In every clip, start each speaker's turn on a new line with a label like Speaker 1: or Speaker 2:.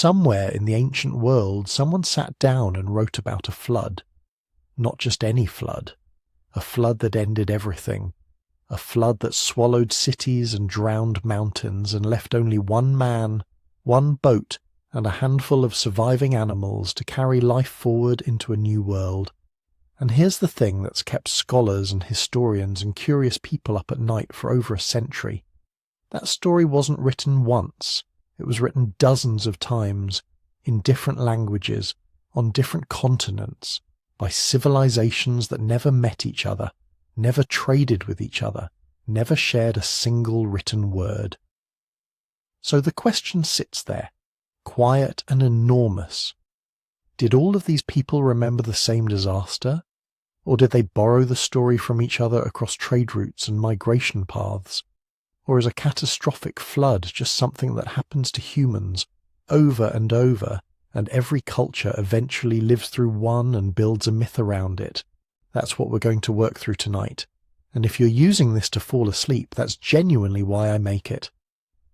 Speaker 1: Somewhere in the ancient world, someone sat down and wrote about a flood. Not just any flood. A flood that ended everything. A flood that swallowed cities and drowned mountains and left only one man, one boat, and a handful of surviving animals to carry life forward into a new world. And here's the thing that's kept scholars and historians and curious people up at night for over a century. That story wasn't written once. It was written dozens of times, in different languages, on different continents, by civilizations that never met each other, never traded with each other, never shared a single written word. So the question sits there, quiet and enormous. Did all of these people remember the same disaster? Or did they borrow the story from each other across trade routes and migration paths? Or is a catastrophic flood just something that happens to humans over and over, and every culture eventually lives through one and builds a myth around it? That's what we're going to work through tonight. And if you're using this to fall asleep, that's genuinely why I make it.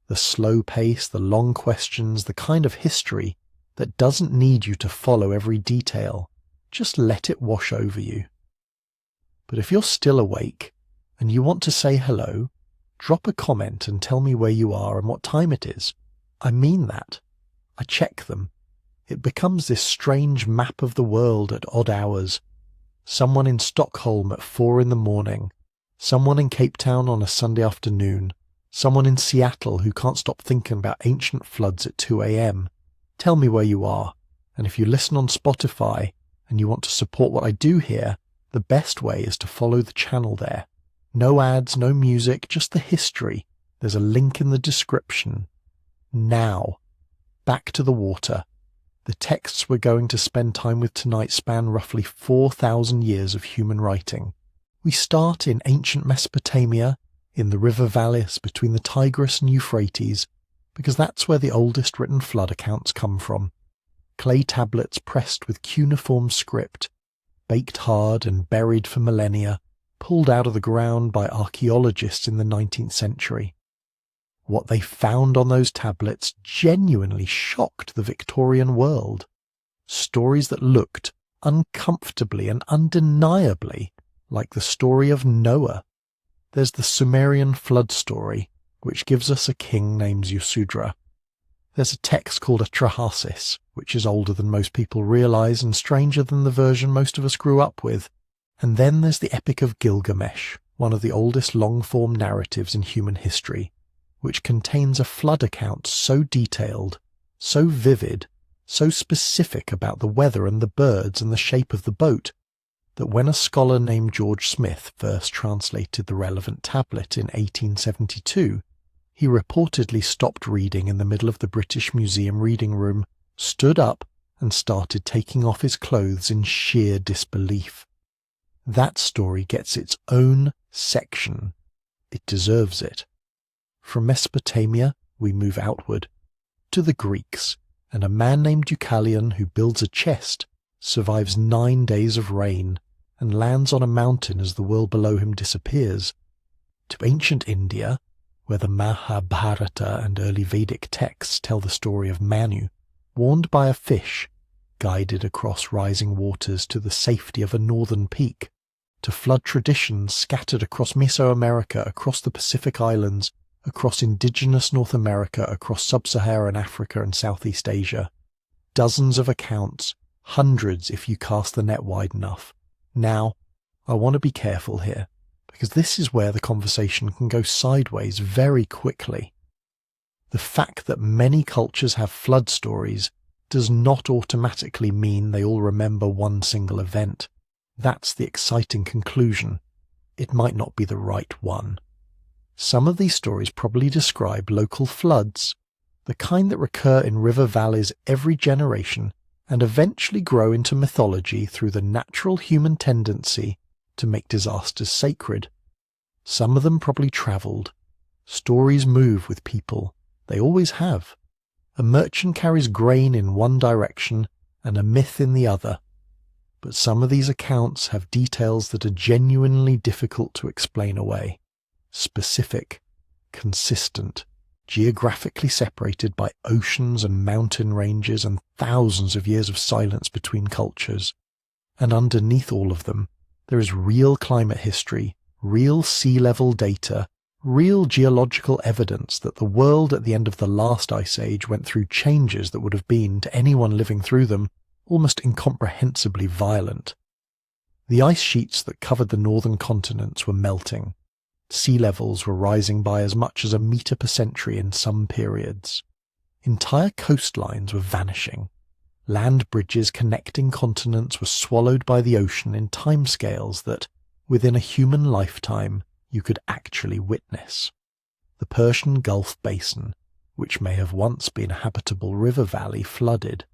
Speaker 1: The slow pace, the long questions, the kind of history that doesn't need you to follow every detail. Just let it wash over you. But if you're still awake and you want to say hello, drop a comment and tell me where you are and what time it is. I mean that. I check them. It becomes this strange map of the world at odd hours. Someone in Stockholm at 4 a.m, someone in Cape Town on a Sunday afternoon, someone in Seattle who can't stop thinking about ancient floods at 2 a.m. Tell me where you are, and if you listen on Spotify and you want to support what I do here, the best way is to follow the channel there. No ads, no music, just the history. There's a link in the description. Now, back to the water. The texts we're going to spend time with tonight span roughly 4,000 years of human writing. We start in ancient Mesopotamia, in the river valleys between the Tigris and Euphrates, because that's where the oldest written flood accounts come from. Clay tablets pressed with cuneiform script, baked hard and buried for millennia, pulled out of the ground by archaeologists in the 19th century. What they found on those tablets genuinely shocked the Victorian world. Stories that looked uncomfortably and undeniably like the story of Noah. There's the Sumerian flood story, which gives us a king named Ziusudra. There's a text called Atrahasis, which is older than most people realize and stranger than the version most of us grew up with. And then there's the Epic of Gilgamesh, one of the oldest long-form narratives in human history, which contains a flood account so detailed, so vivid, so specific about the weather and the birds and the shape of the boat, that when a scholar named George Smith first translated the relevant tablet in 1872, he reportedly stopped reading in the middle of the British Museum reading room, stood up, and started taking off his clothes in sheer disbelief. That story gets its own section. It deserves it. From Mesopotamia, we move outward, to the Greeks, and a man named Deucalion who builds a chest, survives 9 days of rain, and lands on a mountain as the world below him disappears, to ancient India, where the Mahabharata and early Vedic texts tell the story of Manu, warned by a fish, guided across rising waters to the safety of a northern peak, to flood traditions scattered across Mesoamerica, across the Pacific Islands, across indigenous North America, across sub-Saharan Africa and Southeast Asia. Dozens of accounts, hundreds if you cast the net wide enough. Now, I want to be careful here, because this is where the conversation can go sideways very quickly. The fact that many cultures have flood stories does not automatically mean they all remember one single event. That's the exciting conclusion. It might not be the right one. Some of these stories probably describe local floods, the kind that recur in river valleys every generation and eventually grow into mythology through the natural human tendency to make disasters sacred. Some of them probably travelled. Stories move with people. They always have. A merchant carries grain in one direction and a myth in the other. But some of these accounts have details that are genuinely difficult to explain away. Specific, consistent, geographically separated by oceans and mountain ranges and thousands of years of silence between cultures. And underneath all of them, there is real climate history, real sea level data, real geological evidence that the world at the end of the last ice age went through changes that would have been, to anyone living through them, almost incomprehensibly violent. The ice sheets that covered the northern continents were melting. Sea levels were rising by as much as a metre per century in some periods. Entire coastlines were vanishing. Land bridges connecting continents were swallowed by the ocean in timescales that, within a human lifetime, you could actually witness. The Persian Gulf Basin, which may have once been a habitable river valley, flooded.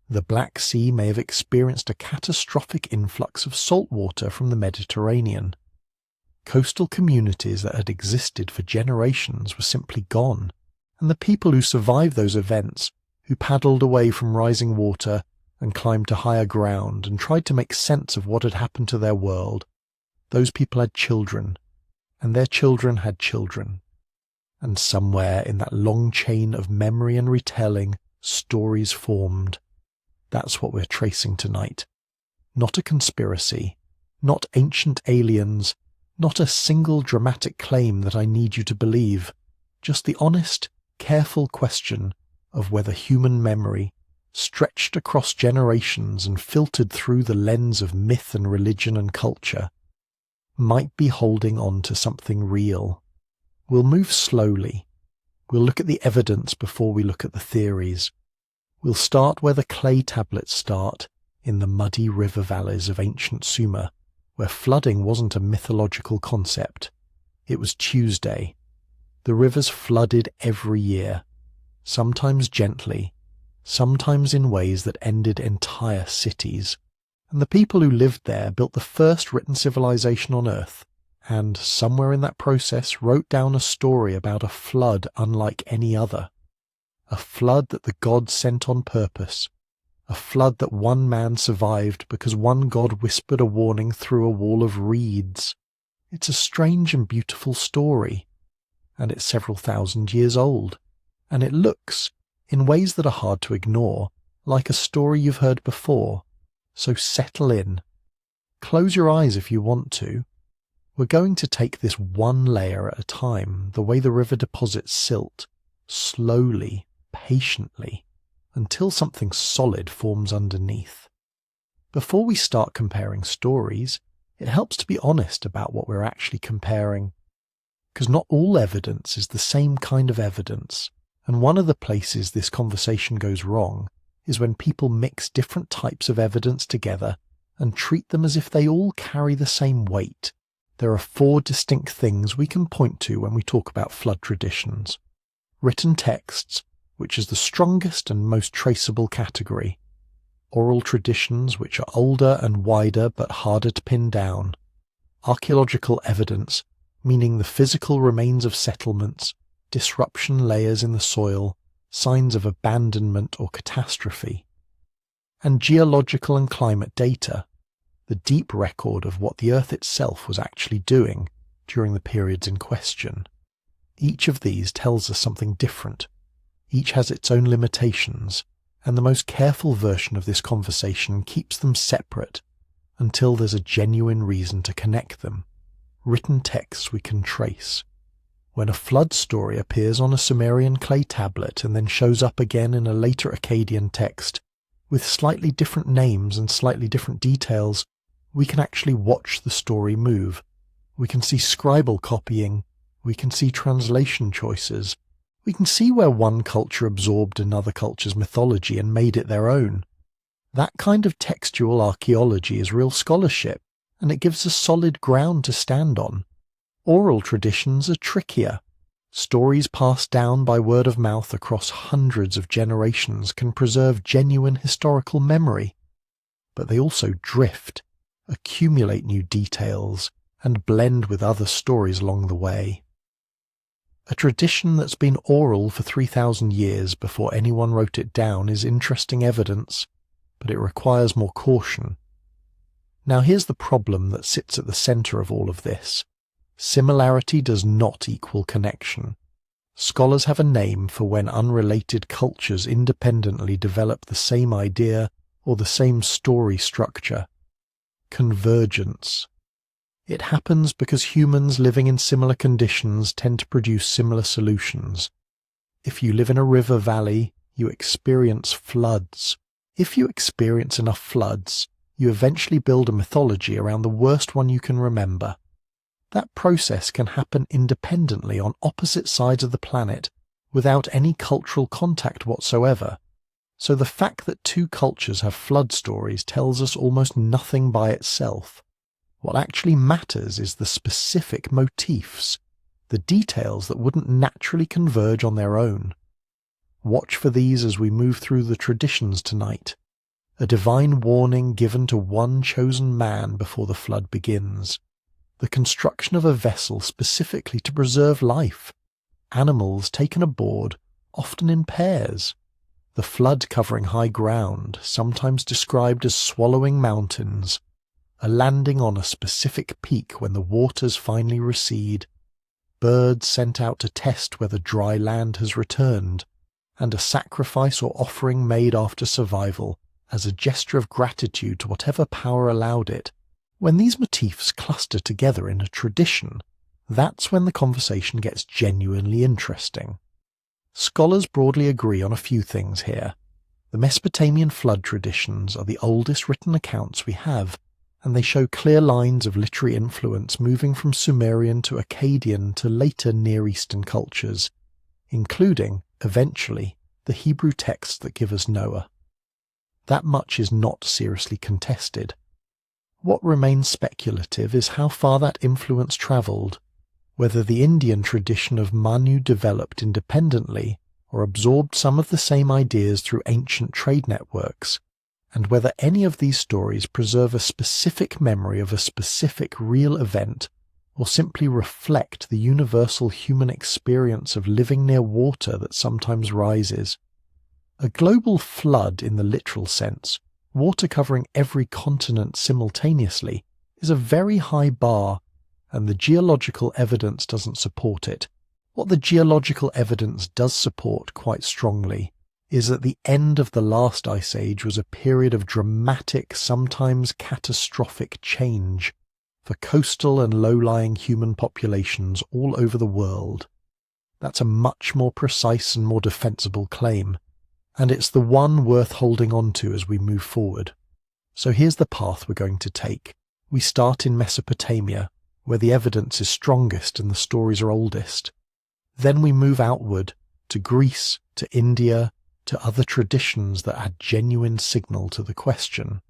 Speaker 1: The Black Sea may have experienced a catastrophic influx of salt water from the Mediterranean. Coastal communities that had existed for generations were simply gone, and the people who survived those events, who paddled away from rising water and climbed to higher ground and tried to make sense of what had happened to their world, those people had children, and their children had children. And somewhere in that long chain of memory and retelling, stories formed. That's what we're tracing tonight. Not a conspiracy, not ancient aliens, not a single dramatic claim that I need you to believe, just the honest, careful question of whether human memory, stretched across generations and filtered through the lens of myth and religion and culture, might be holding on to something real. We'll move slowly. We'll look at the evidence before we look at the theories. We'll start where the clay tablets start, in the muddy river valleys of ancient Sumer, where flooding wasn't a mythological concept. It was Tuesday. The rivers flooded every year, sometimes gently, sometimes in ways that ended entire cities. And the people who lived there built the first written civilization on Earth, and somewhere in that process wrote down a story about a flood unlike any other. A flood that the gods sent on purpose. A flood that one man survived because one god whispered a warning through a wall of reeds. It's a strange and beautiful story, and it's several thousand years old, and it looks, in ways that are hard to ignore, like a story you've heard before. So settle in. Close your eyes if you want to. We're going to take this one layer at a time, the way the river deposits silt, slowly, patiently, until something solid forms underneath. Before we start comparing stories, it helps to be honest about what we're actually comparing. Because not all evidence is the same kind of evidence, and one of the places this conversation goes wrong is when people mix different types of evidence together and treat them as if they all carry the same weight. There are 4 distinct things we can point to when we talk about flood traditions. Written texts, which is the strongest and most traceable category. Oral traditions, which are older and wider but harder to pin down. Archaeological evidence, meaning the physical remains of settlements, disruption layers in the soil, signs of abandonment or catastrophe. And geological and climate data, the deep record of what the Earth itself was actually doing during the periods in question. Each of these tells us something different. Each has its own limitations, and the most careful version of this conversation keeps them separate until there's a genuine reason to connect them. Written texts we can trace. When a flood story appears on a Sumerian clay tablet and then shows up again in a later Akkadian text, with slightly different names and slightly different details, we can actually watch the story move. We can see scribal copying. We can see translation choices. We can see where one culture absorbed another culture's mythology and made it their own. That kind of textual archaeology is real scholarship, and it gives us solid ground to stand on. Oral traditions are trickier. Stories passed down by word of mouth across hundreds of generations can preserve genuine historical memory, but they also drift, accumulate new details, and blend with other stories along the way. A tradition that's been oral for 3,000 years before anyone wrote it down is interesting evidence, but it requires more caution. Now here's the problem that sits at the centre of all of this. Similarity does not equal connection. Scholars have a name for when unrelated cultures independently develop the same idea or the same story structure. Convergence. It happens because humans living in similar conditions tend to produce similar solutions. If you live in a river valley, you experience floods. If you experience enough floods, you eventually build a mythology around the worst one you can remember. That process can happen independently on opposite sides of the planet without any cultural contact whatsoever. So the fact that two cultures have flood stories tells us almost nothing by itself. What actually matters is the specific motifs, the details that wouldn't naturally converge on their own. Watch for these as we move through the traditions tonight. A divine warning given to one chosen man before the flood begins. The construction of a vessel specifically to preserve life. Animals taken aboard, often in pairs. The flood covering high ground, sometimes described as swallowing mountains. A landing on a specific peak when the waters finally recede. Birds sent out to test whether dry land has returned. And a sacrifice or offering made after survival as a gesture of gratitude to whatever power allowed it. When these motifs cluster together in a tradition, that's when the conversation gets genuinely interesting. Scholars broadly agree on a few things here. The Mesopotamian flood traditions are the oldest written accounts we have, and they show clear lines of literary influence moving from Sumerian to Akkadian to later Near Eastern cultures, including, eventually, the Hebrew texts that give us Noah. That much is not seriously contested. What remains speculative is how far that influence travelled, whether the Indian tradition of Manu developed independently or absorbed some of the same ideas through ancient trade networks, and whether any of these stories preserve a specific memory of a specific real event or simply reflect the universal human experience of living near water that sometimes rises. A global flood in the literal sense, water covering every continent simultaneously, is a very high bar, and the geological evidence doesn't support it. What the geological evidence does support quite strongly is that the end of the last ice age was a period of dramatic, sometimes catastrophic change for coastal and low-lying human populations all over the world. That's a much more precise and more defensible claim, and it's the one worth holding on to as we move forward. So here's the path we're going to take. We start in Mesopotamia, where the evidence is strongest and the stories are oldest. Then we move outward to Greece, to India, to other traditions that add genuine signal to the question.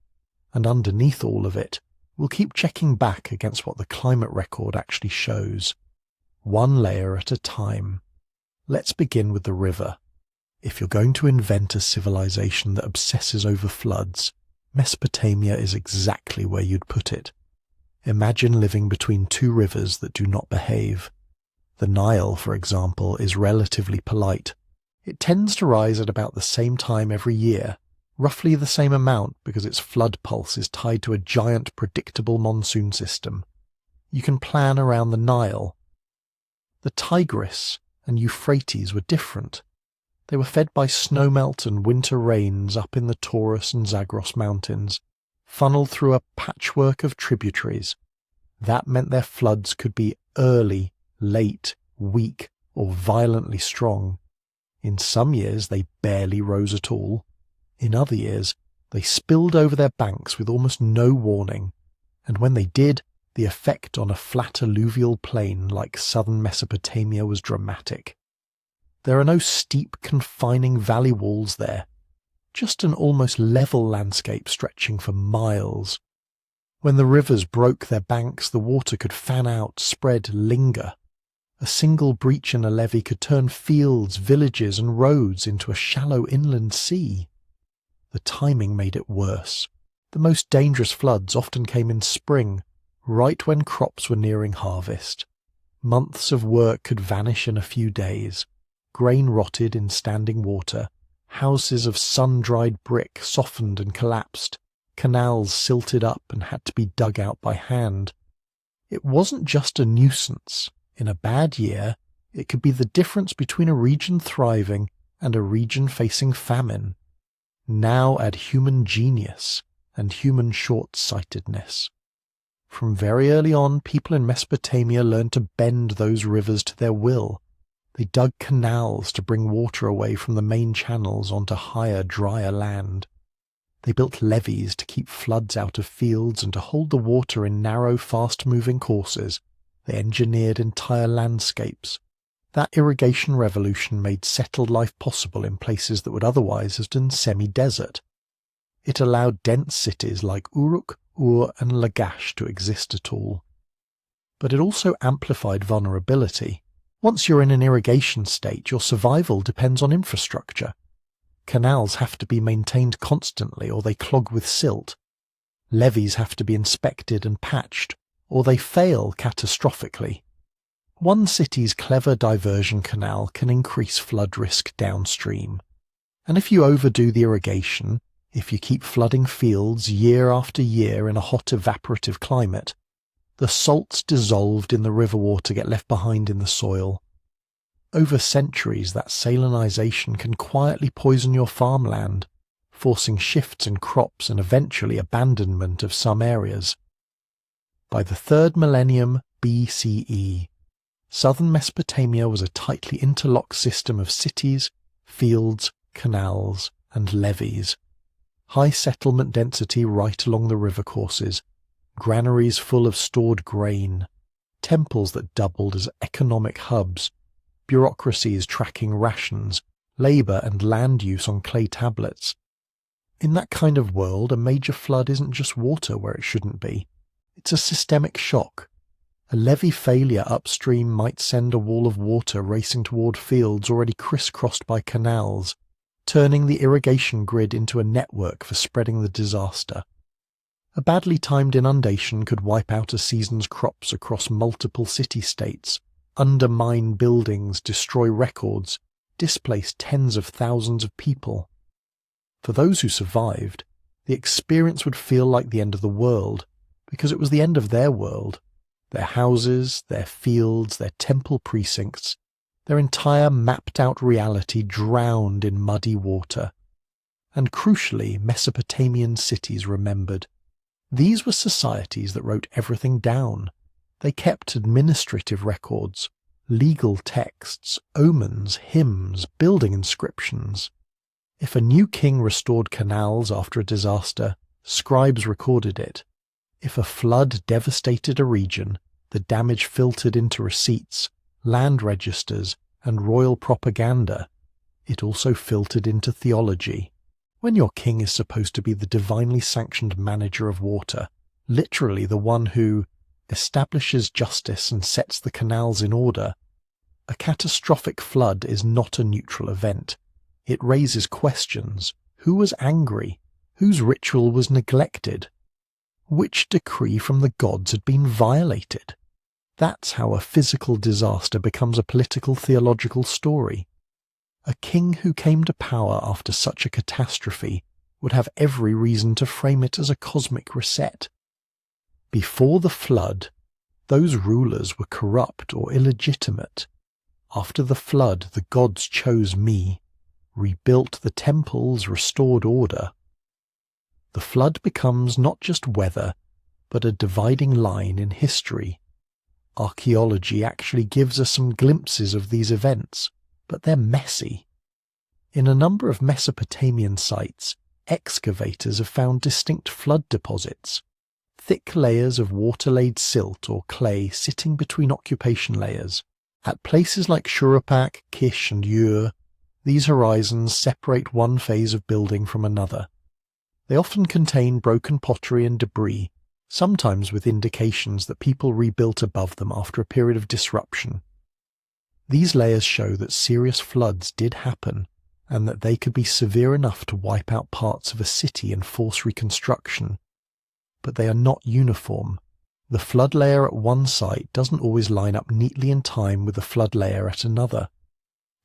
Speaker 1: And underneath all of it, we'll keep checking back against what the climate record actually shows. One layer at a time. Let's begin with the river. If you're going to invent a civilization that obsesses over floods, Mesopotamia is exactly where you'd put it. Imagine living between two rivers that do not behave. The Nile, for example, is relatively polite. It tends to rise at about the same time every year, roughly the same amount because its flood pulse is tied to a giant predictable monsoon system. You can plan around the Nile. The Tigris and Euphrates were different. They were fed by snowmelt and winter rains up in the Taurus and Zagros mountains, funneled through a patchwork of tributaries. That meant their floods could be early, late, weak, or violently strong. In some years they barely rose at all. In other years they spilled over their banks with almost no warning, and when they did, the effect on a flat alluvial plain like southern Mesopotamia was dramatic. There are no steep, confining valley walls there, just an almost level landscape stretching for miles. When the rivers broke their banks, the water could fan out, spread, linger. A single breach in a levee could turn fields, villages, and roads into a shallow inland sea. The timing made it worse. The most dangerous floods often came in spring, right when crops were nearing harvest. Months of work could vanish in a few days. Grain rotted in standing water. Houses of sun-dried brick softened and collapsed. Canals silted up and had to be dug out by hand. It wasn't just a nuisance. In a bad year, It could be the difference between a region thriving and a region facing famine. Now add human genius and human short-sightedness. From very early on, people in Mesopotamia learned to bend those rivers to their will. They dug canals to bring water away from the main channels onto higher, drier land. They built levees to keep floods out of fields and to hold the water in narrow, fast-moving courses. They engineered entire landscapes. That irrigation revolution made settled life possible in places that would otherwise have been semi-desert. It allowed dense cities like Uruk, Ur and Lagash to exist at all. But it also amplified vulnerability. Once you're in an irrigation state, your survival depends on infrastructure. Canals have to be maintained constantly or they clog with silt. Levees have to be inspected and patched, or they fail catastrophically. One city's clever diversion canal can increase flood risk downstream. And if you overdo the irrigation, if you keep flooding fields year after year in a hot evaporative climate, the salts dissolved in the river water get left behind in the soil. Over centuries, that salinization can quietly poison your farmland, forcing shifts in crops and eventually abandonment of some areas. By the 3rd millennium BCE, southern Mesopotamia was a tightly interlocked system of cities, fields, canals, and levees. High settlement density right along the river courses, granaries full of stored grain, temples that doubled as economic hubs, bureaucracies tracking rations, labour and land use on clay tablets. In that kind of world, a major flood isn't just water where it shouldn't be. It's a systemic shock. A levee failure upstream might send a wall of water racing toward fields already crisscrossed by canals, turning the irrigation grid into a network for spreading the disaster. A badly timed inundation could wipe out a season's crops across multiple city-states, undermine buildings, destroy records, displace tens of thousands of people. For those who survived, the experience would feel like the end of the world, because it was the end of their world. Their houses, their fields, their temple precincts, their entire mapped-out reality drowned in muddy water. And crucially, Mesopotamian cities remembered. These were societies that wrote everything down. They kept administrative records, legal texts, omens, hymns, building inscriptions. If a new king restored canals after a disaster, scribes recorded it. If a flood devastated a region, the damage filtered into receipts, land registers, and royal propaganda. It also filtered into theology. When your king is supposed to be the divinely sanctioned manager of water, literally the one who establishes justice and sets the canals in order, a catastrophic flood is not a neutral event. It raises questions. Who was angry? Whose ritual was neglected? Which decree from the gods had been violated? That's how a physical disaster becomes a political theological story. A king who came to power after such a catastrophe would have every reason to frame it as a cosmic reset. Before the flood, those rulers were corrupt or illegitimate. After the flood, the gods chose me, rebuilt the temples, restored order. The flood becomes not just weather, but a dividing line in history. Archaeology actually gives us some glimpses of these events, but they're messy. In a number of Mesopotamian sites, excavators have found distinct flood deposits, thick layers of water-laid silt or clay sitting between occupation layers. At places like Shuruppak, Kish and Ur, these horizons separate one phase of building from another. They often contain broken pottery and debris, sometimes with indications that people rebuilt above them after a period of disruption. These layers show that serious floods did happen, and that they could be severe enough to wipe out parts of a city and force reconstruction. But they are not uniform. The flood layer at one site doesn't always line up neatly in time with the flood layer at another.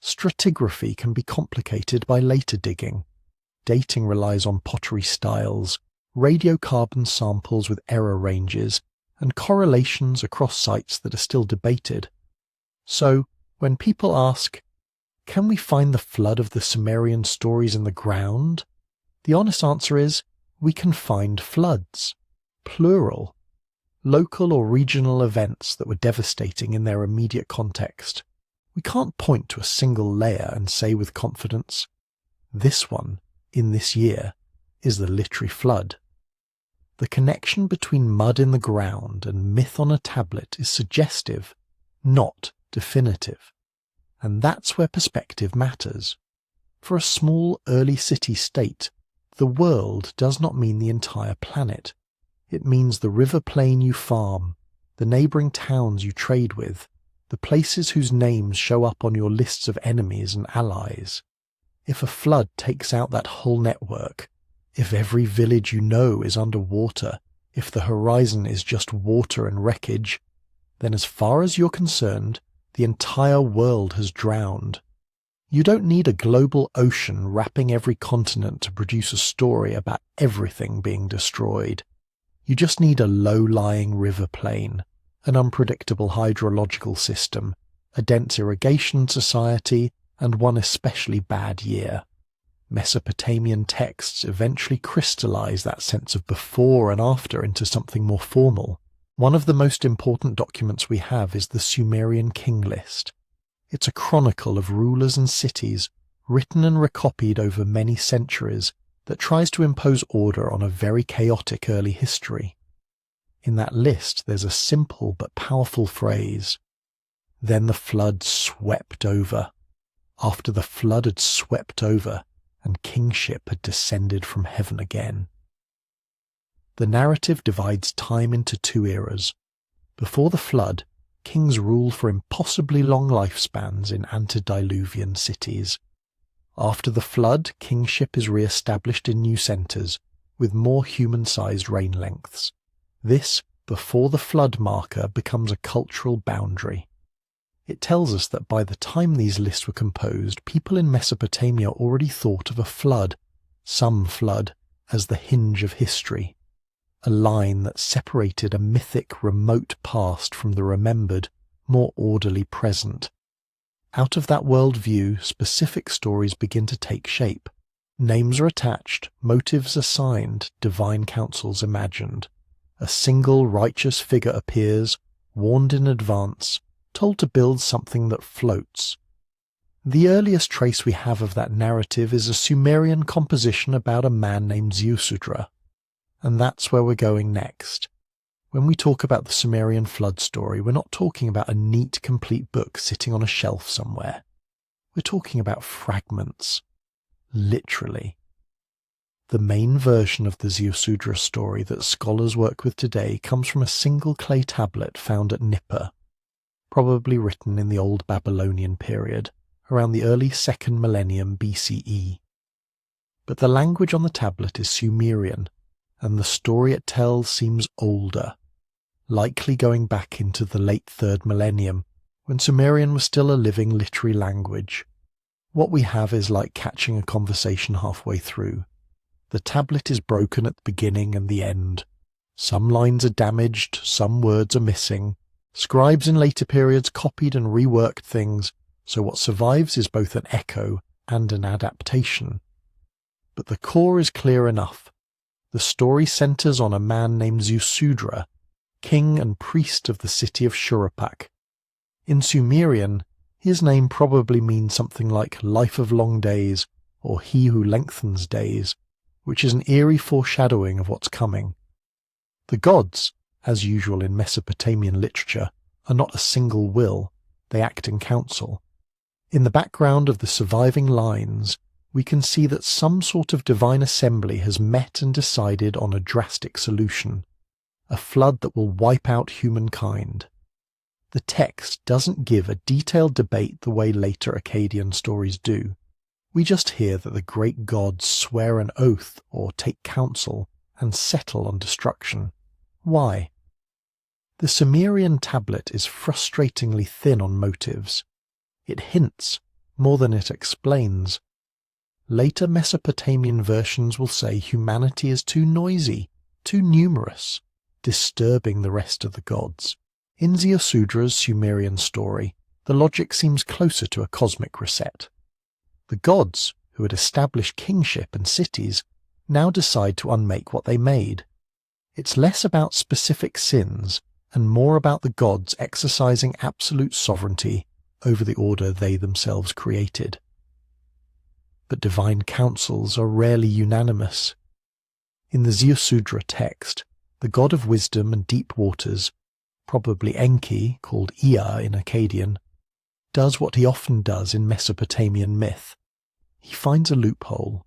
Speaker 1: Stratigraphy can be complicated by later digging. Dating relies on pottery styles, radiocarbon samples with error ranges, and correlations across sites that are still debated. So, When people ask, can we find the flood of the Sumerian stories in the ground? The honest answer is, we can find floods, plural, local or regional events that were devastating in their immediate context. We can't point to a single layer and say with confidence, this one, in this year, is the literary flood. The connection between mud in the ground and myth on a tablet is suggestive, not definitive. And that's where perspective matters. For a small early city-state, the world does not mean the entire planet. It means the river plain you farm, the neighbouring towns you trade with, the places whose names show up on your lists of enemies and allies. If a flood takes out that whole network, if every village you know is under water, if the horizon is just water and wreckage, then as far as you're concerned, the entire world has drowned. You don't need a global ocean wrapping every continent to produce a story about everything being destroyed. You just need a low-lying river plain, an unpredictable hydrological system, a dense irrigation society, and one especially bad year. Mesopotamian texts eventually crystallize that sense of before and after into something more formal. One of the most important documents we have is the Sumerian king list. It's a chronicle of rulers and cities, written and recopied over many centuries, that tries to impose order on a very chaotic early history. In that list there's a simple but powerful phrase, "Then the flood swept over." After the flood had swept over, and kingship had descended from heaven again. The narrative divides time into two eras. Before the flood, kings rule for impossibly long lifespans in antediluvian cities. After the flood, kingship is re-established in new centres, with more human-sized reign lengths. This before the flood marker becomes a cultural boundary. It tells us that by the time these lists were composed, people in Mesopotamia already thought of a flood, some flood, as the hinge of history, a line that separated a mythic remote past from the remembered, more orderly present. Out of that worldview, specific stories begin to take shape. Names are attached, motives assigned, divine counsels imagined. A single righteous figure appears, warned in advance, told to build something that floats. The earliest trace we have of that narrative is a Sumerian composition about a man named Ziusudra. And that's where we're going next. When we talk about the Sumerian flood story, we're not talking about a neat, complete book sitting on a shelf somewhere. We're talking about fragments. Literally. The main version of the Ziusudra story that scholars work with today comes from a single clay tablet found at Nippur, probably written in the Old Babylonian period, around the early 2nd millennium BCE. But the language on the tablet is Sumerian, and the story it tells seems older, likely going back into the late 3rd millennium, when Sumerian was still a living literary language. What we have is like catching a conversation halfway through. The tablet is broken at the beginning and the end. Some lines are damaged, some words are missing. Scribes in later periods copied and reworked things, so what survives is both an echo and an adaptation. But the core is clear enough. The story centers on a man named Ziusudra, king and priest of the city of Shuruppak. In Sumerian, his name probably means something like life of long days or he who lengthens days, which is an eerie foreshadowing of what's coming. The gods, as usual in Mesopotamian literature, are not a single will, they act in council. In the background of the surviving lines, we can see that some sort of divine assembly has met and decided on a drastic solution, a flood that will wipe out humankind. The text doesn't give a detailed debate the way later Akkadian stories do. We just hear that the great gods swear an oath or take counsel and settle on destruction. Why? The Sumerian tablet is frustratingly thin on motives. It hints more than it explains. Later Mesopotamian versions will say humanity is too noisy, too numerous, disturbing the rest of the gods. In Ziusudra's Sumerian story, the logic seems closer to a cosmic reset. The gods, who had established kingship and cities, now decide to unmake what they made. It's less about specific sins and more about the gods exercising absolute sovereignty over the order they themselves created. But divine councils are rarely unanimous. In the Ziusudra text, the god of wisdom and deep waters, probably Enki, called Ea in Akkadian, does what he often does in Mesopotamian myth. He finds a loophole.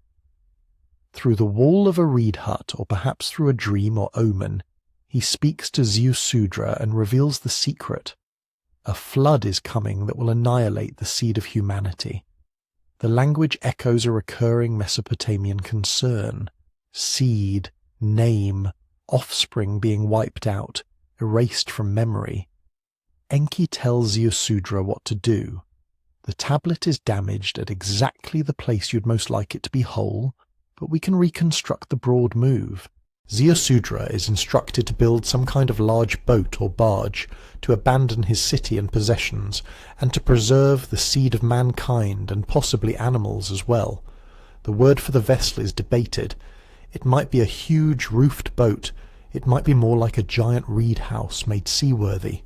Speaker 1: Through the wall of a reed hut, or perhaps through a dream or omen, he speaks to Ziusudra and reveals the secret. A flood is coming that will annihilate the seed of humanity. The language echoes a recurring Mesopotamian concern. Seed, name, offspring being wiped out, erased from memory. Enki tells Ziusudra what to do. The tablet is damaged at exactly the place you'd most like it to be whole, but we can reconstruct the broad move. Ziusudra is instructed to build some kind of large boat or barge, to abandon his city and possessions, and to preserve the seed of mankind and possibly animals as well. The word for the vessel is debated. It might be a huge roofed boat. It might be more like a giant reed house made seaworthy.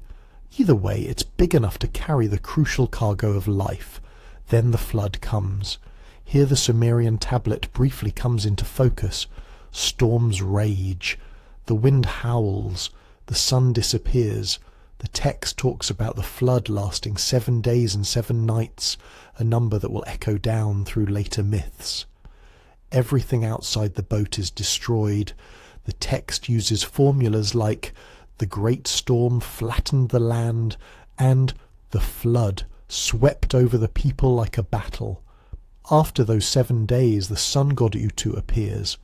Speaker 1: Either way, it's big enough to carry the crucial cargo of life. Then the flood comes. Here the Sumerian tablet briefly comes into focus. Storms rage. The wind howls. The sun disappears. The text talks about the flood lasting 7 days and 7 nights, a number that will echo down through later myths. Everything outside the boat is destroyed. The text uses formulas like "the great storm flattened the land" and "the flood swept over the people like a battle." After those 7 days, the sun god Utu appears.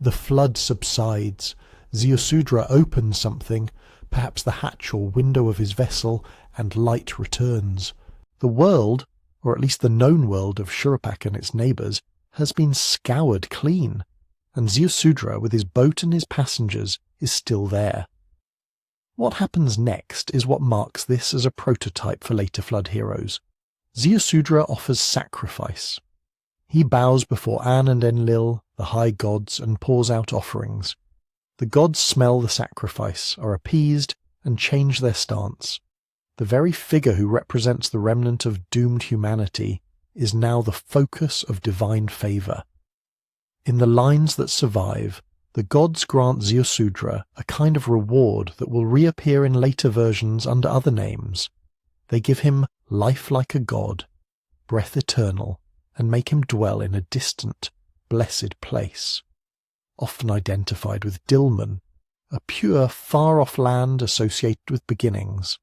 Speaker 1: The flood subsides. Ziusudra opens something, perhaps the hatch or window of his vessel, and light returns. The world, or at least the known world of Shuruppak and its neighbours, has been scoured clean, and Ziusudra, with his boat and his passengers, is still there. What happens next is what marks this as a prototype for later flood heroes. Ziusudra offers sacrifice. He bows before An and Enlil, the high gods, and pours out offerings. The gods smell the sacrifice, are appeased, and change their stance. The very figure who represents the remnant of doomed humanity is now the focus of divine favour. In the lines that survive, the gods grant Ziusudra a kind of reward that will reappear in later versions under other names. They give him life like a god, breath eternal, and make him dwell in a distant, blessed place, often identified with Dilmun, a pure, far-off land associated with beginnings.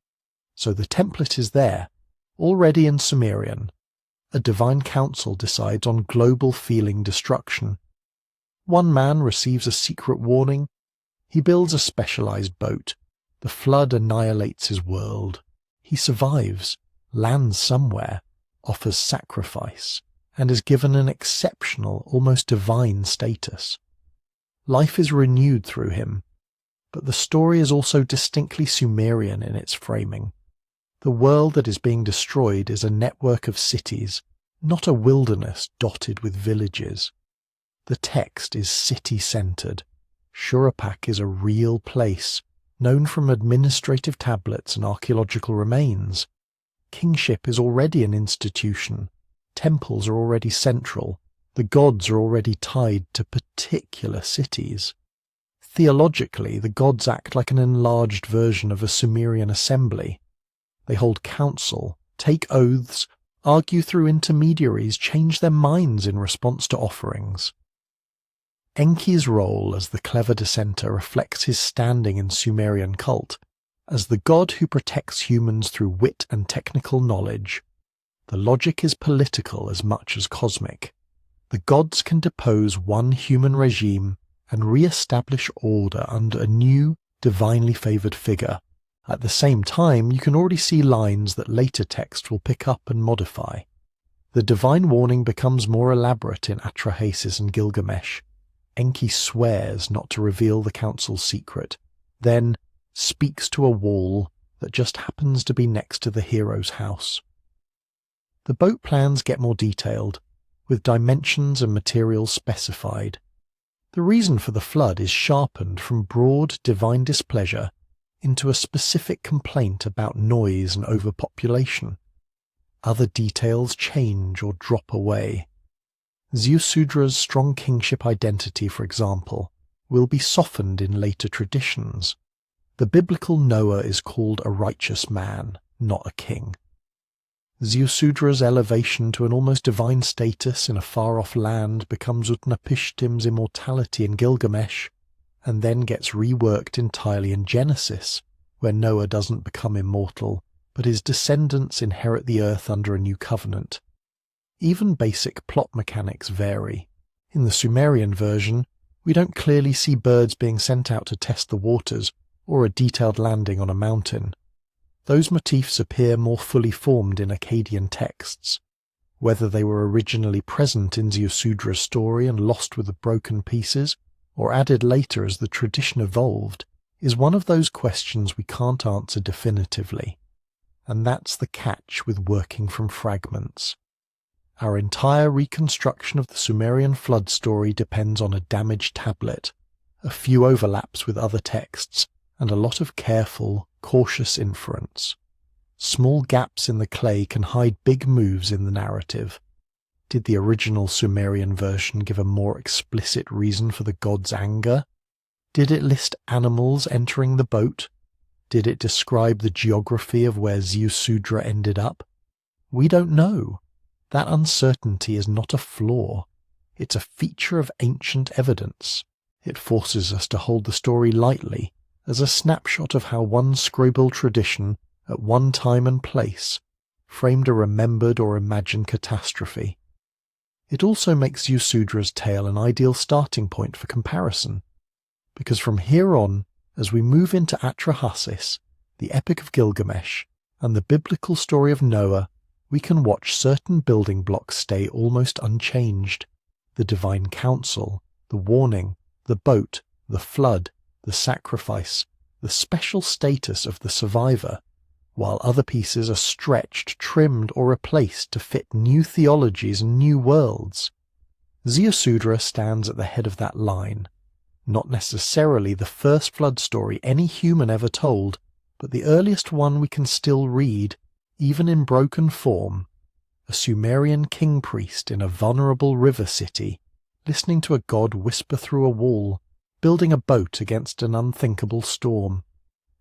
Speaker 1: So the template is there, already in Sumerian. A divine council decides on global feeling destruction. One man receives a secret warning. He builds a specialized boat. The flood annihilates his world. He survives, lands somewhere, offers sacrifice, and is given an exceptional, almost divine status. Life is renewed through him, but the story is also distinctly Sumerian in its framing. The world that is being destroyed is a network of cities, not a wilderness dotted with villages. The text is city-centered. Shuruppak is a real place, known from administrative tablets and archaeological remains. Kingship is already an institution. Temples are already central. The gods are already tied to particular cities. Theologically, the gods act like an enlarged version of a Sumerian assembly. They hold council, take oaths, argue through intermediaries, change their minds in response to offerings. Enki's role as the clever dissenter reflects his standing in Sumerian cult, as the god who protects humans through wit and technical knowledge. The logic is political as much as cosmic. The gods can depose one human regime and re-establish order under a new, divinely favoured figure. At the same time, you can already see lines that later text will pick up and modify. The divine warning becomes more elaborate in Atrahasis and Gilgamesh. Enki swears not to reveal the council's secret, then speaks to a wall that just happens to be next to the hero's house. The boat plans get more detailed, with dimensions and materials specified. The reason for the flood is sharpened from broad divine displeasure into a specific complaint about noise and overpopulation. Other details change or drop away. Ziusudra's strong kingship identity, for example, will be softened in later traditions. The biblical Noah is called a righteous man, not a king. Ziusudra's elevation to an almost divine status in a far-off land becomes Utnapishtim's immortality in Gilgamesh, and then gets reworked entirely in Genesis, where Noah doesn't become immortal, but his descendants inherit the earth under a new covenant. Even basic plot mechanics vary. In the Sumerian version, we don't clearly see birds being sent out to test the waters or a detailed landing on a mountain. Those motifs appear more fully formed in Akkadian texts. Whether they were originally present in Ziusudra's story and lost with the broken pieces, or added later as the tradition evolved, is one of those questions we can't answer definitively. And that's the catch with working from fragments. Our entire reconstruction of the Sumerian flood story depends on a damaged tablet, a few overlaps with other texts, and a lot of careful, cautious inference. Small gaps in the clay can hide big moves in the narrative. Did the original Sumerian version give a more explicit reason for the god's anger? Did it list animals entering the boat? Did it describe the geography of where Ziusudra ended up? We don't know. That uncertainty is not a flaw. It's a feature of ancient evidence. It forces us to hold the story lightly, as a snapshot of how one scribal tradition, at one time and place, framed a remembered or imagined catastrophe. It also makes Ziusudra's tale an ideal starting point for comparison, because from here on, as we move into Atrahasis, the Epic of Gilgamesh, and the biblical story of Noah, we can watch certain building blocks stay almost unchanged. The divine counsel, the warning, the boat, the flood, the sacrifice, the special status of the survivor, while other pieces are stretched, trimmed, or replaced to fit new theologies and new worlds. Ziusudra stands at the head of that line, not necessarily the first flood story any human ever told, but the earliest one we can still read, even in broken form, a Sumerian king-priest in a vulnerable river city, listening to a god whisper through a wall, building a boat against an unthinkable storm.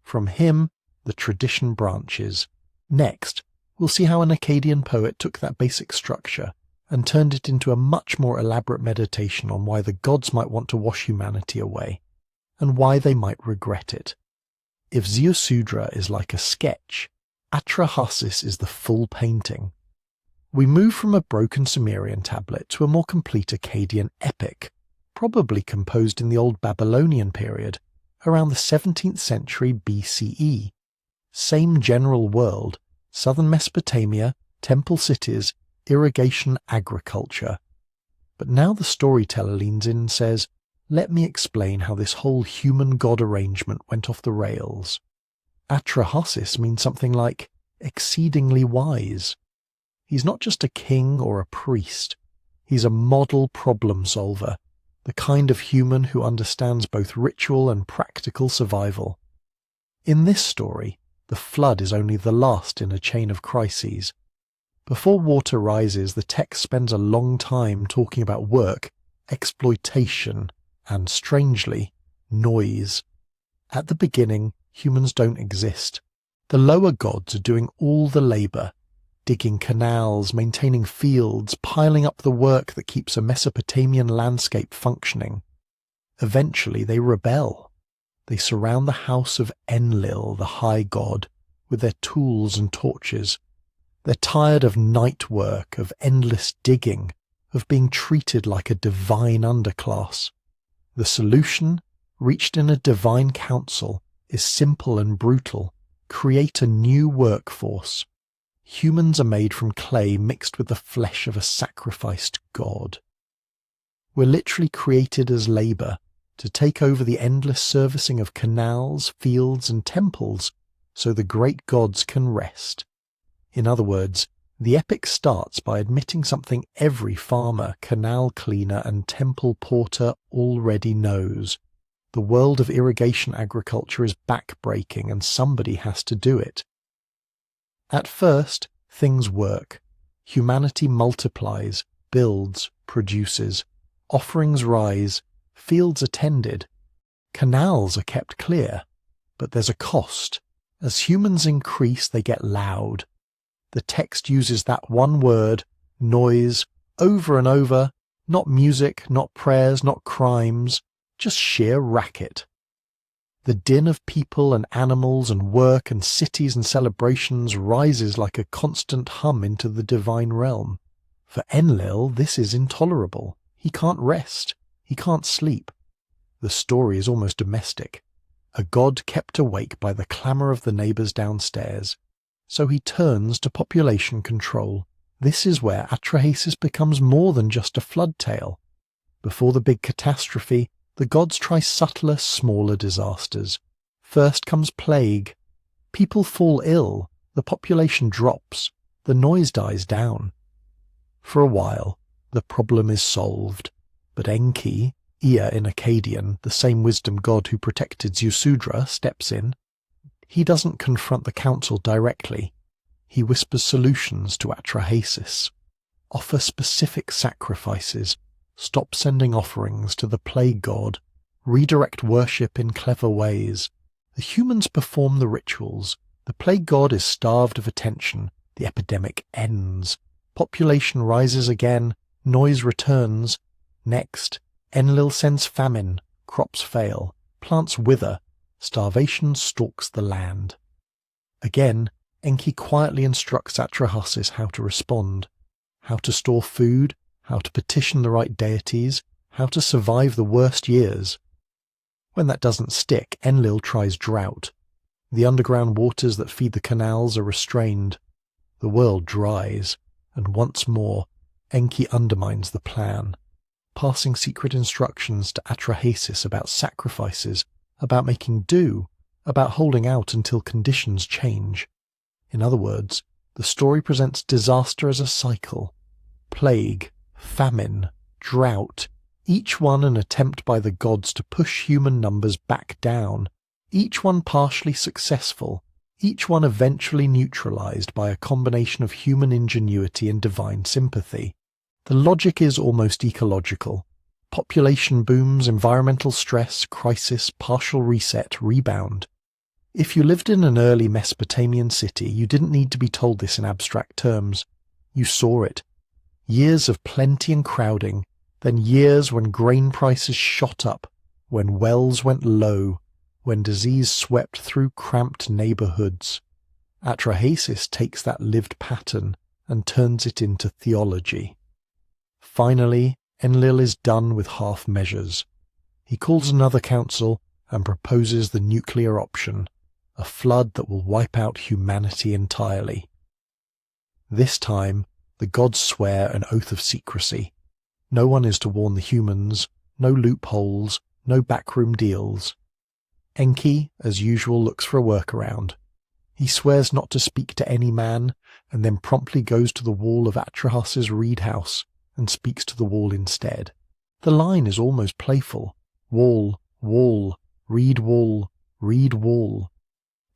Speaker 1: From him, the tradition branches. Next, we'll see how an Akkadian poet took that basic structure and turned it into a much more elaborate meditation on why the gods might want to wash humanity away, and why they might regret it. If Ziusudra is like a sketch, Atrahasis is the full painting. We move from a broken Sumerian tablet to a more complete Akkadian epic, probably composed in the Old Babylonian period, around the 17th century BCE. Same general world, southern Mesopotamia, temple cities, irrigation, agriculture. But now the storyteller leans in and says, let me explain how this whole human-god arrangement went off the rails. Atrahasis means something like exceedingly wise. He's not just a king or a priest. He's a model problem solver, the kind of human who understands both ritual and practical survival. In this story, the flood is only the last in a chain of crises. Before water rises, the text spends a long time talking about work, exploitation, and, strangely, noise. At the beginning, humans don't exist. The lower gods are doing all the labour, digging canals, maintaining fields, piling up the work that keeps a Mesopotamian landscape functioning. Eventually they rebel. They surround the house of Enlil, the high god, with their tools and torches. They're tired of night work, of endless digging, of being treated like a divine underclass. The solution, reached in a divine council, is simple and brutal. Create a new workforce. Humans are made from clay mixed with the flesh of a sacrificed god. We're literally created as labour, to take over the endless servicing of canals, fields and temples, so the great gods can rest. In other words, the epic starts by admitting something every farmer, canal cleaner, and temple porter already knows. The world of irrigation agriculture is backbreaking, and somebody has to do it. At first, things work. Humanity multiplies, builds, produces. Offerings rise, fields are tended. Canals are kept clear. But there's a cost. As humans increase, they get loud. The text uses that one word, noise, over and over, not music, not prayers, not crimes, just sheer racket. The din of people and animals and work and cities and celebrations rises like a constant hum into the divine realm. For Enlil, this is intolerable. He can't rest. He can't sleep. The story is almost domestic. A god kept awake by the clamour of the neighbours downstairs. So he turns to population control. This is where Atrahasis becomes more than just a flood tale. Before the big catastrophe, the gods try subtler, smaller disasters. First comes plague. People fall ill, the population drops, the noise dies down. For a while, the problem is solved, but Enki, Ea in Akkadian, the same wisdom god who protected Ziusudra, steps in. He doesn't confront the council directly. He whispers solutions to Atrahasis. Offer specific sacrifices. Stop sending offerings to the plague god. Redirect worship in clever ways. The humans perform the rituals. The plague god is starved of attention. The epidemic ends. Population rises again. Noise returns. Next, Enlil sends famine. Crops fail. Plants wither. Starvation stalks the land. Again, Enki quietly instructs Atrahasis how to respond, how to store food, how to petition the right deities, how to survive the worst years. When that doesn't stick, Enlil tries drought. The underground waters that feed the canals are restrained. The world dries, and once more, Enki undermines the plan, passing secret instructions to Atrahasis about sacrifices, about making do, about holding out until conditions change. In other words, the story presents disaster as a cycle. Plague, famine, drought, each one an attempt by the gods to push human numbers back down, each one partially successful, each one eventually neutralized by a combination of human ingenuity and divine sympathy. The logic is almost ecological. Population booms, environmental stress, crisis, partial reset, rebound. If you lived in an early Mesopotamian city, you didn't need to be told this in abstract terms. You saw it. Years of plenty and crowding, then years when grain prices shot up, when wells went low, when disease swept through cramped neighborhoods. Atrahasis takes that lived pattern and turns it into theology. Finally, Enlil is done with half measures. He calls another council and proposes the nuclear option, a flood that will wipe out humanity entirely. This time, the gods swear an oath of secrecy. No one is to warn the humans, no loopholes, no backroom deals. Enki, as usual, looks for a workaround. He swears not to speak to any man, and then promptly goes to the wall of Atrahasis' reed house and speaks to the wall instead. The line is almost playful. Wall, wall, reed wall, reed wall.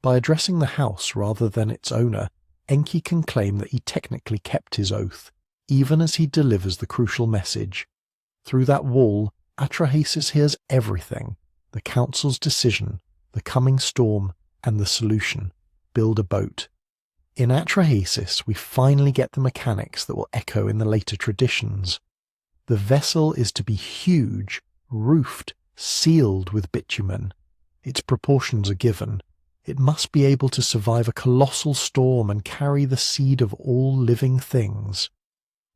Speaker 1: By addressing the house rather than its owner, Enki can claim that he technically kept his oath, even as he delivers the crucial message. Through that wall, Atrahasis hears everything: the council's decision, the coming storm, and the solution: build a boat. In Atrahasis, we finally get the mechanics that will echo in the later traditions. The vessel is to be huge, roofed, sealed with bitumen. Its proportions are given. It must be able to survive a colossal storm and carry the seed of all living things.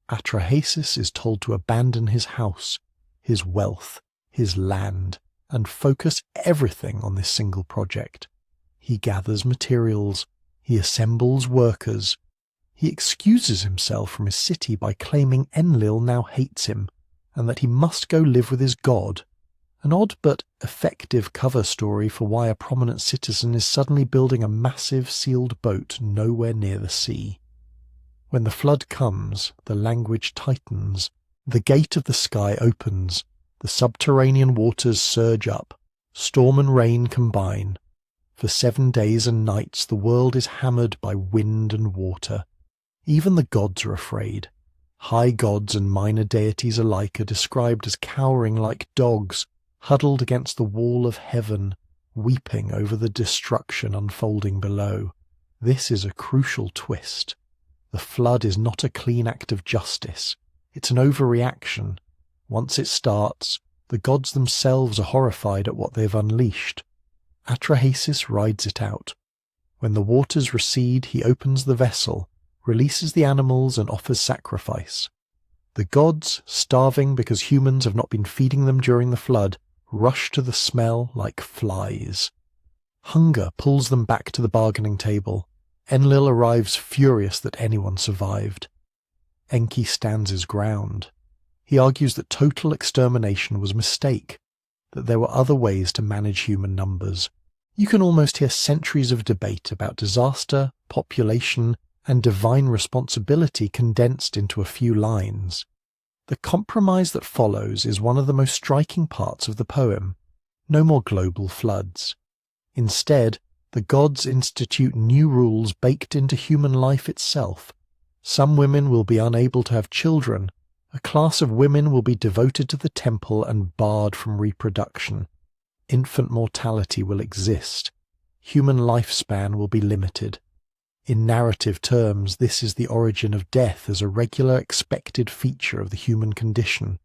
Speaker 1: Atrahasis is told to abandon his house, his wealth, his land, and focus everything on this single project. He gathers materials. He assembles workers. He excuses himself from his city by claiming Enlil now hates him, and that he must go live with his god. An odd but effective cover story for why a prominent citizen is suddenly building a massive sealed boat nowhere near the sea. When the flood comes, the language tightens, the gate of the sky opens, the subterranean waters surge up, storm and rain combine. For 7 days and nights the world is hammered by wind and water. Even the gods are afraid. High gods and minor deities alike are described as cowering like dogs, huddled against the wall of heaven, weeping over the destruction unfolding below. This is a crucial twist. The flood is not a clean act of justice. It's an overreaction. Once it starts, the gods themselves are horrified at what they've unleashed. Atrahasis rides it out. When the waters recede, he opens the vessel, releases the animals and offers sacrifice. The gods, starving because humans have not been feeding them during the flood, rush to the smell like flies. Hunger pulls them back to the bargaining table. Enlil arrives furious that anyone survived. Enki stands his ground. He argues that total extermination was a mistake, that there were other ways to manage human numbers. You can almost hear centuries of debate about disaster, population, and divine responsibility condensed into a few lines. The compromise that follows is one of the most striking parts of the poem. No more global floods. Instead, the gods institute new rules baked into human life itself. Some women will be unable to have children. A class of women will be devoted to the temple and barred from reproduction. Infant mortality will exist. Human lifespan will be limited. In narrative terms, this is the origin of death as a regular expected feature of the human condition,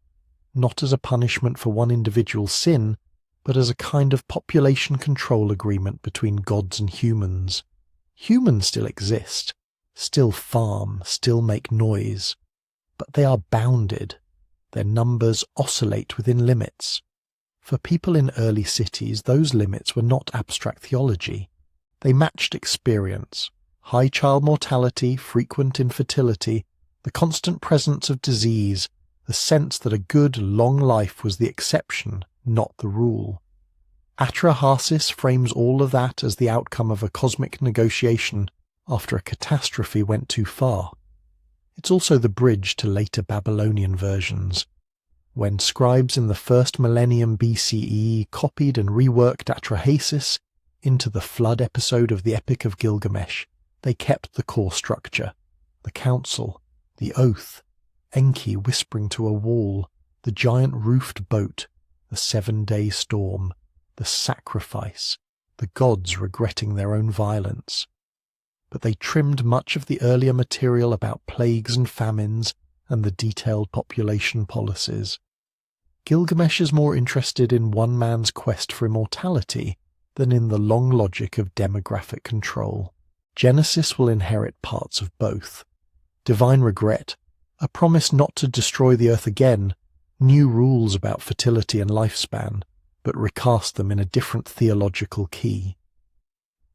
Speaker 1: not as a punishment for one individual's sin, but as a kind of population control agreement between gods and humans. Humans still exist, still farm, still make noise, but they are bounded. Their numbers oscillate within limits. For people in early cities, those limits were not abstract theology. They matched experience. High child mortality, frequent infertility, the constant presence of disease, the sense that a good, long life was the exception, not the rule. Atrahasis frames all of that as the outcome of a cosmic negotiation after a catastrophe went too far. It's also the bridge to later Babylonian versions. When scribes in the first millennium BCE copied and reworked Atrahasis into the flood episode of the Epic of Gilgamesh, they kept the core structure, the council, the oath, Enki whispering to a wall, the giant roofed boat, the 7-day storm, the sacrifice, the gods regretting their own violence. But they trimmed much of the earlier material about plagues and famines and the detailed population policies. Gilgamesh is more interested in one man's quest for immortality than in the long logic of demographic control. Genesis will inherit parts of both. Divine regret, a promise not to destroy the earth again, new rules about fertility and lifespan, but recast them in a different theological key.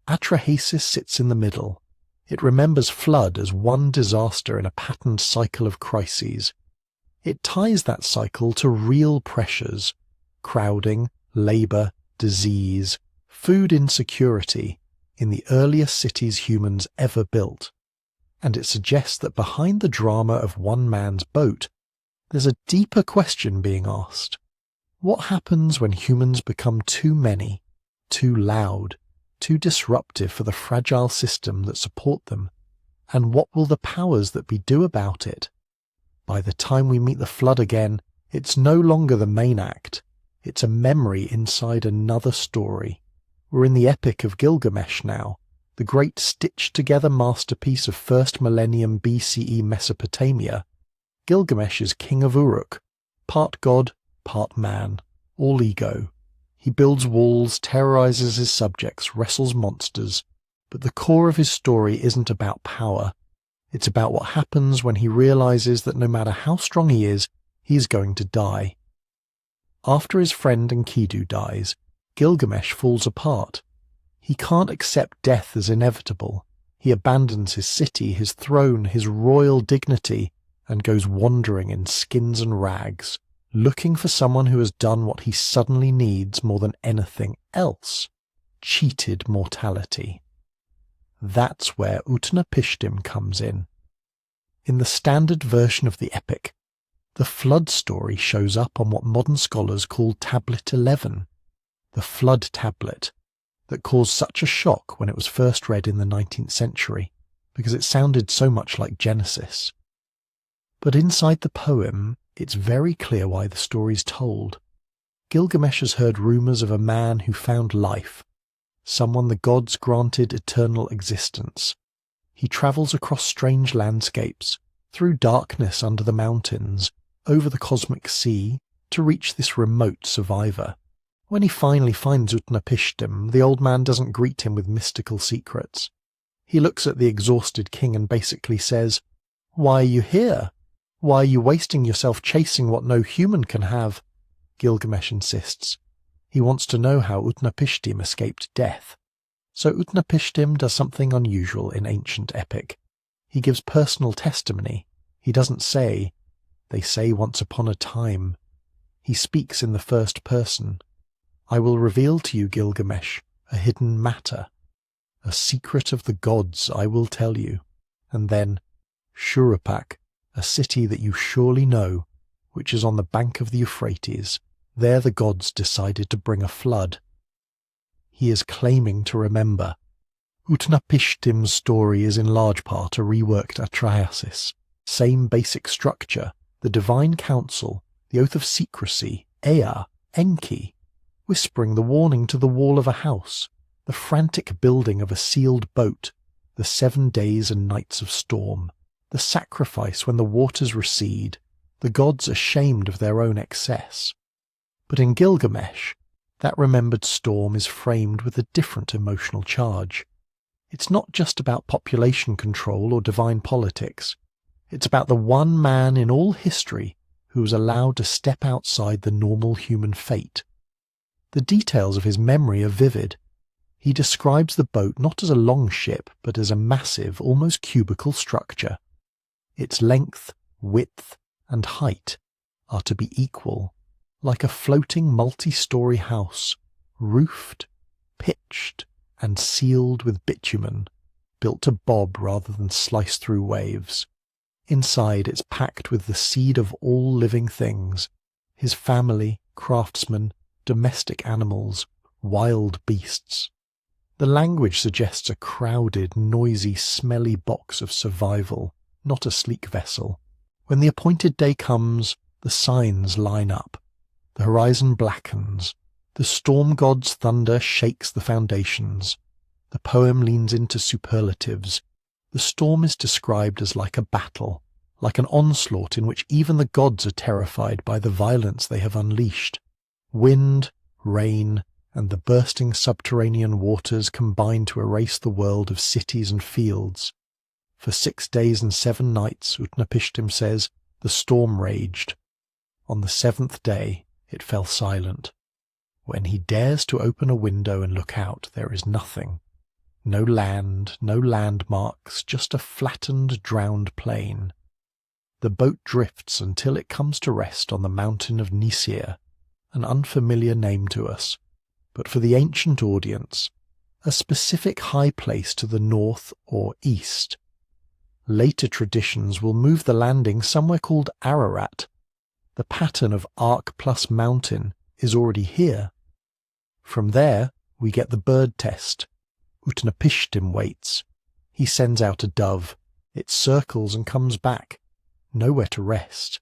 Speaker 1: Atrahasis sits in the middle. It remembers flood as one disaster in a patterned cycle of crises. It ties that cycle to real pressures: crowding, labour, disease, food insecurity, in the earliest cities humans ever built, and it suggests that behind the drama of one man's boat, there's a deeper question being asked. What happens when humans become too many, too loud, too disruptive for the fragile system that support them, and what will the powers that be do about it? By the time we meet the flood again, it's no longer the main act, it's a memory inside another story. We're in the Epic of Gilgamesh now, the great stitched-together masterpiece of first millennium BCE Mesopotamia. Gilgamesh is king of Uruk, part god, part man, all ego. He builds walls, terrorizes his subjects, wrestles monsters, but the core of his story isn't about power. It's about what happens when he realizes that no matter how strong he is, he's going to die. After his friend Enkidu dies, Gilgamesh falls apart. He can't accept death as inevitable. He abandons his city, his throne, his royal dignity, and goes wandering in skins and rags, looking for someone who has done what he suddenly needs more than anything else, cheated mortality. That's where utnapishtim comes in. In the standard version of the epic, the flood story shows up on what modern scholars call Tablet 11, the flood tablet, that caused such a shock when it was first read in the 19th century, because it sounded so much like Genesis. But inside the poem, it's very clear why the story's told. Gilgamesh has heard rumours of a man who found life, someone the gods granted eternal existence. He travels across strange landscapes, through darkness under the mountains, over the cosmic sea, to reach this remote survivor. When he finally finds Utnapishtim, the old man doesn't greet him with mystical secrets. He looks at the exhausted king and basically says, "Why are you here? Why are you wasting yourself chasing what no human can have?" Gilgamesh insists. He wants to know how Utnapishtim escaped death. So Utnapishtim does something unusual in ancient epic. He gives personal testimony. He doesn't say, "They say once upon a time." He speaks in the first person. "I will reveal to you, Gilgamesh, a hidden matter. A secret of the gods I will tell you." And then, Shuruppak, a city that you surely know, which is on the bank of the Euphrates, there the gods decided to bring a flood. He is claiming to remember. Utnapishtim's story is in large part a reworked Atrahasis. Same basic structure, the divine council, the oath of secrecy, Ea, Enki, whispering the warning to the wall of a house, the frantic building of a sealed boat, the 7 days and nights of storm, the sacrifice when the waters recede, the gods ashamed of their own excess. But in Gilgamesh, that remembered storm is framed with a different emotional charge. It's not just about population control or divine politics. It's about the one man in all history who was allowed to step outside the normal human fate. The details of his memory are vivid. He describes the boat not as a long ship, but as a massive, almost cubical structure. Its length, width, and height are to be equal, like a floating multi-story house, roofed, pitched, and sealed with bitumen, built to bob rather than slice through waves. Inside it's packed with the seed of all living things, his family, craftsmen, domestic animals, wild beasts. The language suggests a crowded, noisy, smelly box of survival, not a sleek vessel. When the appointed day comes, the signs line up. The horizon blackens. The storm god's thunder shakes the foundations. The poem leans into superlatives. The storm is described as like a battle, like an onslaught in which even the gods are terrified by the violence they have unleashed. Wind, rain, and the bursting subterranean waters combine to erase the world of cities and fields. For 6 days and 7 nights, Utnapishtim says, the storm raged. On the 7th day, it fell silent. When he dares to open a window and look out, there is nothing. No land, no landmarks, just a flattened, drowned plain. The boat drifts until it comes to rest on the mountain of Nisir, an unfamiliar name to us, but for the ancient audience, a specific high place to the north or east. Later traditions will move the landing somewhere called Ararat. The pattern of arc plus mountain is already here. From there, we get the bird test. Utnapishtim waits. He sends out a dove. It circles and comes back. Nowhere to rest.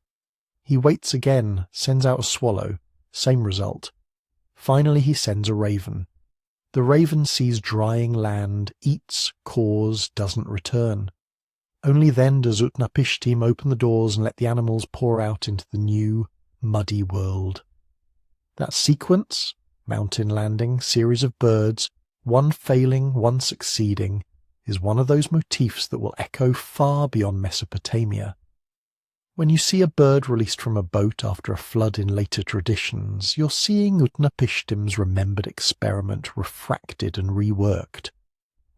Speaker 1: He waits again, sends out a swallow. Same result. Finally he sends a raven. The raven sees drying land, eats, caws, doesn't return. Only then does Utnapishtim open the doors and let the animals pour out into the new, muddy world. That sequence, mountain landing, series of birds, one failing, one succeeding, is one of those motifs that will echo far beyond Mesopotamia. When you see a bird released from a boat after a flood in later traditions, you're seeing Utnapishtim's remembered experiment refracted and reworked.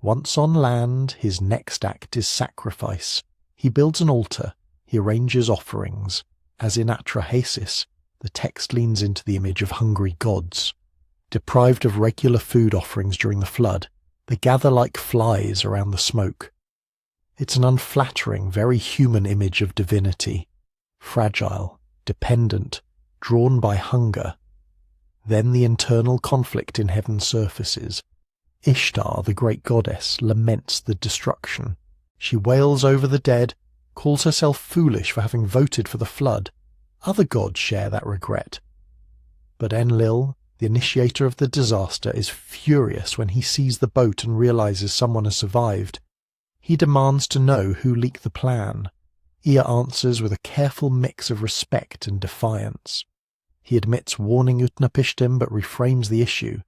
Speaker 1: Once on land, his next act is sacrifice. He builds an altar, he arranges offerings. As in Atrahasis, The text leans into the image of hungry gods. Deprived of regular food offerings during the flood, they gather like flies around the smoke. It's an unflattering, very human image of divinity, fragile, dependent, drawn by hunger. Then the internal conflict in heaven surfaces. Ishtar, the great goddess, laments the destruction. She wails over the dead, calls herself foolish for having voted for the flood. Other gods share that regret. But Enlil, the initiator of the disaster, is furious when he sees the boat and realizes someone has survived. He demands to know who leaked the plan. Ea answers with a careful mix of respect and defiance. He admits warning Utnapishtim but reframes the issue.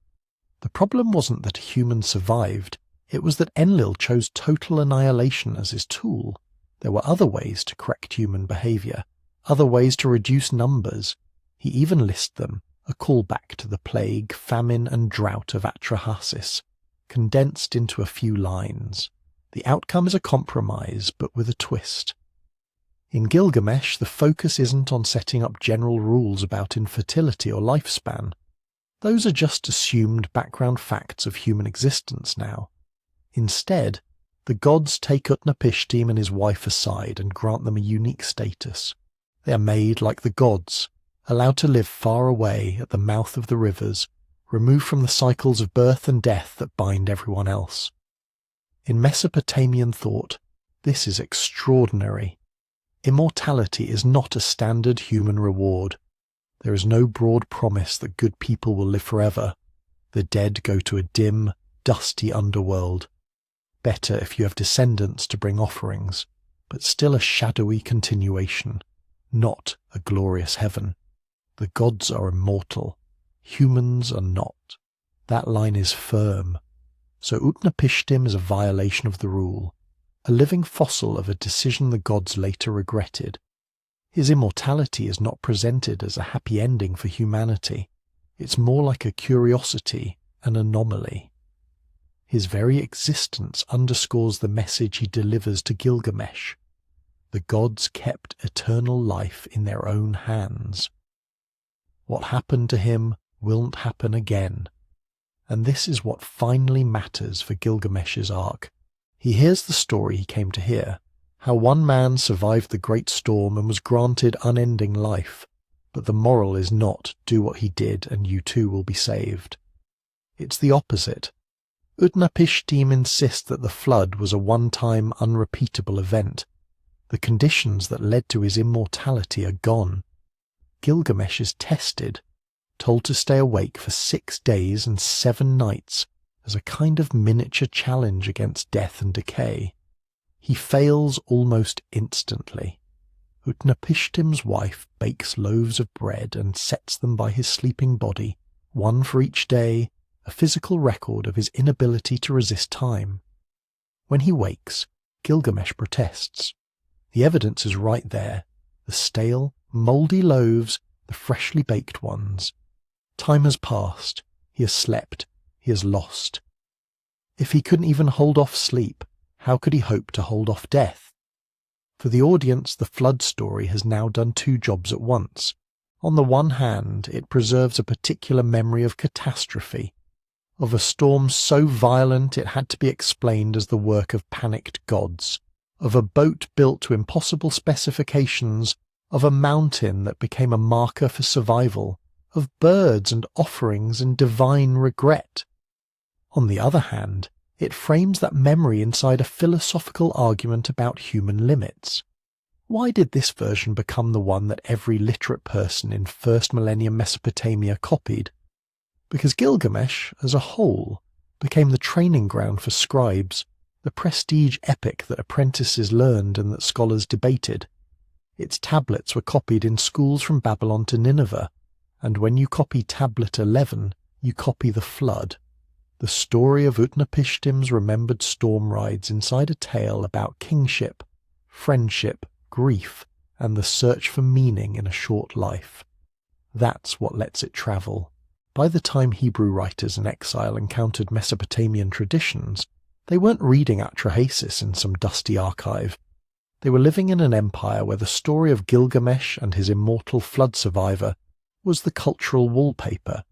Speaker 1: The problem wasn't that a human survived, it was that Enlil chose total annihilation as his tool. There were other ways to correct human behaviour, other ways to reduce numbers. He even lists them, a callback to the plague, famine and drought of Atrahasis, condensed into a few lines. The outcome is a compromise, but with a twist. In Gilgamesh, the focus isn't on setting up general rules about infertility or lifespan. Those are just assumed background facts of human existence now. Instead, the gods take Utnapishtim and his wife aside and grant them a unique status. They are made like the gods, allowed to live far away at the mouth of the rivers, removed from the cycles of birth and death that bind everyone else. In Mesopotamian thought, this is extraordinary. Immortality is not a standard human reward. There is no broad promise that good people will live forever. The dead go to a dim, dusty underworld. Better if you have descendants to bring offerings, but still a shadowy continuation, not a glorious heaven. The gods are immortal. Humans are not. That line is firm. So Utnapishtim is a violation of the rule, a living fossil of a decision the gods later regretted. His immortality is not presented as a happy ending for humanity. It's more like a curiosity, an anomaly. His very existence underscores the message he delivers to Gilgamesh. The gods kept eternal life in their own hands. What happened to him won't happen again. And this is what finally matters for Gilgamesh's arc. He hears the story he came to hear, how one man survived the great storm and was granted unending life, but the moral is not do what he did and you too will be saved. It's the opposite. Utnapishtim insists that the flood was a one-time, unrepeatable event. The conditions that led to his immortality are gone. Gilgamesh is tested, told to stay awake for 6 days and 7 nights as a kind of miniature challenge against death and decay. He fails almost instantly. Utnapishtim's wife bakes loaves of bread and sets them by his sleeping body, one for each day, a physical record of his inability to resist time. When he wakes, Gilgamesh protests. The evidence is right there, the stale, mouldy loaves, the freshly baked ones. Time has passed, he has slept, he has lost. If he couldn't even hold off sleep, how could he hope to hold off death? For the audience, the flood story has now done 2 jobs at once. On the one hand, it preserves a particular memory of catastrophe, of a storm so violent it had to be explained as the work of panicked gods, of a boat built to impossible specifications, of a mountain that became a marker for survival, of birds and offerings and divine regret. On the other hand, it frames that memory inside a philosophical argument about human limits. Why did this version become the one that every literate person in first millennium Mesopotamia copied? Because Gilgamesh, as a whole, became the training ground for scribes, the prestige epic that apprentices learned and that scholars debated. Its tablets were copied in schools from Babylon to Nineveh, and when you copy tablet 11, you copy the flood. The story of Utnapishtim's remembered storm rides inside a tale about kingship, friendship, grief, and the search for meaning in a short life. That's what lets it travel. By the time Hebrew writers in exile encountered Mesopotamian traditions, they weren't reading Atrahasis in some dusty archive. They were living in an empire where the story of Gilgamesh and his immortal flood survivor was the cultural wallpaper.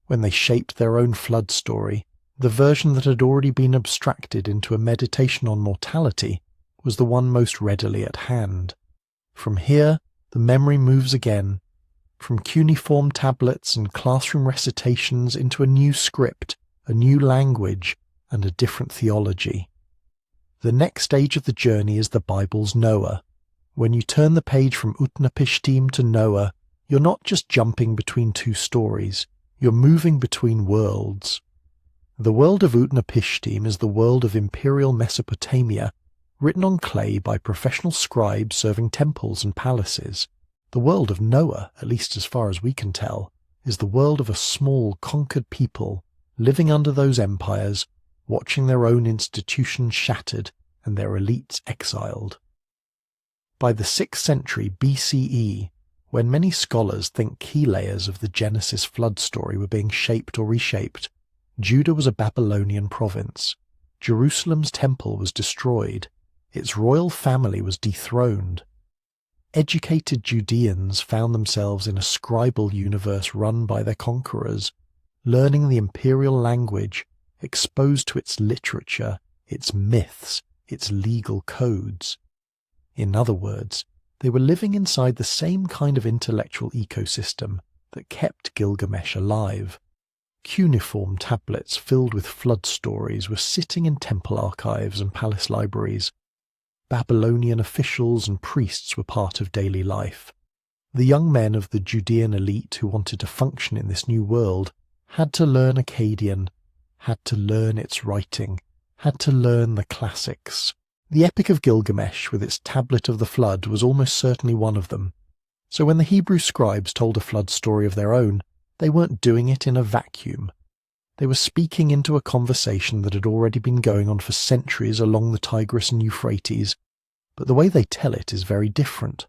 Speaker 1: When they shaped their own flood story, the version that had already been abstracted into a meditation on mortality was the one most readily at hand. From here, the memory moves again, from cuneiform tablets and classroom recitations into a new script, a new language, and a different theology. The next stage of the journey is the Bible's Noah. When you turn the page from Utnapishtim to Noah, you're not just jumping between two stories, you're moving between worlds. The world of Utnapishtim is the world of imperial Mesopotamia, written on clay by professional scribes serving temples and palaces. The world of Noah, at least as far as we can tell, is the world of a small, conquered people, living under those empires, watching their own institutions shattered and their elites exiled. By the 6th century BCE, when many scholars think key layers of the Genesis flood story were being shaped or reshaped, Judah was a Babylonian province. Jerusalem's temple was destroyed. Its royal family was dethroned. Educated Judeans found themselves in a scribal universe run by their conquerors, learning the imperial language, exposed to its literature, its myths, its legal codes. In other words, they were living inside the same kind of intellectual ecosystem that kept Gilgamesh alive. Cuneiform tablets filled with flood stories were sitting in temple archives and palace libraries. Babylonian officials and priests were part of daily life. The young men of the Judean elite who wanted to function in this new world had to learn Akkadian, had to learn its writing, had to learn the classics. The Epic of Gilgamesh, with its tablet of the flood, was almost certainly one of them. So when the Hebrew scribes told a flood story of their own, they weren't doing it in a vacuum. They were speaking into a conversation that had already been going on for centuries along the Tigris and Euphrates, but the way they tell it is very different.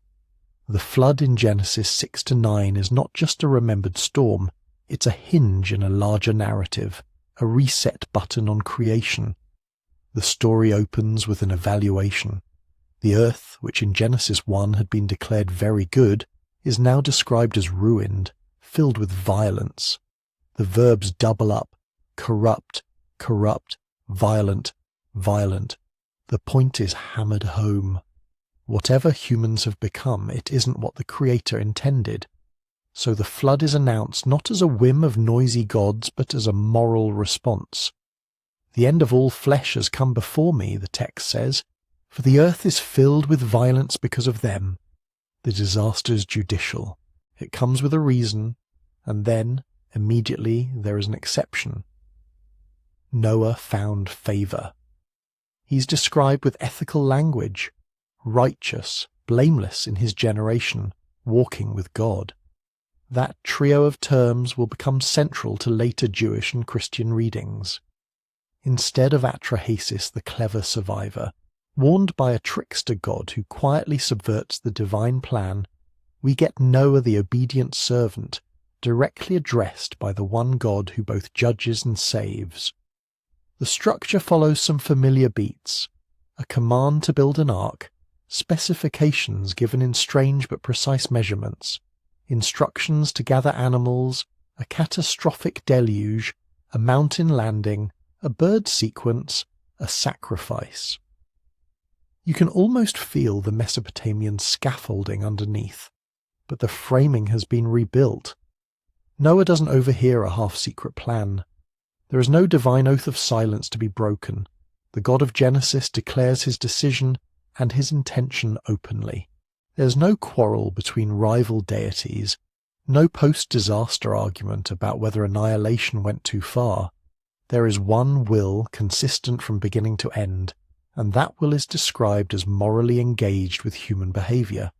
Speaker 1: The flood in Genesis 6-9 is not just a remembered storm, it's a hinge in a larger narrative, a reset button on creation. The story opens with an evaluation. The earth, which in Genesis 1 had been declared very good, is now described as ruined, filled with violence. The verbs double up: corrupt, corrupt, violent, violent. The point is hammered home. Whatever humans have become, it isn't what the Creator intended. So the flood is announced not as a whim of noisy gods, but as a moral response. The end of all flesh has come before me, the text says, for the earth is filled with violence because of them. The disaster is judicial. It comes with a reason, and then, immediately, there is an exception. Noah found favour. He's described with ethical language, righteous, blameless in his generation, walking with God. That trio of terms will become central to later Jewish and Christian readings. Instead of Atrahasis, the clever survivor, warned by a trickster god who quietly subverts the divine plan, we get Noah the obedient servant, directly addressed by the one God who both judges and saves. The structure follows some familiar beats: a command to build an ark, specifications given in strange but precise measurements, instructions to gather animals, a catastrophic deluge, a mountain landing, a bird sequence, a sacrifice. You can almost feel the Mesopotamian scaffolding underneath, but the framing has been rebuilt. Noah doesn't overhear a half-secret plan. There is no divine oath of silence to be broken. The God of Genesis declares his decision and his intention openly. There's no quarrel between rival deities, no post-disaster argument about whether annihilation went too far. There is one will consistent from beginning to end, and that will is described as morally engaged with human behaviour.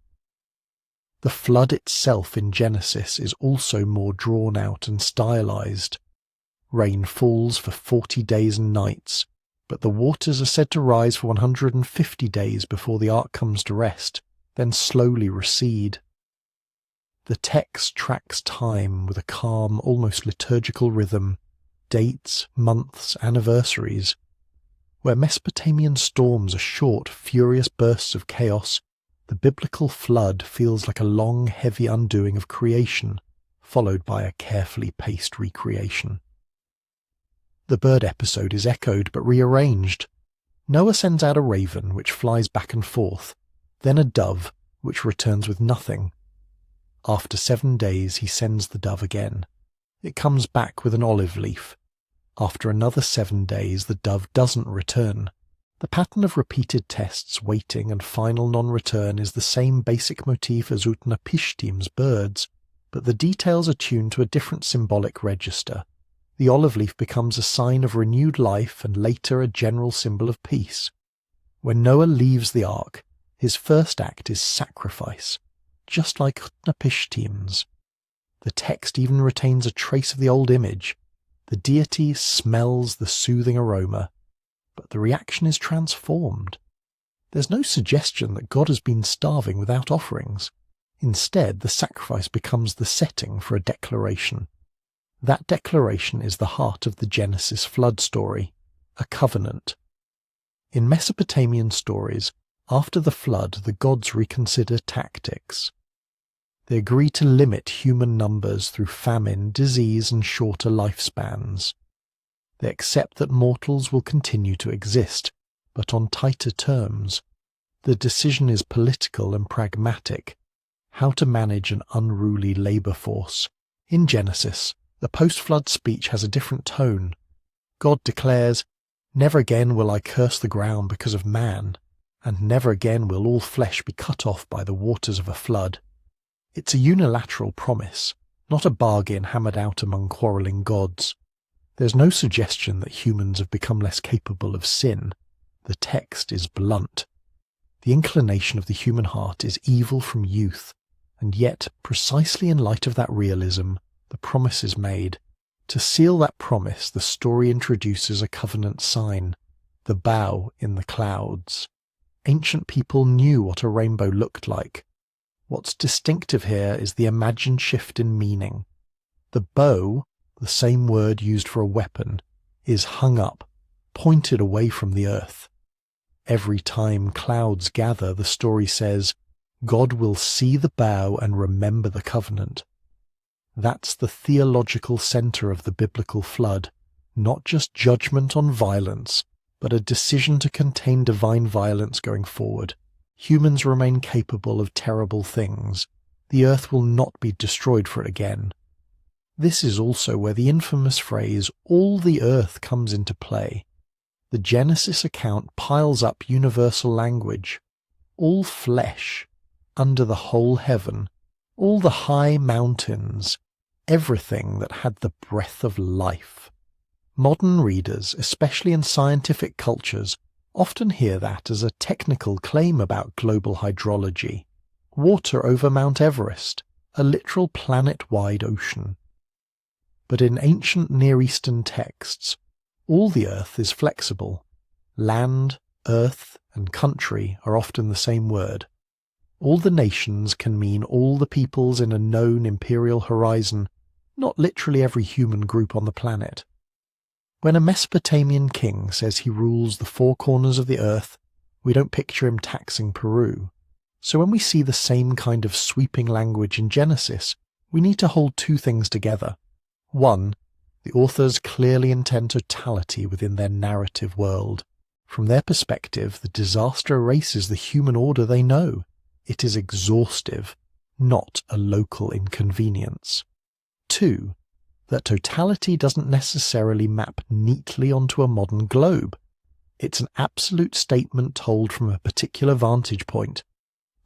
Speaker 1: The flood itself in Genesis is also more drawn out and stylized. Rain falls for 40 days and nights, but the waters are said to rise for 150 days before the ark comes to rest, then slowly recede. The text tracks time with a calm, almost liturgical rhythm, dates, months, anniversaries. Where Mesopotamian storms are short, furious bursts of chaos, the biblical flood feels like a long, heavy undoing of creation, followed by a carefully paced recreation. The bird episode is echoed but rearranged. Noah sends out a raven, which flies back and forth, then a dove, which returns with nothing. After 7 days he sends the dove again. It comes back with an olive leaf. After another 7 days the dove doesn't return. The pattern of repeated tests, waiting, and final non-return is the same basic motif as utnapishtim's birds, but the details are tuned to a different symbolic register. The olive leaf becomes a sign of renewed life and later a general symbol of peace. When Noah leaves the ark, his first act is sacrifice, just like utnapishtim's. The text even retains a trace of the old image. The deity smells the soothing aroma, but the reaction is transformed. There's no suggestion that God has been starving without offerings. Instead, the sacrifice becomes the setting for a declaration. That declaration is the heart of the Genesis flood story, a covenant. In Mesopotamian stories, after the flood, the gods reconsider tactics. They agree to limit human numbers through famine, disease, and shorter lifespans. They accept that mortals will continue to exist, but on tighter terms. The decision is political and pragmatic, how to manage an unruly labour force. In Genesis, the post-flood speech has a different tone. God declares, "Never again will I curse the ground because of man, and never again will all flesh be cut off by the waters of a flood." It's a unilateral promise, not a bargain hammered out among quarrelling gods. There's no suggestion that humans have become less capable of sin. The text is blunt. The inclination of the human heart is evil from youth, and yet, precisely in light of that realism, the promise is made. To seal that promise, the story introduces a covenant sign, the bow in the clouds. Ancient people knew what a rainbow looked like. What's distinctive here is the imagined shift in meaning. The bow, the same word used for a weapon, is hung up, pointed away from the earth. Every time clouds gather, the story says, God will see the bow and remember the covenant. That's the theological center of the biblical flood, not just judgment on violence, but a decision to contain divine violence going forward. Humans remain capable of terrible things. The earth will not be destroyed for it again. This is also where the infamous phrase, "all the earth," comes into play. The Genesis account piles up universal language. All flesh, under the whole heaven, all the high mountains, everything that had the breath of life. Modern readers, especially in scientific cultures, often hear that as a technical claim about global hydrology. Water over Mount Everest, a literal planet-wide ocean. But in ancient Near Eastern texts, all the earth is flexible. Land, earth, and country are often the same word. All the nations can mean all the peoples in a known imperial horizon, not literally every human group on the planet. When a Mesopotamian king says he rules the four corners of the earth, we don't picture him taxing Peru. So when we see the same kind of sweeping language in Genesis, we need to hold two things together. One, the authors clearly intend totality within their narrative world. From their perspective, the disaster erases the human order they know. It is exhaustive, not a local inconvenience. Two, that totality doesn't necessarily map neatly onto a modern globe. It's an absolute statement told from a particular vantage point.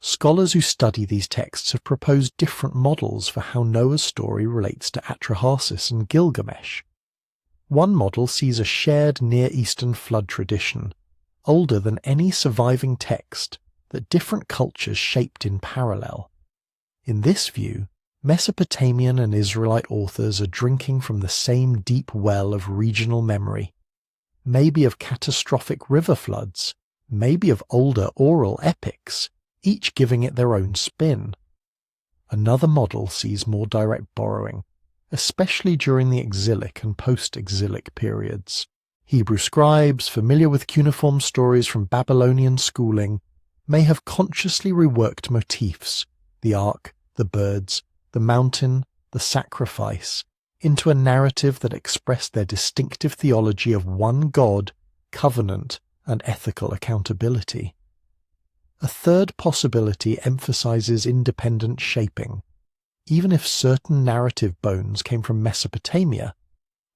Speaker 1: Scholars who study these texts have proposed different models for how Noah's story relates to Atrahasis and Gilgamesh. One model sees a shared Near Eastern flood tradition, older than any surviving text, that different cultures shaped in parallel. In this view, Mesopotamian and Israelite authors are drinking from the same deep well of regional memory, maybe of catastrophic river floods, maybe of older oral epics, each giving it their own spin. Another model sees more direct borrowing, especially during the exilic and post-exilic periods. Hebrew scribes, familiar with cuneiform stories from Babylonian schooling, may have consciously reworked motifs, the ark, the birds, the mountain, the sacrifice, into a narrative that expressed their distinctive theology of one God, covenant, and ethical accountability. A third possibility emphasizes independent shaping. Even if certain narrative bones came from Mesopotamia,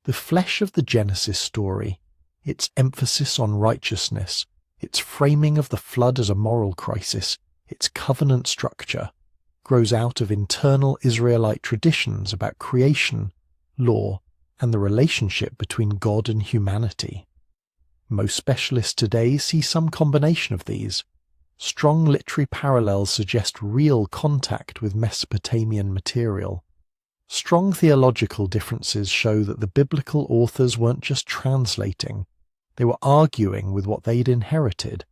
Speaker 1: the flesh of the Genesis story, its emphasis on righteousness, its framing of the flood as a moral crisis, its covenant structure, grows out of internal Israelite traditions about creation, law, and the relationship between God and humanity. Most specialists today see some combination of these. Strong literary parallels suggest real contact with Mesopotamian material. Strong theological differences show that the biblical authors weren't just translating, they were arguing with what they'd inherited.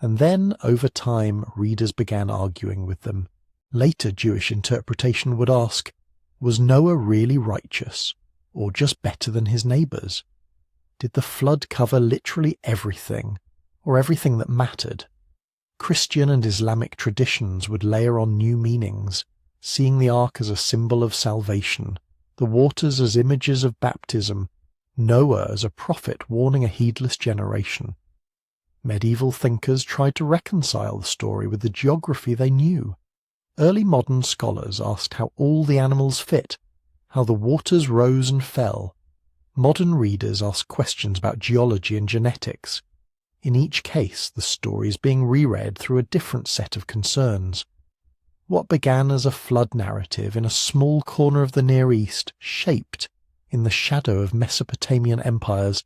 Speaker 1: And then, over time, readers began arguing with them. Later Jewish interpretation would ask, was Noah really righteous, or just better than his neighbours? Did the flood cover literally everything, or everything that mattered? Christian and Islamic traditions would layer on new meanings, seeing the ark as a symbol of salvation, the waters as images of baptism, Noah as a prophet warning a heedless generation. Medieval thinkers tried to reconcile the story with the geography they knew. Early modern scholars asked how all the animals fit, how the waters rose and fell. Modern readers ask questions about geology and genetics. In each case, the story is being reread through a different set of concerns. What began as a flood narrative in a small corner of the Near East, shaped, in the shadow of Mesopotamian empires,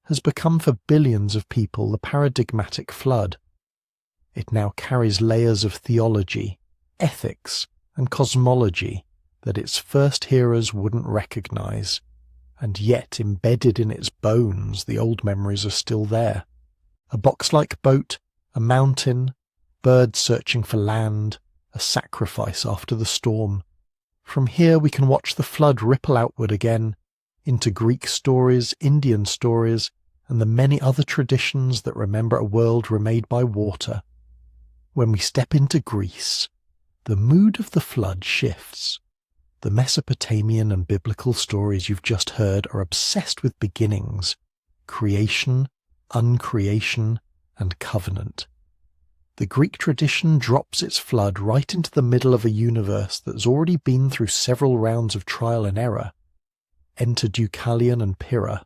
Speaker 1: has become for billions of people the paradigmatic flood. It now carries layers of theology, ethics, and cosmology that its first hearers wouldn't recognize, and yet embedded in its bones the old memories are still there. A box-like boat, a mountain, birds searching for land, a sacrifice after the storm. From here we can watch the flood ripple outward again, into Greek stories, Indian stories, and the many other traditions that remember a world remade by water. When we step into Greece, the mood of the flood shifts. The Mesopotamian and biblical stories you've just heard are obsessed with beginnings, creation, uncreation, and covenant. The Greek tradition drops its flood right into the middle of a universe that's already been through several rounds of trial and error. Enter Deucalion and Pyrrha.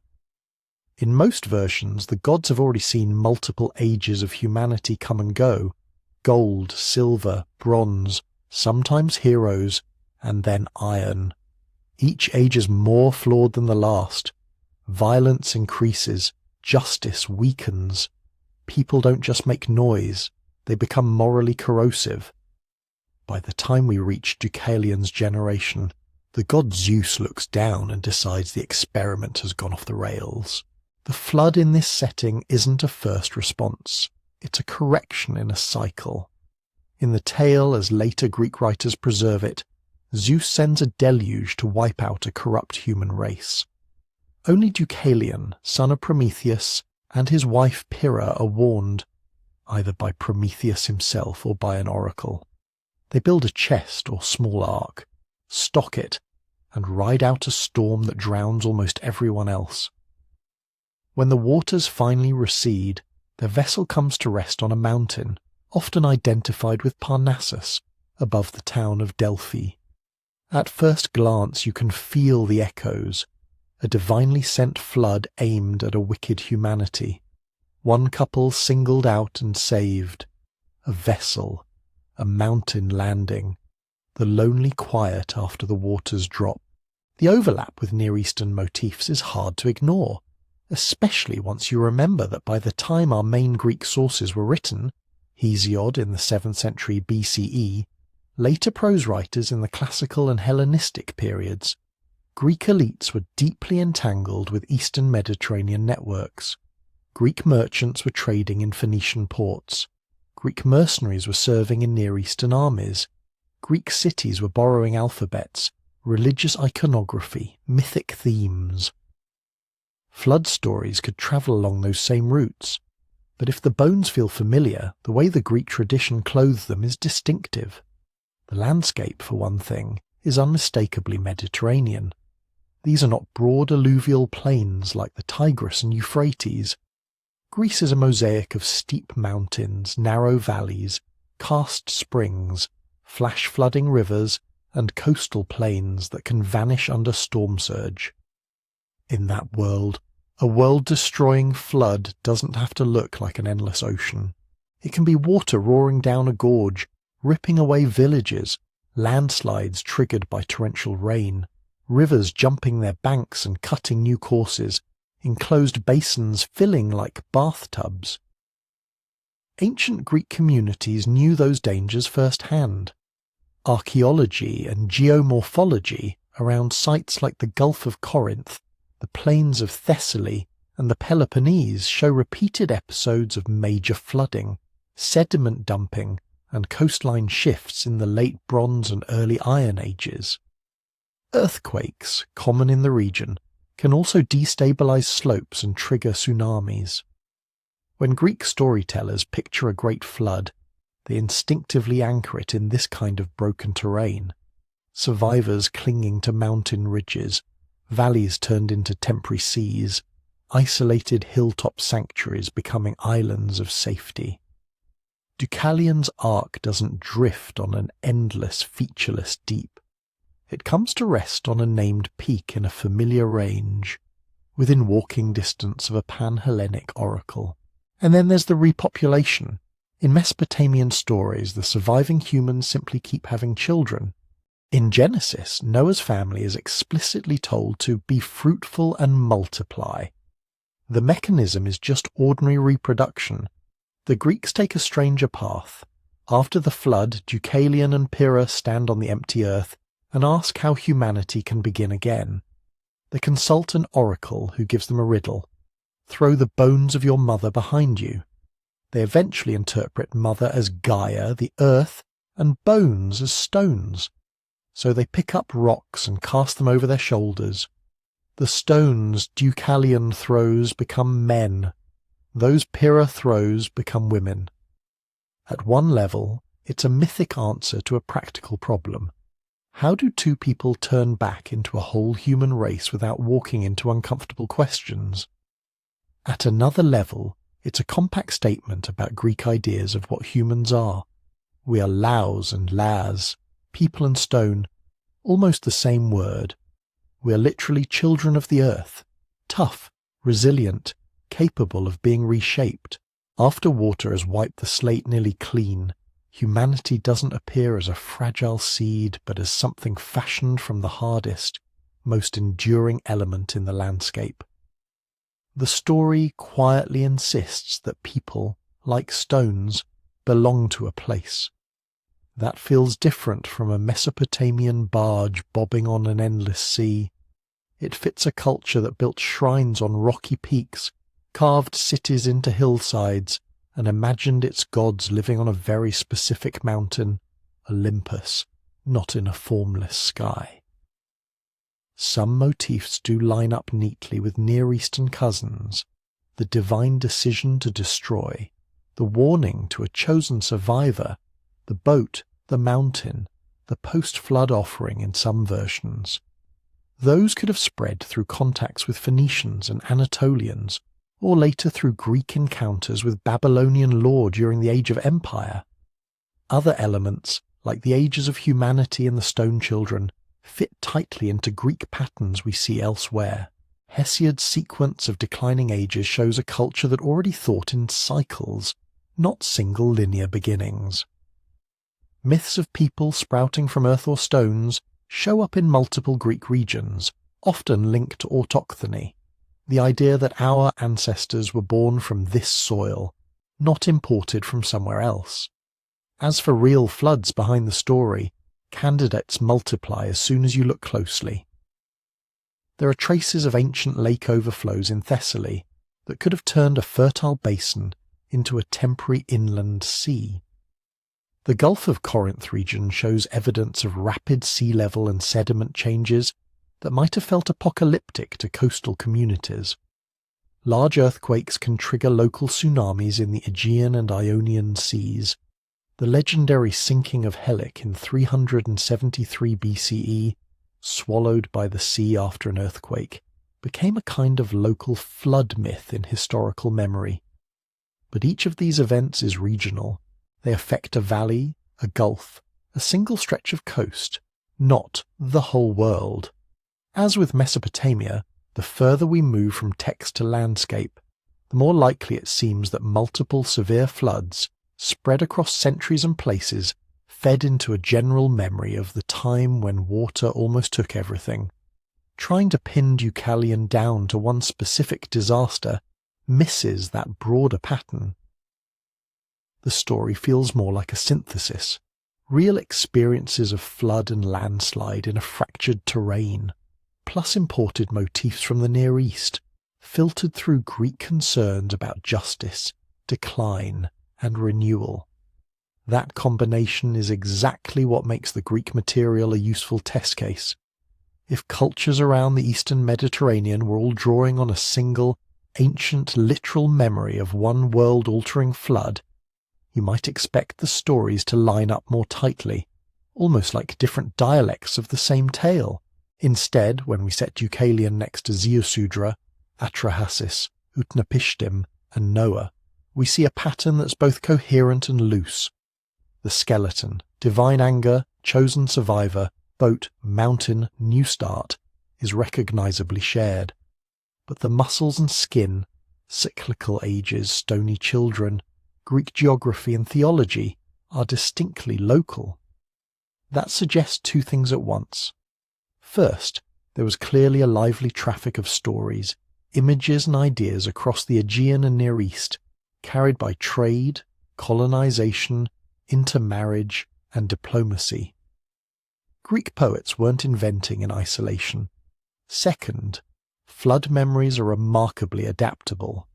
Speaker 1: In most versions, the gods have already seen multiple ages of humanity come and go, gold, silver, bronze, sometimes heroes, and then iron. Each age is more flawed than the last. Violence increases, justice weakens. People don't just make noise, they become morally corrosive. By the time we reach Deucalion's generation, the god Zeus looks down and decides the experiment has gone off the rails. The flood in this setting isn't a first response, it's a correction in a cycle. In the tale, as later Greek writers preserve it, Zeus sends a deluge to wipe out a corrupt human race. Only Deucalion, son of Prometheus, and his wife Pyrrha are warned, either by Prometheus himself or by an oracle. They build a chest or small ark, stock it, and ride out a storm that drowns almost everyone else. When the waters finally recede, their vessel comes to rest on a mountain, often identified with Parnassus, above the town of Delphi. At first glance you can feel the echoes, a divinely sent flood aimed at a wicked humanity. One couple singled out and saved, a vessel, a mountain landing, the lonely quiet after the waters drop. The overlap with Near Eastern motifs is hard to ignore, especially once you remember that by the time our main Greek sources were written, Hesiod in the 7th century BCE, later prose writers in the classical and Hellenistic periods, Greek elites were deeply entangled with Eastern Mediterranean networks. Greek merchants were trading in Phoenician ports. Greek mercenaries were serving in Near Eastern armies. Greek cities were borrowing alphabets, religious iconography, mythic themes. Flood stories could travel along those same routes, but if the bones feel familiar, the way the Greek tradition clothes them is distinctive. The landscape, for one thing, is unmistakably Mediterranean. These are not broad alluvial plains like the Tigris and Euphrates. Greece is a mosaic of steep mountains, narrow valleys, karst springs, flash-flooding rivers, and coastal plains that can vanish under storm surge. In that world, a world-destroying flood doesn't have to look like an endless ocean. It can be water roaring down a gorge, ripping away villages, landslides triggered by torrential rain, rivers jumping their banks and cutting new courses, enclosed basins filling like bathtubs. Ancient Greek communities knew those dangers firsthand. Archaeology and geomorphology around sites like the Gulf of Corinth, the plains of Thessaly, and the Peloponnese show repeated episodes of major flooding, sediment dumping, and coastline shifts in the late Bronze and early Iron Ages. Earthquakes, common in the region, can also destabilize slopes and trigger tsunamis. When Greek storytellers picture a great flood, they instinctively anchor it in this kind of broken terrain. Survivors clinging to mountain ridges, valleys turned into temporary seas, isolated hilltop sanctuaries becoming islands of safety. Deucalion's arc doesn't drift on an endless, featureless deep. It comes to rest on a named peak in a familiar range, within walking distance of a pan-Hellenic oracle. And then there's the repopulation. In Mesopotamian stories, the surviving humans simply keep having children. In Genesis, Noah's family is explicitly told to be fruitful and multiply. The mechanism is just ordinary reproduction. The Greeks take a stranger path. After the flood, Deucalion and Pyrrha stand on the empty earth and ask how humanity can begin again. They consult an oracle who gives them a riddle. Throw the bones of your mother behind you. They eventually interpret mother as Gaia, the earth, and bones as stones. So they pick up rocks and cast them over their shoulders. The stones Deucalion throws become men. Those Pyrrha throws become women. At one level, it's a mythic answer to a practical problem. How do two people turn back into a whole human race without walking into uncomfortable questions? At another level, it's a compact statement about Greek ideas of what humans are. We are laos and las, people and stone, almost the same word. We are literally children of the earth, tough, resilient, capable of being reshaped. After water has wiped the slate nearly clean, humanity doesn't appear as a fragile seed, but as something fashioned from the hardest, most enduring element in the landscape. The story quietly insists that people, like stones, belong to a place. That feels different from a Mesopotamian barge bobbing on an endless sea. It fits a culture that built shrines on rocky peaks, carved cities into hillsides, and imagined its gods living on a very specific mountain, Olympus, not in a formless sky. Some motifs do line up neatly with Near Eastern cousins: the divine decision to destroy, the warning to a chosen survivor, the boat, the mountain, the post-flood offering in some versions. Those could have spread through contacts with Phoenicians and Anatolians, or later through Greek encounters with Babylonian law during the Age of Empire. Other elements, like the ages of humanity and the Stone Children, fit tightly into Greek patterns we see elsewhere. Hesiod's sequence of declining ages shows a culture that already thought in cycles, not single linear beginnings. Myths of people sprouting from earth or stones show up in multiple Greek regions, often linked to autochthony, the idea that our ancestors were born from this soil, not imported from somewhere else. As for real floods behind the story, candidates multiply as soon as you look closely. There are traces of ancient lake overflows in Thessaly that could have turned a fertile basin into a temporary inland sea. The Gulf of Corinth region shows evidence of rapid sea level and sediment changes that might have felt apocalyptic to coastal communities. Large earthquakes can trigger local tsunamis in the Aegean and Ionian seas. The legendary sinking of Helic in 373 BCE, swallowed by the sea after an earthquake, became a kind of local flood myth in historical memory. But each of these events is regional. They affect a valley, a gulf, a single stretch of coast, not the whole world. As with Mesopotamia, the further we move from text to landscape, the more likely it seems that multiple severe floods, spread across centuries and places, fed into a general memory of the time when water almost took everything. Trying to pin Deucalion down to one specific disaster misses that broader pattern. The story feels more like a synthesis, real experiences of flood and landslide in a fractured terrain, plus imported motifs from the Near East, filtered through Greek concerns about justice, decline, and renewal. That combination is exactly what makes the Greek material a useful test case. If cultures around the Eastern Mediterranean were all drawing on a single, ancient, literal memory of one world-altering flood, you might expect the stories to line up more tightly, almost like different dialects of the same tale. Instead, when we set Deucalion next to ziusudra, Atrahasis, utnapishtim, and Noah, we see a pattern that's both coherent and loose. The skeleton, divine anger, chosen survivor, boat, mountain, new start, is recognizably shared. But the muscles and skin, cyclical ages, stony children, Greek geography and theology are distinctly local. That suggests two things at once. First, there was clearly a lively traffic of stories, images and ideas across the Aegean and Near East, carried by trade, colonization, intermarriage, and diplomacy. Greek poets weren't inventing in isolation. Second, flood memories are remarkably adaptable.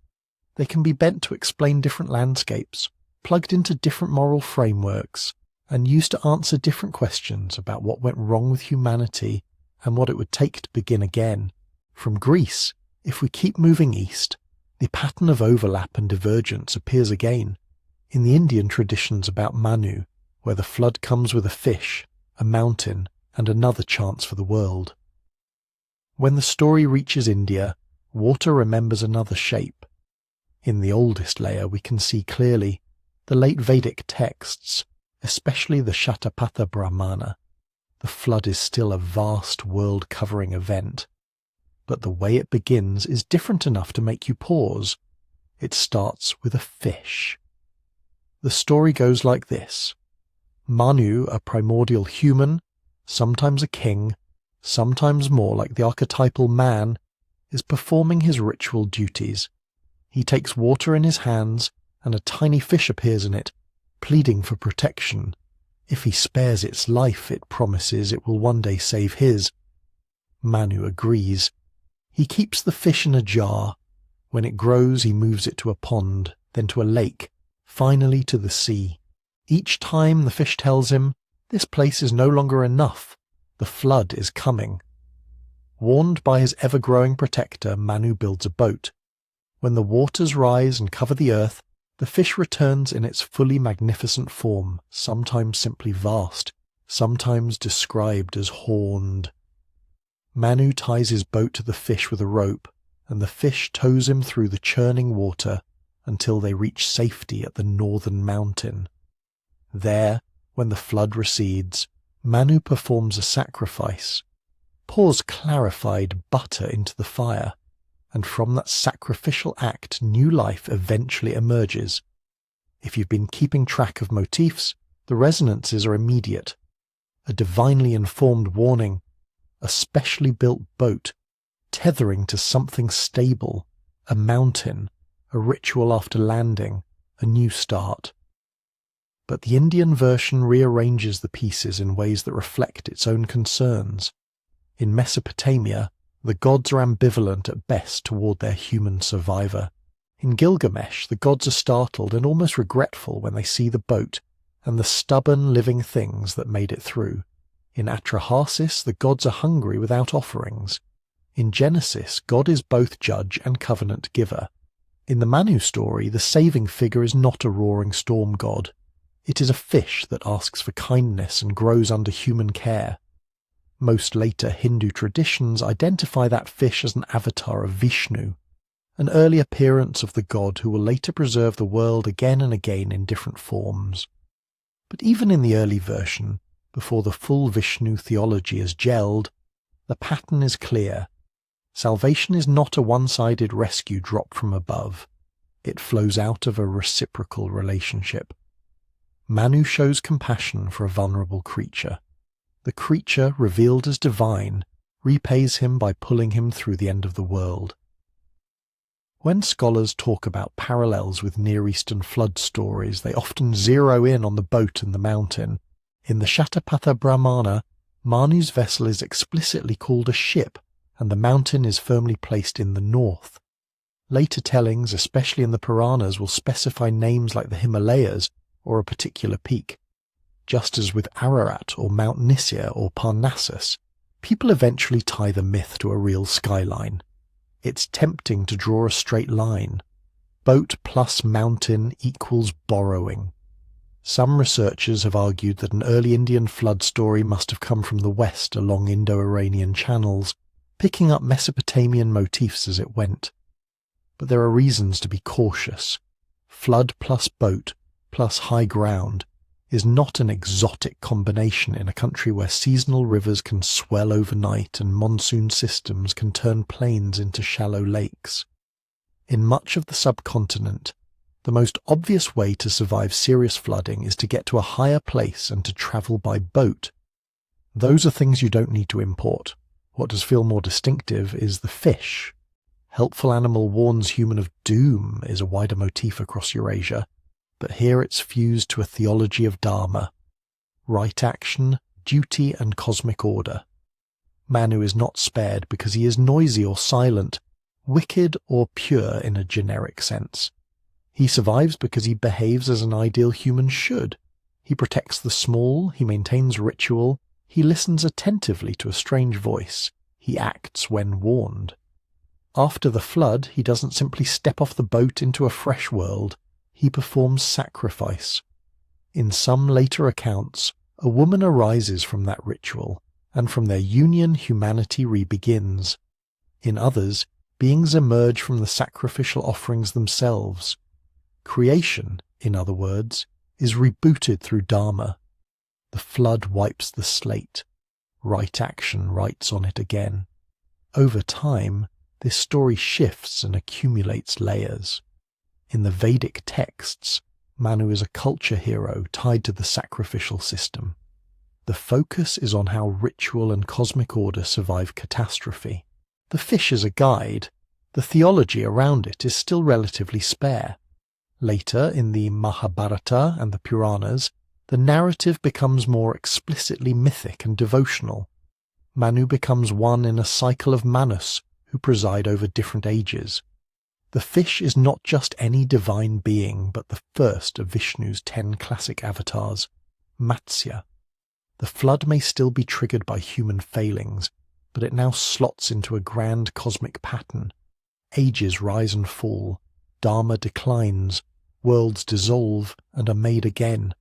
Speaker 1: They can be bent to explain different landscapes, plugged into different moral frameworks, and used to answer different questions about what went wrong with humanity and what it would take to begin again. From Greece, if we keep moving east, the pattern of overlap and divergence appears again in the Indian traditions about Manu, where the flood comes with a fish, a mountain, and another chance for the world. When the story reaches India, water remembers another shape. In the oldest layer we can see clearly the late Vedic texts, especially the Shatapatha Brahmana. The flood is still a vast world-covering event, but the way it begins is different enough to make you pause. It starts with a fish. The story goes like this. Manu, a primordial human, sometimes a king, sometimes more like the archetypal man, is performing his ritual duties. He takes water in his hands, and a tiny fish appears in it, pleading for protection. If he spares its life, it promises it will one day save his. Manu agrees. He keeps the fish in a jar. When it grows, he moves it to a pond, then to a lake, finally to the sea. Each time the fish tells him, this place is no longer enough. The flood is coming. Warned by his ever-growing protector, Manu builds a boat. When the waters rise and cover the earth, the fish returns in its fully magnificent form, sometimes simply vast, sometimes described as horned. Manu ties his boat to the fish with a rope, and the fish tows him through the churning water until they reach safety at the northern mountain. There, when the flood recedes, Manu performs a sacrifice, pours clarified butter into the fire, and from that sacrificial act new life eventually emerges. If you've been keeping track of motifs, the resonances are immediate. A divinely informed warning, a specially built boat, tethering to something stable, a mountain, a ritual after landing, a new start. But the Indian version rearranges the pieces in ways that reflect its own concerns. In Mesopotamia, the gods are ambivalent at best toward their human survivor. In Gilgamesh, the gods are startled and almost regretful when they see the boat and the stubborn living things that made it through. In Atrahasis, the gods are hungry without offerings. In Genesis, God is both judge and covenant giver. In the Manu story, the saving figure is not a roaring storm god. It is a fish that asks for kindness and grows under human care. Most later Hindu traditions identify that fish as an avatar of Vishnu, an early appearance of the god who will later preserve the world again and again in different forms. But even in the early version, before the full Vishnu theology is gelled, the pattern is clear. Salvation is not a one-sided rescue dropped from above. It flows out of a reciprocal relationship. Manu shows compassion for a vulnerable creature. The creature, revealed as divine, repays him by pulling him through the end of the world. When scholars talk about parallels with Near Eastern flood stories, they often zero in on the boat and the mountain. In the Shatapatha Brahmana, Manu's vessel is explicitly called a ship, and the mountain is firmly placed in the north. Later tellings, especially in the Puranas, will specify names like the Himalayas or a particular peak. Just as with Ararat or Mount Nisya or Parnassus, people eventually tie the myth to a real skyline. It's tempting to draw a straight line. Boat plus mountain equals borrowing. Some researchers have argued that an early Indian flood story must have come from the west along Indo-Iranian channels, picking up Mesopotamian motifs as it went. But there are reasons to be cautious. Flood plus boat plus high ground is not an exotic combination in a country where seasonal rivers can swell overnight and monsoon systems can turn plains into shallow lakes. In much of the subcontinent, the most obvious way to survive serious flooding is to get to a higher place and to travel by boat. Those are things you don't need to import. What does feel more distinctive is the fish. Helpful animal warns human of doom is a wider motif across Eurasia, but here it's fused to a theology of dharma, right action, duty and cosmic order. Manu is not spared because he is noisy or silent, wicked or pure in a generic sense. He survives because he behaves as an ideal human should. He protects the small, he maintains ritual, he listens attentively to a strange voice, he acts when warned. After the flood, he doesn't simply step off the boat into a fresh world, he performs sacrifice. In some later accounts, a woman arises from that ritual, and from their union humanity re-begins. In others, beings emerge from the sacrificial offerings themselves. Creation, in other words, is rebooted through Dharma. The flood wipes the slate. Right action writes on it again. Over time, this story shifts and accumulates layers. In the Vedic texts, Manu is a culture hero tied to the sacrificial system. The focus is on how ritual and cosmic order survive catastrophe. The fish is a guide. The theology around it is still relatively spare. Later, in the Mahabharata and the Puranas, the narrative becomes more explicitly mythic and devotional. Manu becomes one in a cycle of Manus who preside over different ages. The fish is not just any divine being, but the first of Vishnu's 10 classic avatars, Matsya. The flood may still be triggered by human failings, but it now slots into a grand cosmic pattern. Ages rise and fall, Dharma declines, worlds dissolve and are made again.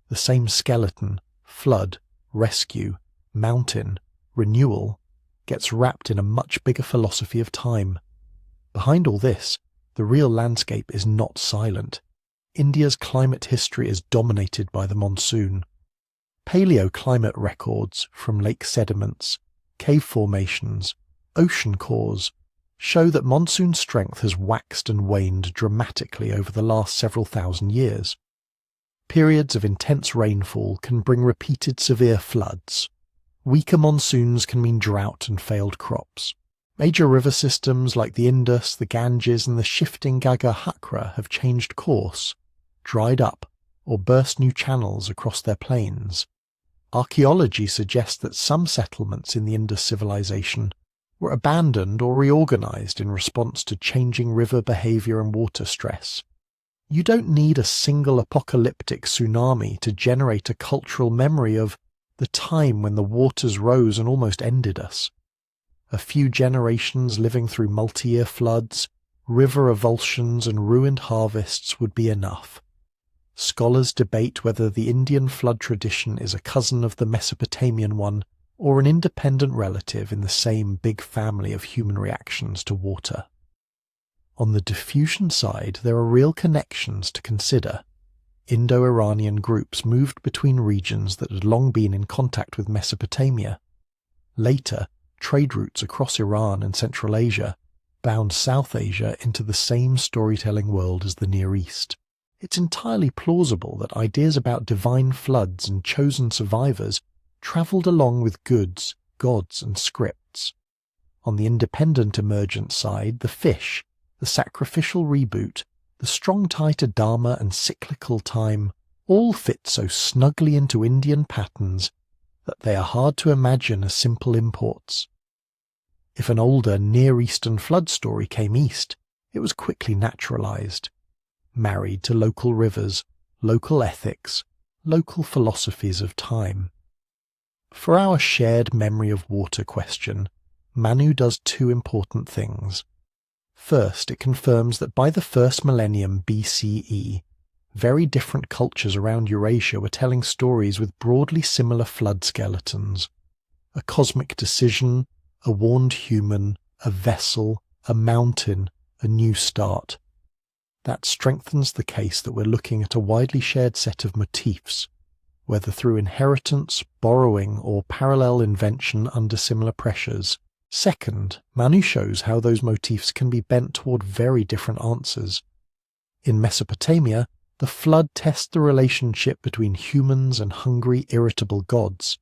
Speaker 1: The same skeleton, flood, rescue, mountain, renewal, gets wrapped in a much bigger philosophy of time. Behind all this, the real landscape is not silent. India's climate history is dominated by the monsoon. Paleoclimate records from lake sediments, cave formations, ocean cores show that monsoon strength has waxed and waned dramatically over the last several thousand years. Periods of intense rainfall can bring repeated severe floods. Weaker monsoons can mean drought and failed crops. Major river systems like the Indus, the Ganges and the shifting Ghaggar-Hakra have changed course, dried up, or burst new channels across their plains. Archaeology suggests that some settlements in the Indus civilization were abandoned or reorganized in response to changing river behavior and water stress. You don't need a single apocalyptic tsunami to generate a cultural memory of the time when the waters rose and almost ended us. A few generations living through multi-year floods, river avulsions and ruined harvests would be enough. Scholars debate whether the Indian flood tradition is a cousin of the Mesopotamian one or an independent relative in the same big family of human reactions to water. On the diffusion side, there are real connections to consider. Indo-Iranian groups moved between regions that had long been in contact with Mesopotamia. Later, trade routes across Iran and Central Asia bound South Asia into the same storytelling world as the Near East. It's entirely plausible that ideas about divine floods and chosen survivors travelled along with goods, gods, and scripts. On the independent emergent side, the fish, the sacrificial reboot, the strong tie to dharma and cyclical time all fit so snugly into Indian patterns that they are hard to imagine as simple imports. If an older Near Eastern flood story came east, it was quickly naturalized, married to local rivers, local ethics, local philosophies of time. For our shared memory of water question, Manu does two important things. First, it confirms that by the first millennium BCE, very different cultures around Eurasia were telling stories with broadly similar flood skeletons. A cosmic decision, a warned human, a vessel, a mountain, a new start. That strengthens the case that we're looking at a widely shared set of motifs, whether through inheritance, borrowing, or parallel invention under similar pressures. Second, Manu shows how those motifs can be bent toward very different answers. In Mesopotamia, the flood tests the relationship between humans and hungry, irritable gods.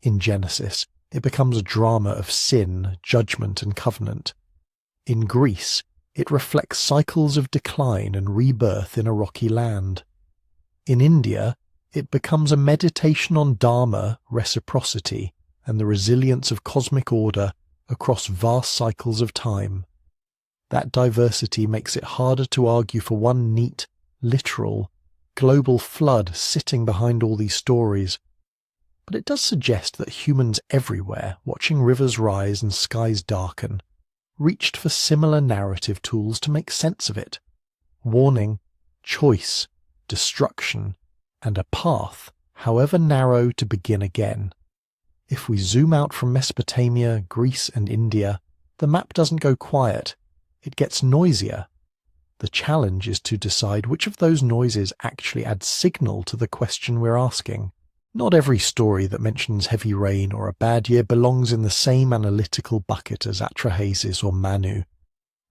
Speaker 1: In Genesis, it becomes a drama of sin, judgment, and covenant. In Greece, it reflects cycles of decline and rebirth in a rocky land. In India, it becomes a meditation on dharma, reciprocity, and the resilience of cosmic order across vast cycles of time. That diversity makes it harder to argue for one neat, literal, global flood sitting behind all these stories. But it does suggest that humans everywhere, watching rivers rise and skies darken, reached for similar narrative tools to make sense of it. Warning, choice, destruction, and a path, however narrow, to begin again. If we zoom out from Mesopotamia, Greece, and India, the map doesn't go quiet. It gets noisier. The challenge is to decide which of those noises actually adds signal to the question we're asking. Not every story that mentions heavy rain or a bad year belongs in the same analytical bucket as Atrahasis or Manu.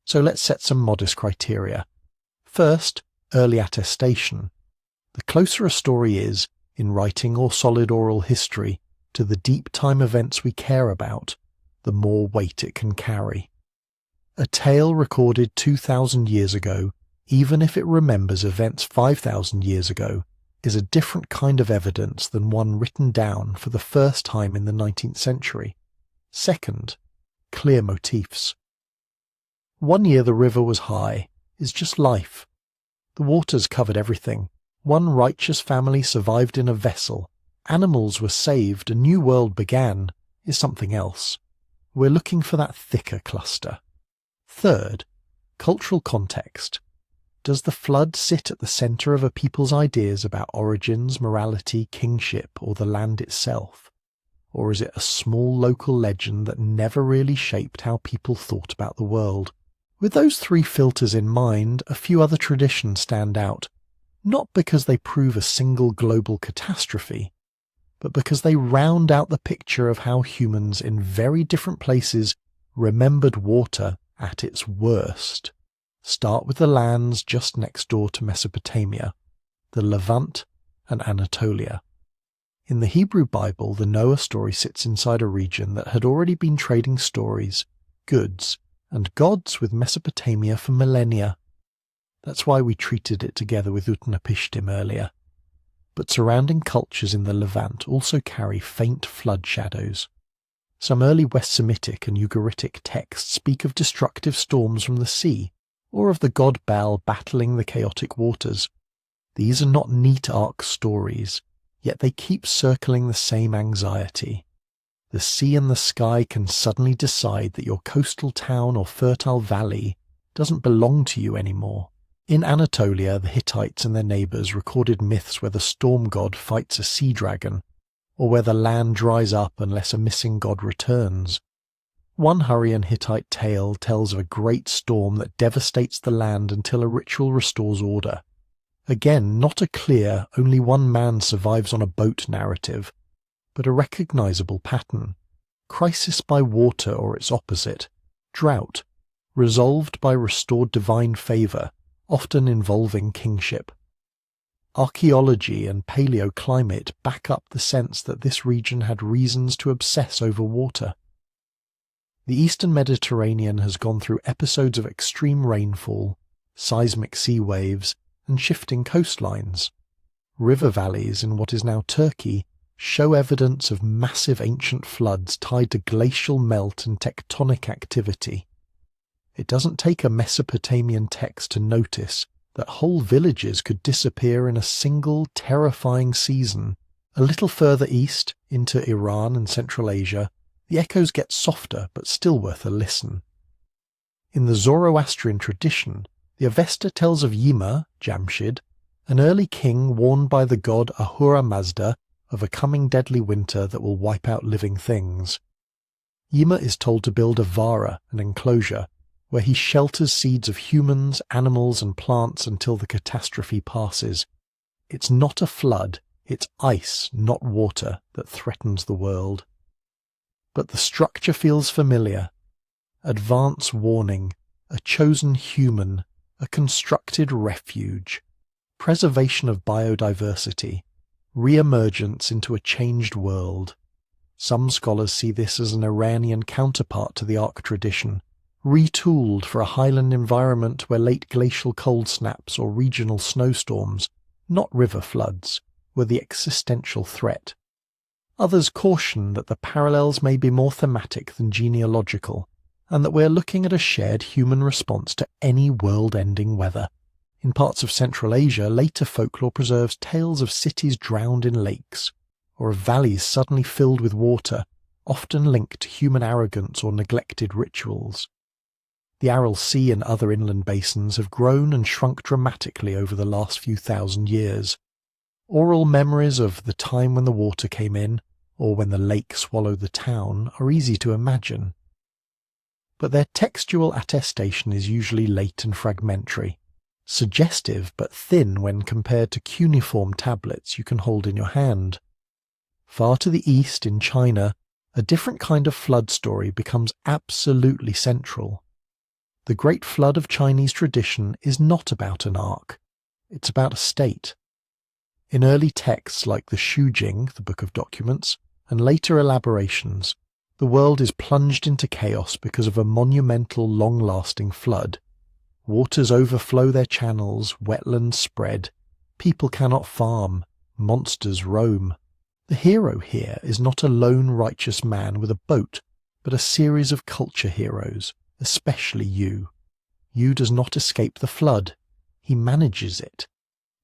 Speaker 1: So let's set some modest criteria. First, early attestation. The closer a story is, in writing or solid oral history, to the deep time events we care about, the more weight it can carry. A tale recorded 2,000 years ago, even if it remembers events 5,000 years ago, is a different kind of evidence than one written down for the first time in the 19th century. Second, clear motifs. 1 year the river was high is just life. The waters covered everything. One righteous family survived in a vessel. Animals were saved, a new world began, is something else. We're looking for that thicker cluster. Third, cultural context. Does the flood sit at the centre of a people's ideas about origins, morality, kingship, or the land itself? Or is it a small local legend that never really shaped how people thought about the world? With those three filters in mind, a few other traditions stand out, not because they prove a single global catastrophe, but because they round out the picture of how humans in very different places remembered water at its worst. Start with the lands just next door to Mesopotamia, the Levant and Anatolia. In the Hebrew Bible, the Noah story sits inside a region that had already been trading stories, goods, and gods with Mesopotamia for millennia. That's why we treated it together with utnapishtim earlier. But surrounding cultures in the Levant also carry faint flood shadows. Some early West Semitic and Ugaritic texts speak of destructive storms from the sea, or of the god Baal battling the chaotic waters. These are not neat arc stories, yet they keep circling the same anxiety. The sea and the sky can suddenly decide that your coastal town or fertile valley doesn't belong to you anymore. In Anatolia, the Hittites and their neighbours recorded myths where the storm god fights a sea dragon, or where the land dries up unless a missing god returns. One Hurrian Hittite tale tells of a great storm that devastates the land until a ritual restores order. Again, not a clear, only one man survives on a boat narrative, but a recognisable pattern. Crisis by water or its opposite, drought, resolved by restored divine favour, often involving kingship. Archaeology and paleoclimate back up the sense that this region had reasons to obsess over water. The eastern Mediterranean has gone through episodes of extreme rainfall, seismic sea waves, and shifting coastlines. River valleys in what is now Turkey show evidence of massive ancient floods tied to glacial melt and tectonic activity. It doesn't take a Mesopotamian text to notice that whole villages could disappear in a single terrifying season. A little further east, into Iran and Central Asia, the echoes get softer but still worth a listen. In the Zoroastrian tradition, the Avesta tells of Yima, Jamshid, an early king warned by the god Ahura Mazda of a coming deadly winter that will wipe out living things. Yima is told to build a vara, an enclosure, where he shelters seeds of humans, animals and plants until the catastrophe passes. It's not a flood, it's ice, not water, that threatens the world. But the structure feels familiar. Advance warning, a chosen human, a constructed refuge, preservation of biodiversity, re-emergence into a changed world. Some scholars see this as an Iranian counterpart to the Ark tradition, retooled for a highland environment where late glacial cold snaps or regional snowstorms, not river floods, were the existential threat. Others caution that the parallels may be more thematic than genealogical, and that we're looking at a shared human response to any world-ending weather. In parts of Central Asia, later folklore preserves tales of cities drowned in lakes, or of valleys suddenly filled with water, often linked to human arrogance or neglected rituals. The Aral Sea and other inland basins have grown and shrunk dramatically over the last few thousand years. Oral memories of the time when the water came in, or when the lake swallowed the town, are easy to imagine. But their textual attestation is usually late and fragmentary, suggestive but thin when compared to cuneiform tablets you can hold in your hand. Far to the east, in China, a different kind of flood story becomes absolutely central. The Great Flood of Chinese tradition is not about an ark, it's about a state. In early texts like the Shujing, the Book of Documents, and later elaborations, the world is plunged into chaos because of a monumental, long-lasting flood. Waters overflow their channels, wetlands spread, people cannot farm, monsters roam. The hero here is not a lone righteous man with a boat, but a series of culture heroes, especially Yu. Yu does not escape the flood, he manages it.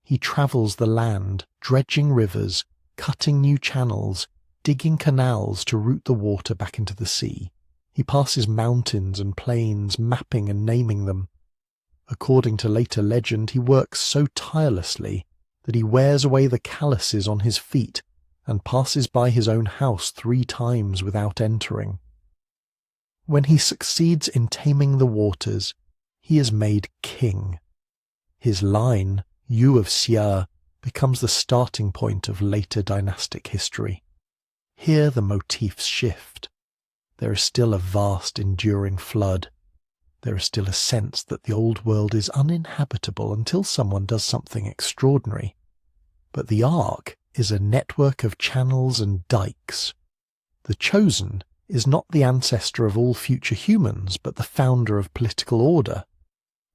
Speaker 1: He travels the land, dredging rivers, cutting new channels, digging canals to route the water back into the sea. He passes mountains and plains, mapping and naming them. According to later legend, he works so tirelessly that he wears away the calluses on his feet and passes by his own house 3 times without entering. When he succeeds in taming the waters, he is made king. His line, Yu of Xia, becomes the starting point of later dynastic history. Here the motifs shift. There is still a vast, enduring flood. There is still a sense that the old world is uninhabitable until someone does something extraordinary. But the Ark is a network of channels and dikes. The Chosen is not the ancestor of all future humans, but the founder of political order.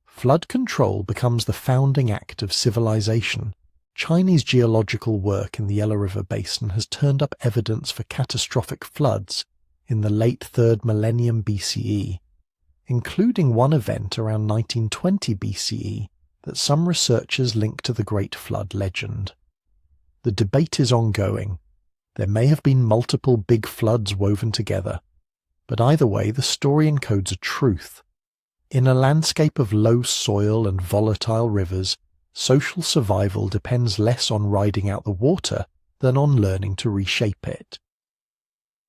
Speaker 1: Flood control becomes the founding act of civilization. Chinese geological work in the Yellow River Basin has turned up evidence for catastrophic floods in the late 3rd millennium BCE, including one event around 1920 BCE that some researchers link to the Great Flood legend. The debate is ongoing. There may have been multiple big floods woven together, but either way the story encodes a truth. In a landscape of low soil and volatile rivers, social survival depends less on riding out the water than on learning to reshape it.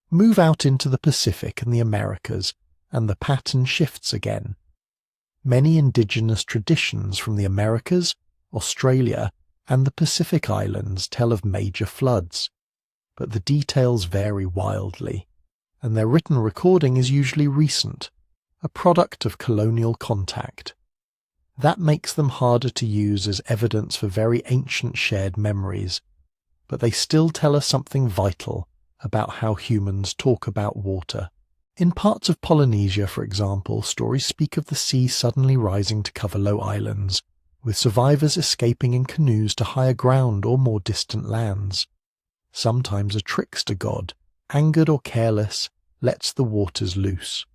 Speaker 1: Move out into the Pacific and the Americas, and the pattern shifts again. Many indigenous traditions from the Americas, Australia, and the Pacific Islands tell of major floods, but the details vary wildly, and their written recording is usually recent, a product of colonial contact. That makes them harder to use as evidence for very ancient shared memories, but they still tell us something vital about how humans talk about water. In parts of Polynesia, for example, stories speak of the sea suddenly rising to cover low islands, with survivors escaping in canoes to higher ground or more distant lands. Sometimes a trickster god, angered or careless, lets the waters loose.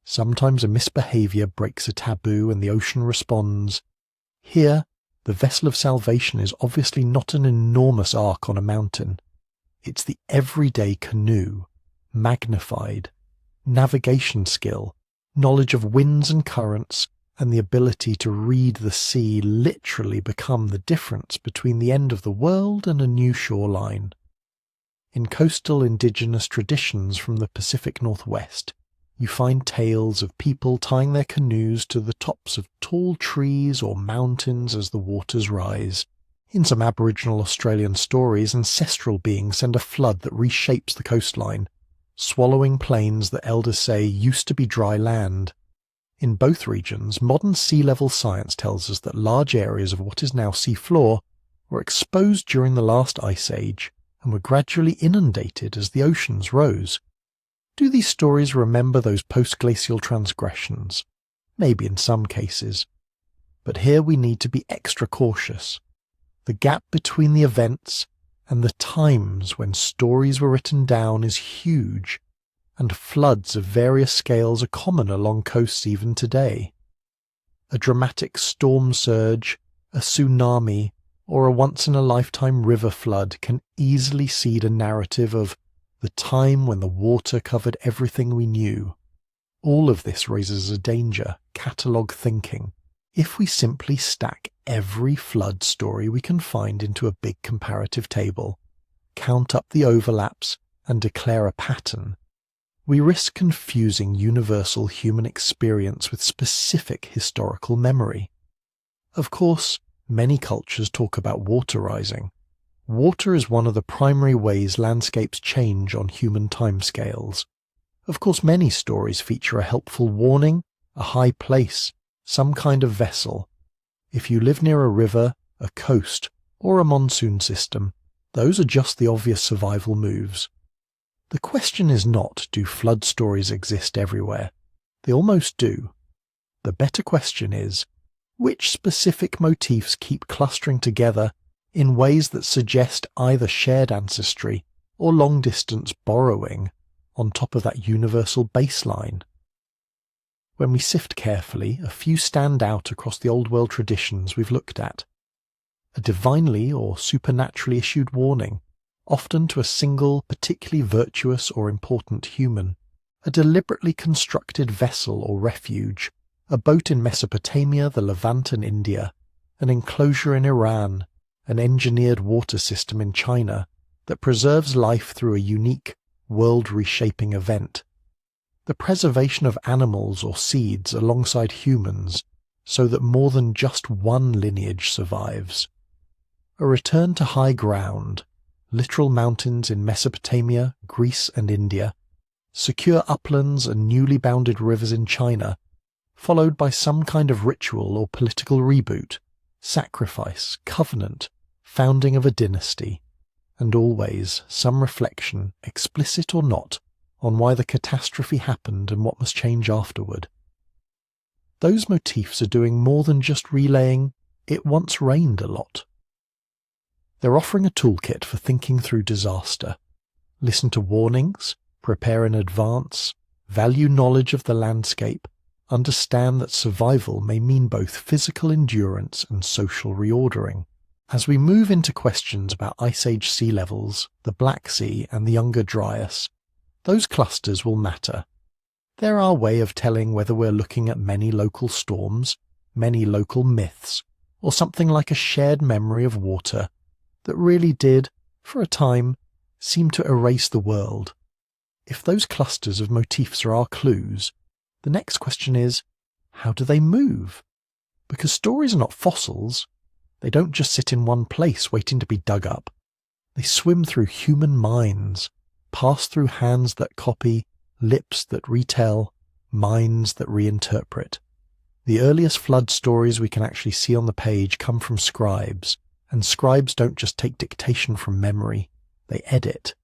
Speaker 1: Sometimes a misbehaviour breaks a taboo and the ocean responds. Here, the vessel of salvation is obviously not an enormous ark on a mountain. It's the everyday canoe, magnified. Navigation skill, knowledge of winds and currents, and the ability to read the sea literally become the difference between the end of the world and a new shoreline. In coastal indigenous traditions from the Pacific Northwest, you find tales of people tying their canoes to the tops of tall trees or mountains as the waters rise. In some Aboriginal Australian stories, ancestral beings send a flood that reshapes the coastline, swallowing plains that elders say used to be dry land. In both regions, modern sea level science tells us that large areas of what is now sea floor were exposed during the last ice age and were gradually inundated as the oceans rose. Do these stories remember those post-glacial transgressions? Maybe in some cases. But here we need to be extra cautious. The gap between the events and the times when stories were written down is huge, and floods of various scales are common along coasts even today. A dramatic storm surge, a tsunami, or a once-in-a-lifetime river flood can easily seed a narrative of the time when the water covered everything we knew. All of this raises a danger, catalogue thinking. If we simply stack every flood story we can find into a big comparative table, count up the overlaps, and declare a pattern, we risk confusing universal human experience with specific historical memory. Of course, many cultures talk about water rising. Water is one of the primary ways landscapes change on human timescales. Of course, many stories feature a helpful warning, a high place, some kind of vessel. If you live near a river, a coast, or a monsoon system, those are just the obvious survival moves. The question is not, do flood stories exist everywhere? They almost do. The better question is, which specific motifs keep clustering together in ways that suggest either shared ancestry or long-distance borrowing on top of that universal baseline? When we sift carefully, a few stand out across the old world traditions we've looked at. A divinely or supernaturally issued warning, often to a single, particularly virtuous or important human. A deliberately constructed vessel or refuge, a boat in Mesopotamia, the Levant and India, an enclosure in Iran, an engineered water system in China that preserves life through a unique, world-reshaping event. The preservation of animals or seeds alongside humans so that more than just one lineage survives. A return to high ground, literal mountains in Mesopotamia, Greece and India, secure uplands and newly bounded rivers in China, followed by some kind of ritual or political reboot, sacrifice, covenant, founding of a dynasty, and always some reflection, explicit or not, on why the catastrophe happened and what must change afterward. Those motifs are doing more than just relaying, "It once rained a lot." They're offering a toolkit for thinking through disaster. Listen to warnings, prepare in advance, value knowledge of the landscape, understand that survival may mean both physical endurance and social reordering. As we move into questions about Ice Age sea levels, the Black Sea and the younger Dryas, those clusters will matter. They're our way of telling whether we're looking at many local storms, many local myths, or something like a shared memory of water that really did, for a time, seem to erase the world. If those clusters of motifs are our clues, the next question is, how do they move? Because stories are not fossils. They don't just sit in one place waiting to be dug up. They swim through human minds, pass through hands that copy, lips that retell, minds that reinterpret. The earliest flood stories we can actually see on the page come from scribes, and scribes don't just take dictation from memory, they edit.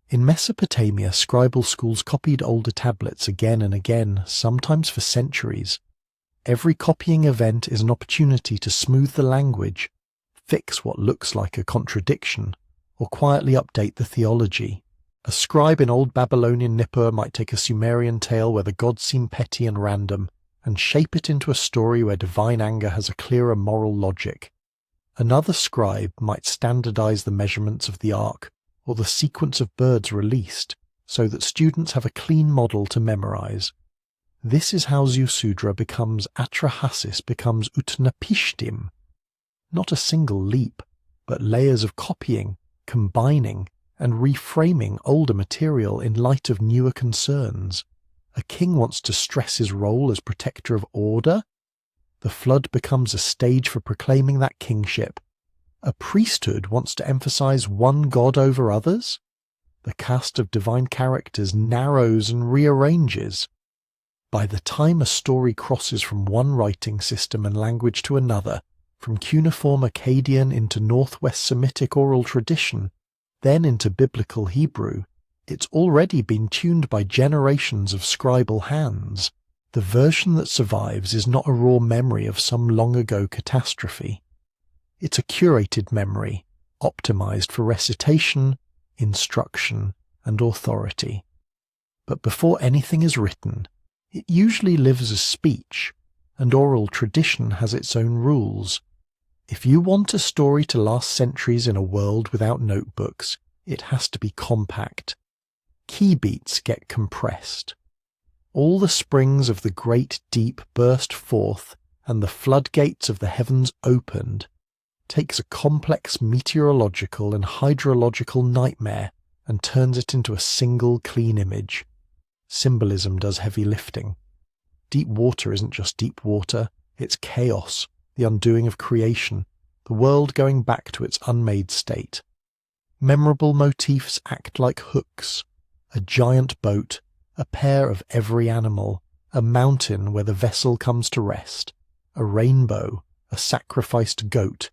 Speaker 1: In Mesopotamia, scribal schools copied older tablets again and again, sometimes for centuries. Every copying event is an opportunity to smooth the language, fix what looks like a contradiction, or quietly update the theology. A scribe in Old Babylonian Nippur might take a Sumerian tale where the gods seem petty and random, and shape it into a story where divine anger has a clearer moral logic. Another scribe might standardize the measurements of the ark, or the sequence of birds released, so that students have a clean model to memorize. This is how ziusudra becomes Atrahasis becomes utnapishtim. Not a single leap, but layers of copying, combining, and reframing older material in light of newer concerns. A king wants to stress his role as protector of order. The flood becomes a stage for proclaiming that kingship. A priesthood wants to emphasize one god over others. The cast of divine characters narrows and rearranges. By the time a story crosses from one writing system and language to another, from cuneiform Akkadian into Northwest Semitic oral tradition, then into Biblical Hebrew, it's already been tuned by generations of scribal hands. The version that survives is not a raw memory of some long-ago catastrophe. It's a curated memory, optimized for recitation, instruction, and authority. But before anything is written, it usually lives as speech, and oral tradition has its own rules. If you want a story to last centuries in a world without notebooks, it has to be compact. Key beats get compressed. All the springs of the great deep burst forth, and the floodgates of the heavens opened, takes a complex meteorological and hydrological nightmare and turns it into a single clean image. Symbolism does heavy lifting. Deep water isn't just deep water, it's chaos, the undoing of creation, the world going back to its unmade state. Memorable motifs act like hooks. A giant boat, a pair of every animal, a mountain where the vessel comes to rest, a rainbow, a sacrificed goat,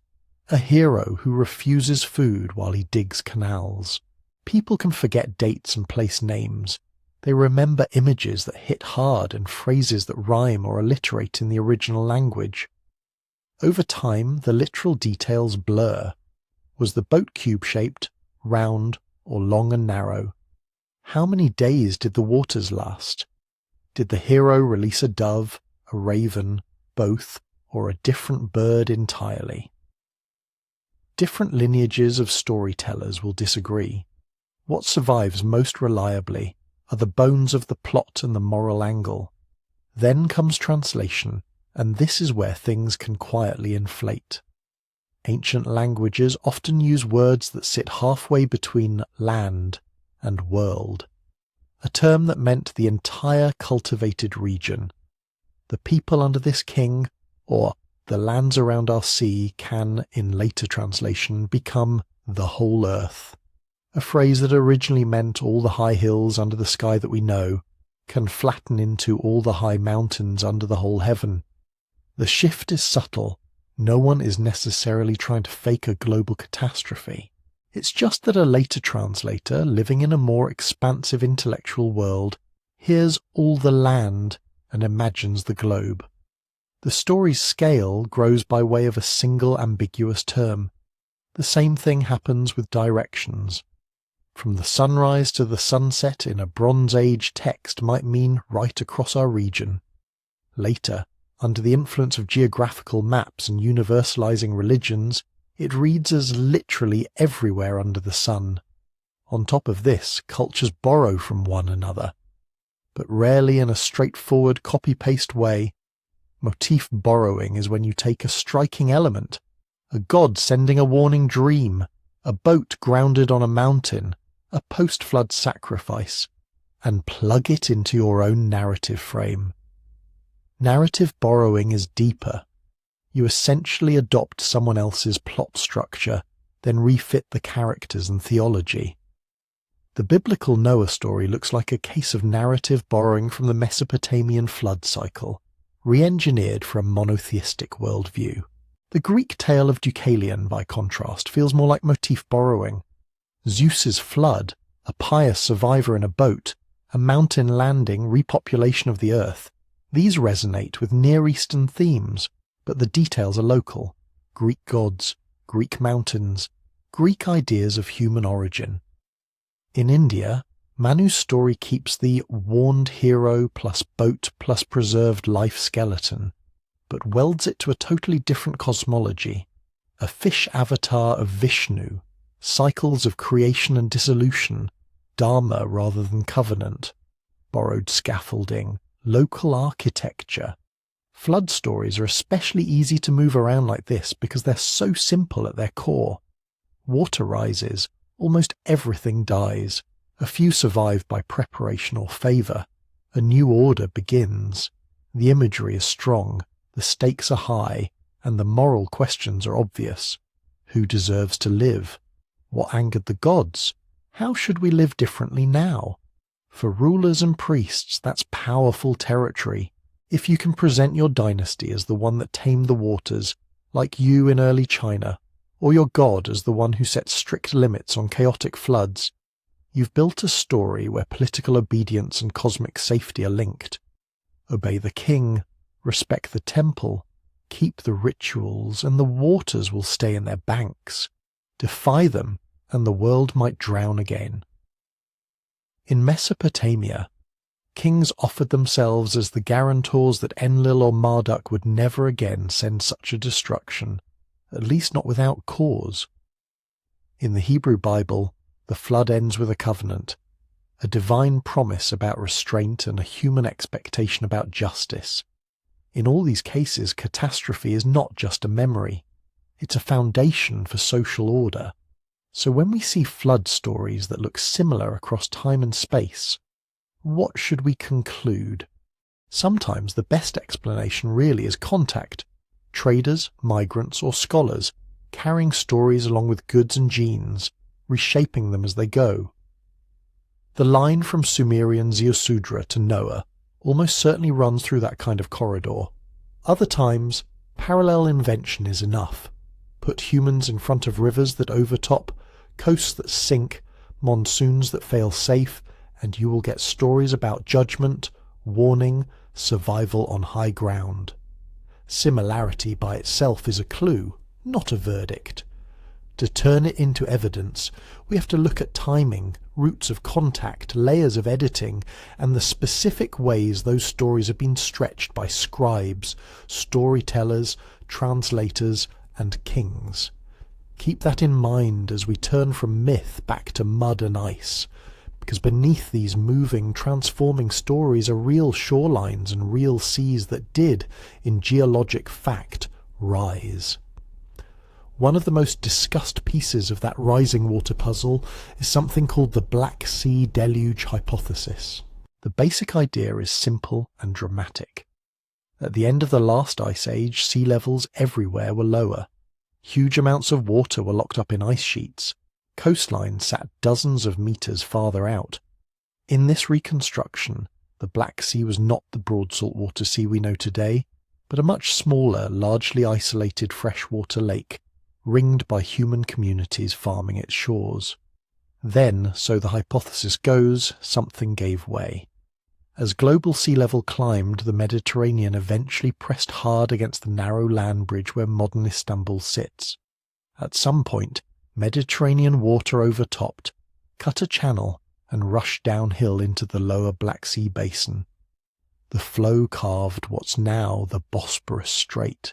Speaker 1: a hero who refuses food while he digs canals. People can forget dates and place names. They remember images that hit hard and phrases that rhyme or alliterate in the original language. Over time, the literal details blur. Was the boat cube-shaped, round, or long and narrow? How many days did the waters last? Did the hero release a dove, a raven, both, or a different bird entirely? Different lineages of storytellers will disagree. What survives most reliably are the bones of the plot and the moral angle. Then comes translation, and this is where things can quietly inflate. Ancient languages often use words that sit halfway between land and world, a term that meant the entire cultivated region. The people under this king, or the lands around our sea, can, in later translation, become the whole earth. A phrase that originally meant all the high hills under the sky that we know, can flatten into all the high mountains under the whole heaven. The shift is subtle. No one is necessarily trying to fake a global catastrophe. It's just that a later translator, living in a more expansive intellectual world, hears all the land and imagines the globe. The story's scale grows by way of a single ambiguous term. The same thing happens with directions. From the sunrise to the sunset in a Bronze Age text might mean right across our region. Later, under the influence of geographical maps and universalizing religions, it reads as literally everywhere under the sun. On top of this, cultures borrow from one another. but rarely in a straightforward copy-paste way. Motif borrowing is when you take a striking element, a god sending a warning dream, a boat grounded on a mountain, a post-flood sacrifice, and plug it into your own narrative frame. Narrative borrowing is deeper. You essentially adopt someone else's plot structure, then refit the characters and theology. The biblical Noah story looks like a case of narrative borrowing from the Mesopotamian flood cycle, re-engineered for a monotheistic worldview. The Greek tale of Deucalion, by contrast, feels more like motif borrowing. Zeus's flood, a pious survivor in a boat, a mountain landing, repopulation of the earth, these resonate with Near Eastern themes, but the details are local. Greek gods, Greek mountains, Greek ideas of human origin. In India, Manu's story keeps the warned hero plus boat plus preserved life skeleton, but welds it to a totally different cosmology, a fish avatar of Vishnu, cycles of creation and dissolution, dharma rather than covenant, borrowed scaffolding, local architecture. Flood stories are especially easy to move around like this because they're so simple at their core. Water rises, almost everything dies, a few survive by preparation or favour, a new order begins, the imagery is strong, the stakes are high, and the moral questions are obvious. Who deserves to live? What angered the gods? How should we live differently now? For rulers and priests, that's powerful territory. If you can present your dynasty as the one that tamed the waters, like you in early China, or your god as the one who set strict limits on chaotic floods, you've built a story where political obedience and cosmic safety are linked. Obey the king, respect the temple, keep the rituals, and the waters will stay in their banks. Defy them, and the world might drown again. In Mesopotamia, kings offered themselves as the guarantors that Enlil or Marduk would never again send such a destruction, at least not without cause. In the Hebrew Bible, the flood ends with a covenant, a divine promise about restraint and a human expectation about justice. In all these cases, catastrophe is not just a memory, it's a foundation for social order. So when we see flood stories that look similar across time and space, what should we conclude? Sometimes the best explanation really is contact. Traders, migrants, or scholars carrying stories along with goods and genes, reshaping them as they go. The line from Sumerian ziusudra to Noah almost certainly runs through that kind of corridor. Other times, parallel invention is enough. Put humans in front of rivers that overtop, coasts that sink, monsoons that fail safe, and you will get stories about judgment, warning, survival on high ground. Similarity by itself is a clue, not a verdict. To turn it into evidence, we have to look at timing, routes of contact, layers of editing, and the specific ways those stories have been stretched by scribes, storytellers, translators, and kings. Keep that in mind as we turn from myth back to mud and ice, because beneath these moving, transforming stories are real shorelines and real seas that did, in geologic fact, rise. One of the most discussed pieces of that rising water puzzle is something called the Black Sea deluge hypothesis. The basic idea is simple and dramatic. At the end of the last ice age, sea levels everywhere were lower. Huge amounts of water were locked up in ice sheets. Coastlines sat dozens of meters farther out. In this reconstruction, the Black Sea was not the broad saltwater sea we know today, but a much smaller, largely isolated freshwater lake, ringed by human communities farming its shores. Then, so the hypothesis goes, something gave way. As global sea level climbed, the Mediterranean eventually pressed hard against the narrow land bridge where modern Istanbul sits. At some point, Mediterranean water overtopped, cut a channel, and rushed downhill into the lower Black Sea basin. The flow carved what's now the Bosporus Strait.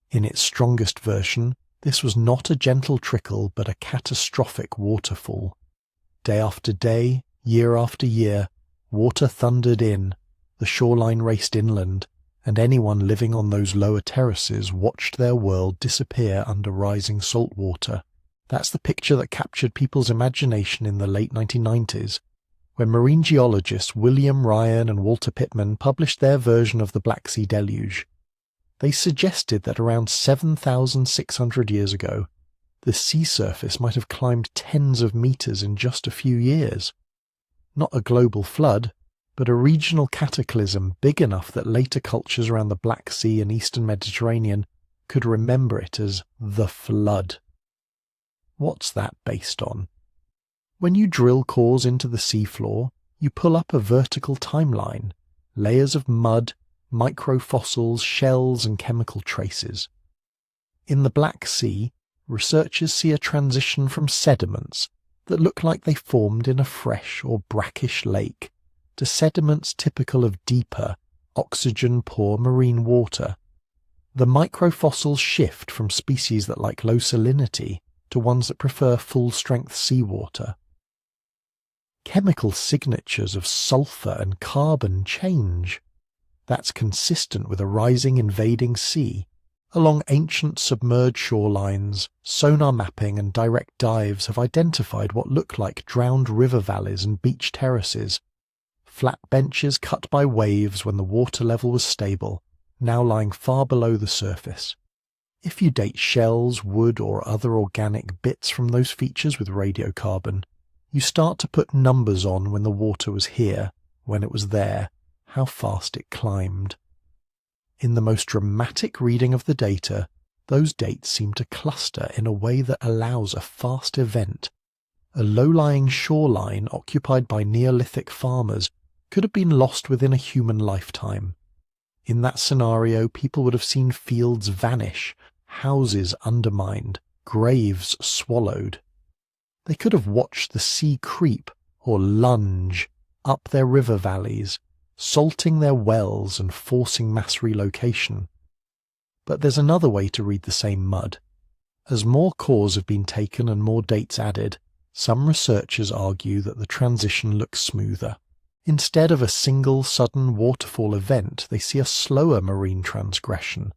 Speaker 1: In its strongest version, this was not a gentle trickle but a catastrophic waterfall. Day after day, year after year, Water thundered in, the shoreline raced inland, and anyone living on those lower terraces watched their world disappear under rising salt water. That's the picture that captured people's imagination in the late 1990s, when marine geologists William Ryan and Walter Pittman published their version of the Black Sea deluge. They suggested that around 7,600 years ago, the sea surface might have climbed tens of meters in just a few years. Not a global flood, but a regional cataclysm big enough that later cultures around the Black Sea and Eastern Mediterranean could remember it as the Flood. What's that based on? When you drill cores into the seafloor, you pull up a vertical timeline, layers of mud, microfossils, shells and chemical traces. In the Black Sea, researchers see a transition from sediments that look like they formed in a fresh or brackish lake to sediments typical of deeper, oxygen-poor marine water. The microfossils shift from species that like low salinity to ones that prefer full-strength seawater. Chemical signatures of sulfur and carbon change. That's consistent with a rising invading sea. Along ancient submerged shorelines, sonar mapping and direct dives have identified what look like drowned river valleys and beach terraces, flat benches cut by waves when the water level was stable, now lying far below the surface. If you date shells, wood or other organic bits from those features with radiocarbon, you start to put numbers on when the water was here, when it was there, how fast it climbed. In the most dramatic reading of the data, those dates seem to cluster in a way that allows a fast event. A low-lying shoreline occupied by Neolithic farmers could have been lost within a human lifetime. In that scenario, people would have seen fields vanish, houses undermined, graves swallowed. They could have watched the sea creep or lunge up their river valleys, salting their wells and forcing mass relocation. But there's another way to read the same mud. As more cores have been taken and more dates added, some researchers argue that the transition looks smoother. Instead of a single sudden waterfall event, they see a slower marine transgression.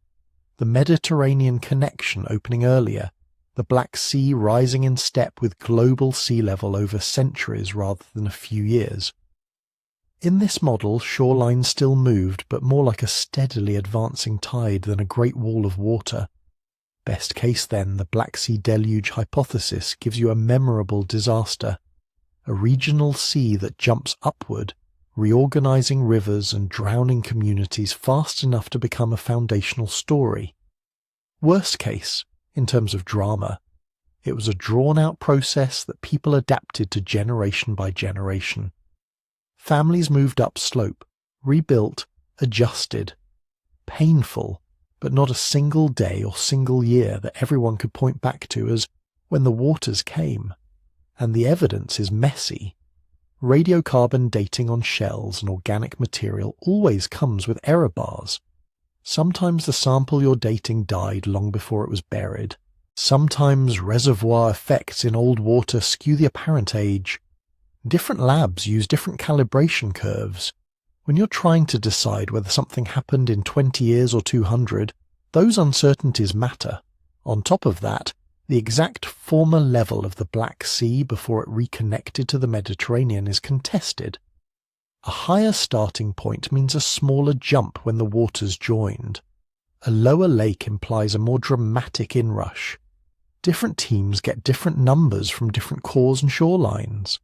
Speaker 1: The Mediterranean connection opening earlier, the Black Sea rising in step with global sea level over centuries rather than a few years. In this model, shorelines still moved, but more like a steadily advancing tide than a great wall of water. Best case then, the Black Sea deluge hypothesis gives you a memorable disaster, a regional sea that jumps upward, reorganizing rivers and drowning communities fast enough to become a foundational story. Worst case, in terms of drama, it was a drawn-out process that people adapted to generation by generation. Families moved upslope, rebuilt, adjusted. Painful, but not a single day or single year that everyone could point back to as when the waters came. And the evidence is messy. Radiocarbon dating on shells and organic material always comes with error bars. Sometimes the sample you're dating died long before it was buried. Sometimes reservoir effects in old water skew the apparent age. Different labs use different calibration curves. When you're trying to decide whether something happened in 20 years or 200, those uncertainties matter. On top of that, the exact former level of the Black Sea before it reconnected to the Mediterranean is contested. A higher starting point means a smaller jump when the waters joined. A lower lake implies a more dramatic inrush. Different teams get different numbers from different cores and shorelines.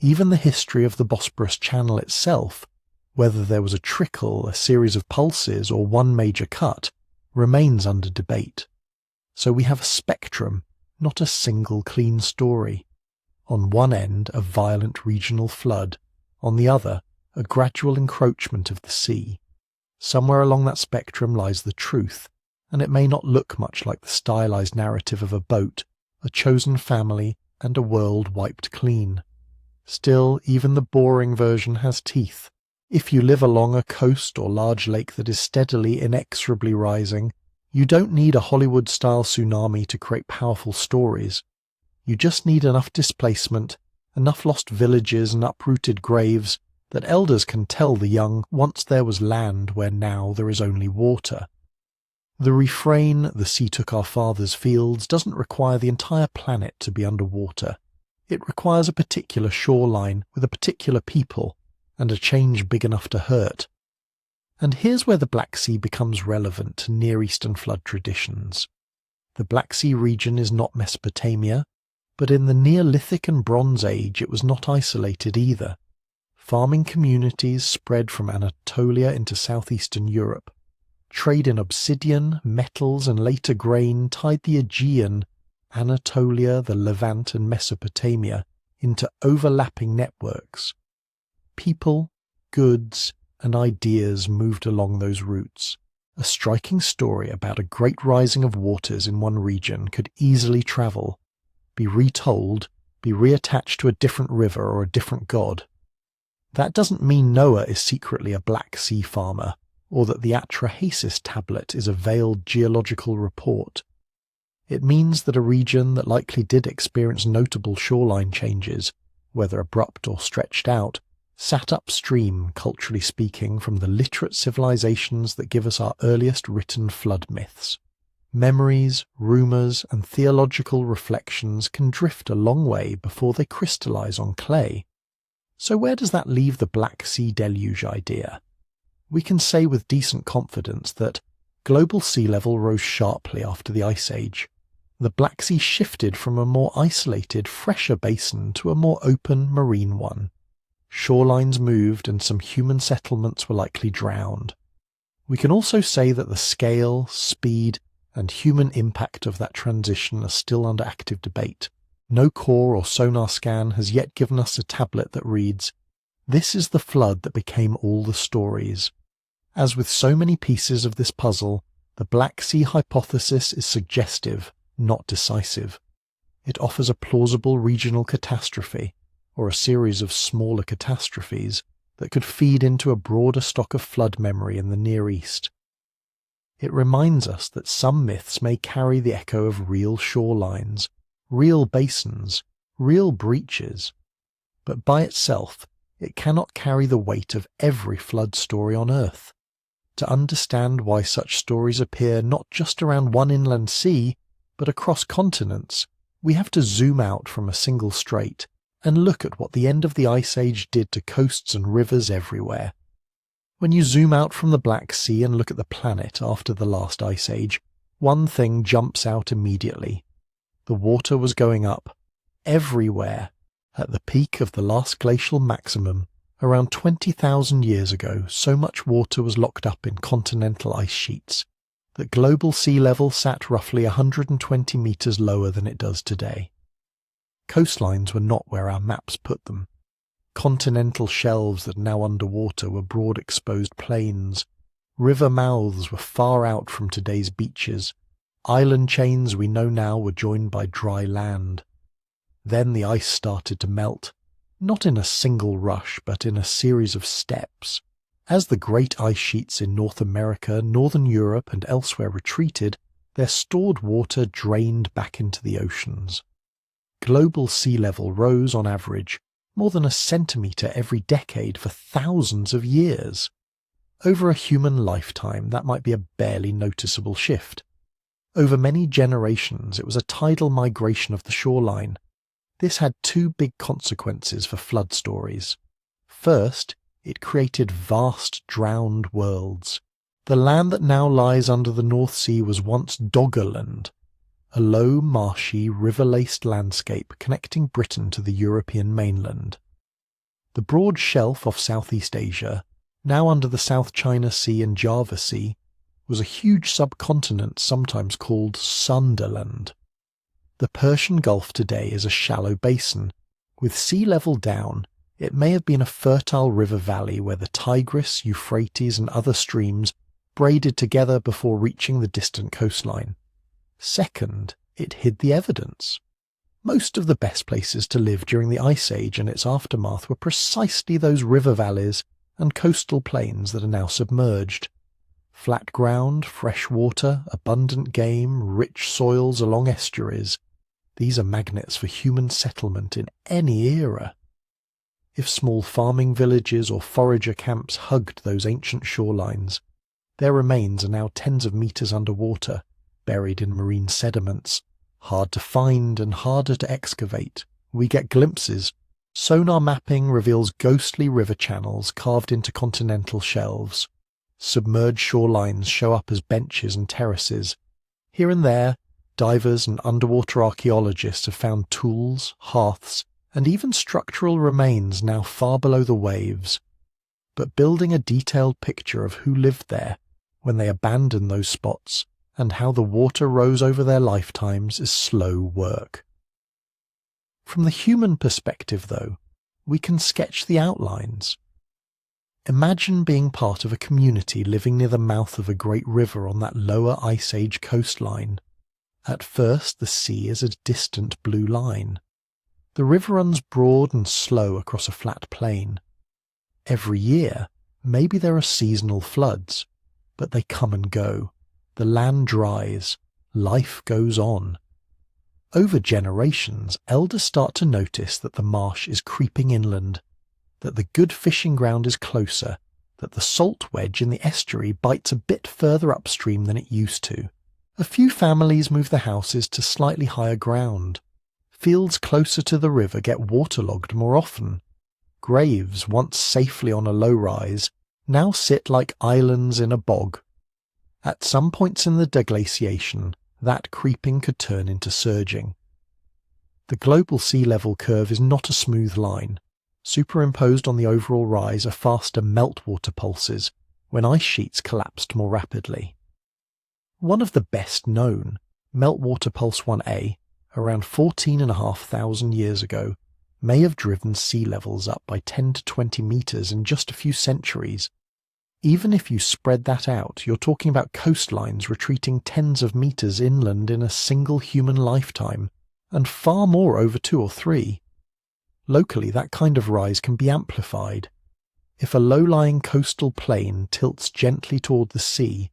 Speaker 1: Even the history of the Bosporus Channel itself, whether there was a trickle, a series of pulses, or one major cut, remains under debate. So we have a spectrum, not a single clean story. On one end, a violent regional flood. On the other, a gradual encroachment of the sea. Somewhere along that spectrum lies the truth, and it may not look much like the stylized narrative of a boat, a chosen family, and a world wiped clean. Still, even the boring version has teeth. If you live along a coast or large lake that is steadily, inexorably rising, you don't need a Hollywood-style tsunami to create powerful stories. You just need enough displacement, enough lost villages and uprooted graves, that elders can tell the young once there was land where now there is only water. The refrain, "the sea took our fathers' fields," doesn't require the entire planet to be underwater. It requires a particular shoreline with a particular people, and a change big enough to hurt. And here's where the Black Sea becomes relevant to Near Eastern flood traditions. The Black Sea region is not Mesopotamia, but in the Neolithic and Bronze Age it was not isolated either. Farming communities spread from Anatolia into southeastern Europe. Trade in obsidian, metals, and later grain tied the Aegean, Anatolia, the Levant, and Mesopotamia into overlapping networks. People, goods, and ideas moved along those routes. A striking story about a great rising of waters in one region could easily travel, be retold, be reattached to a different river or a different god. That doesn't mean Noah is secretly a Black Sea farmer, or that the Atrahasis tablet is a veiled geological report. It means that a region that likely did experience notable shoreline changes, whether abrupt or stretched out, sat upstream, culturally speaking, from the literate civilizations that give us our earliest written flood myths. Memories, rumours, and theological reflections can drift a long way before they crystallize on clay. So where does that leave the Black Sea deluge idea? We can say with decent confidence that global sea level rose sharply after the Ice Age. The Black Sea shifted from a more isolated, fresher basin to a more open, marine one. Shorelines moved and some human settlements were likely drowned. We can also say that the scale, speed, and human impact of that transition are still under active debate. No core or sonar scan has yet given us a tablet that reads, "This is the flood that became all the stories." As with so many pieces of this puzzle, the Black Sea hypothesis is suggestive, not decisive. It offers a plausible regional catastrophe, or a series of smaller catastrophes, that could feed into a broader stock of flood memory in the Near East. It reminds us that some myths may carry the echo of real shorelines, real basins, real breaches, but by itself it cannot carry the weight of every flood story on Earth. To understand why such stories appear not just around one inland sea, but across continents, we have to zoom out from a single strait and look at what the end of the Ice Age did to coasts and rivers everywhere. When you zoom out from the Black Sea and look at the planet after the last Ice Age, one thing jumps out immediately. The water was going up, everywhere. At the peak of the last glacial maximum, around 20,000 years ago, so much water was locked up in continental ice sheets that global sea level sat roughly 120 metres lower than it does today. Coastlines were not where our maps put them. Continental shelves that are now underwater were broad exposed plains. River mouths were far out from today's beaches. Island chains we know now were joined by dry land. Then the ice started to melt, not in a single rush, but in a series of steps. As the great ice sheets in North America, Northern Europe, and elsewhere retreated, their stored water drained back into the oceans. Global sea level rose on average more than a centimetre every decade for thousands of years. Over a human lifetime, that might be a barely noticeable shift. Over many generations, it was a tidal migration of the shoreline. This had two big consequences for flood stories. First, it created vast drowned worlds. The land that now lies under the North Sea was once Doggerland, a low, marshy, river-laced landscape connecting Britain to the European mainland. The broad shelf off Southeast Asia, now under the South China Sea and Java Sea, was a huge subcontinent sometimes called Sunderland. The Persian Gulf today is a shallow basin. With sea level down, it may have been a fertile river valley where the Tigris, Euphrates, and other streams braided together before reaching the distant coastline. Second, it hid the evidence. Most of the best places to live during the Ice Age and its aftermath were precisely those river valleys and coastal plains that are now submerged. Flat ground, fresh water, abundant game, rich soils along estuaries. These are magnets for human settlement in any era. If small farming villages or forager camps hugged those ancient shorelines, their remains are now tens of meters underwater, buried in marine sediments, hard to find and harder to excavate. We get glimpses. Sonar mapping reveals ghostly river channels carved into continental shelves. Submerged shorelines show up as benches and terraces. Here and there, divers and underwater archaeologists have found tools, hearths, and even structural remains now far below the waves. But building a detailed picture of who lived there when they abandoned those spots and how the water rose over their lifetimes is slow work. From the human perspective, though, we can sketch the outlines. Imagine being part of a community living near the mouth of a great river on that lower Ice Age coastline. At first, the sea is a distant blue line. The river runs broad and slow across a flat plain. Every year, maybe there are seasonal floods, but they come and go. The land dries. Life goes on. Over generations, elders start to notice that the marsh is creeping inland, that the good fishing ground is closer, that the salt wedge in the estuary bites a bit further upstream than it used to. A few families move their houses to slightly higher ground. Fields closer to the river get waterlogged more often. Graves, once safely on a low-rise, now sit like islands in a bog. At some points in the deglaciation, that creeping could turn into surging. The global sea level curve is not a smooth line. Superimposed on the overall rise are faster meltwater pulses when ice sheets collapsed more rapidly. One of the best known, meltwater pulse 1A, around 14,500 years ago, may have driven sea levels up by 10 to 20 meters in just a few centuries. Even if you spread that out, you're talking about coastlines retreating tens of meters inland in a single human lifetime, and far more over 2 or 3. Locally, that kind of rise can be amplified. If a low-lying coastal plain tilts gently toward the sea,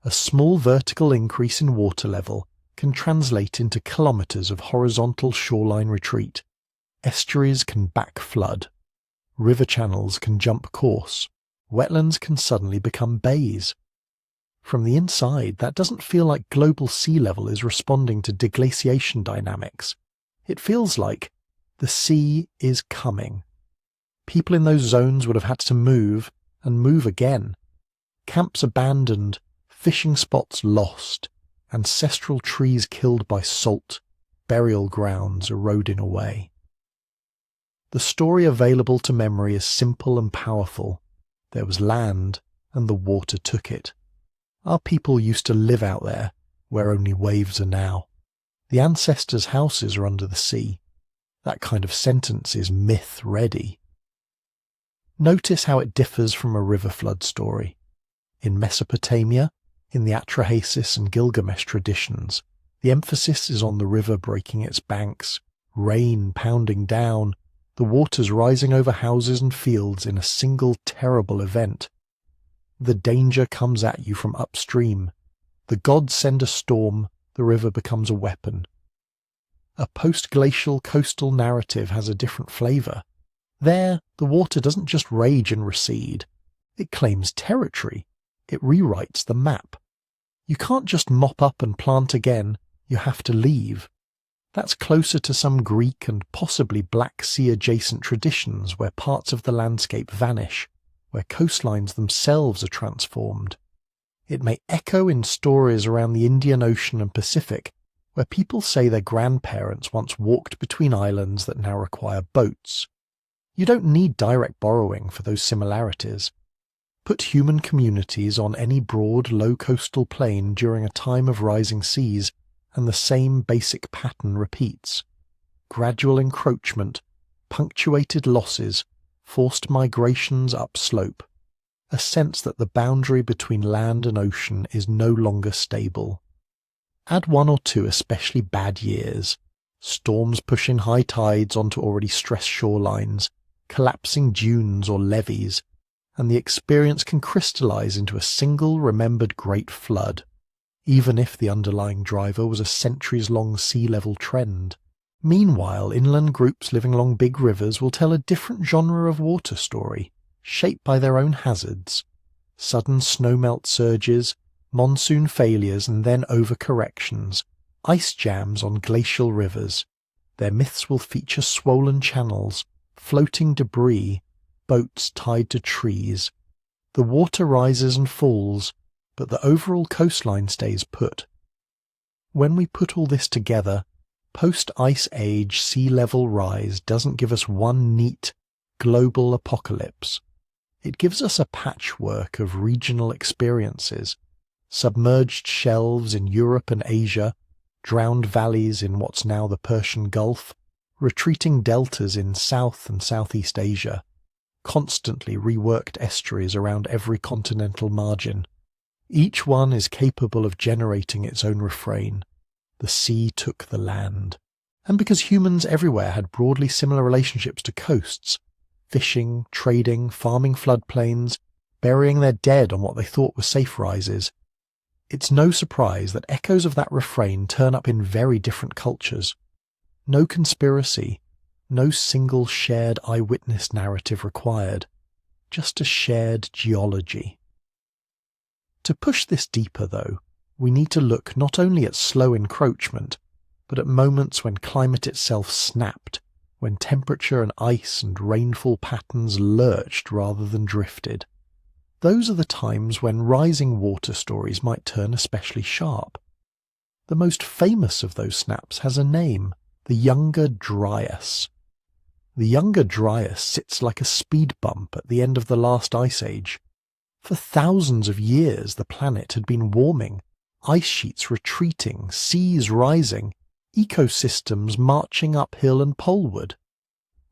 Speaker 1: a small vertical increase in water level can translate into kilometers of horizontal shoreline retreat. Estuaries can backflood. River channels can jump course. Wetlands can suddenly become bays. From the inside, that doesn't feel like global sea level is responding to deglaciation dynamics. It feels like the sea is coming. People in those zones would have had to move, and move again. Camps abandoned, fishing spots lost, ancestral trees killed by salt, burial grounds eroding away. The story available to memory is simple and powerful. There was land, and the water took it. Our people used to live out there, where only waves are now. The ancestors' houses are under the sea. That kind of sentence is myth-ready. Notice how it differs from a river flood story. In Mesopotamia, in the Atrahasis and Gilgamesh traditions, the emphasis is on the river breaking its banks, rain pounding down, the waters rising over houses and fields in a single terrible event. The danger comes at you from upstream. The gods send a storm, the river becomes a weapon. A post-glacial coastal narrative has a different flavour. There, the water doesn't just rage and recede. It claims territory. It rewrites the map. You can't just mop up and plant again. You have to leave. That's closer to some Greek and possibly Black Sea-adjacent traditions where parts of the landscape vanish, where coastlines themselves are transformed. It may echo in stories around the Indian Ocean and Pacific, where people say their grandparents once walked between islands that now require boats. You don't need direct borrowing for those similarities. Put human communities on any broad, low coastal plain during a time of rising seas, and the same basic pattern repeats. Gradual encroachment, punctuated losses, forced migrations upslope. A sense that the boundary between land and ocean is no longer stable. Add 1 or 2 especially bad years. Storms pushing high tides onto already stressed shorelines, collapsing dunes or levees, and the experience can crystallize into a single remembered great flood, even if the underlying driver was a centuries-long sea level trend. Meanwhile, inland groups living along big rivers will tell a different genre of water story, shaped by their own hazards. Sudden snowmelt surges, monsoon failures and then overcorrections, ice jams on glacial rivers. Their myths will feature swollen channels, floating debris, boats tied to trees. The water rises and falls, but the overall coastline stays put. When we put all this together, post-Ice Age sea level rise doesn't give us one neat, global apocalypse. It gives us a patchwork of regional experiences, submerged shelves in Europe and Asia, drowned valleys in what's now the Persian Gulf, retreating deltas in South and Southeast Asia, constantly reworked estuaries around every continental margin. Each one is capable of generating its own refrain. The sea took the land. And because humans everywhere had broadly similar relationships to coasts, fishing, trading, farming floodplains, burying their dead on what they thought were safe rises, it's no surprise that echoes of that refrain turn up in very different cultures. No conspiracy, no single shared eyewitness narrative required, just a shared geology. To push this deeper, though, we need to look not only at slow encroachment, but at moments when climate itself snapped, when temperature and ice and rainfall patterns lurched rather than drifted. Those are the times when rising water stories might turn especially sharp. The most famous of those snaps has a name, the Younger Dryas. The Younger Dryas sits like a speed bump at the end of the last ice age. For thousands of years the planet had been warming, ice sheets retreating, seas rising, ecosystems marching uphill and poleward.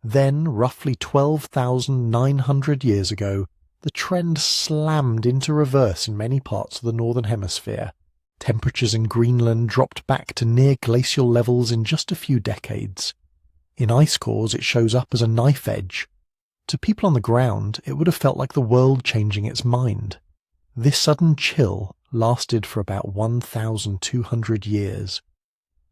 Speaker 1: Then, roughly 12,900 years ago, the trend slammed into reverse in many parts of the Northern Hemisphere. Temperatures in Greenland dropped back to near glacial levels in just a few decades. In ice cores it shows up as a knife edge. To people on the ground, it would have felt like the world changing its mind. This sudden chill lasted for about 1,200 years.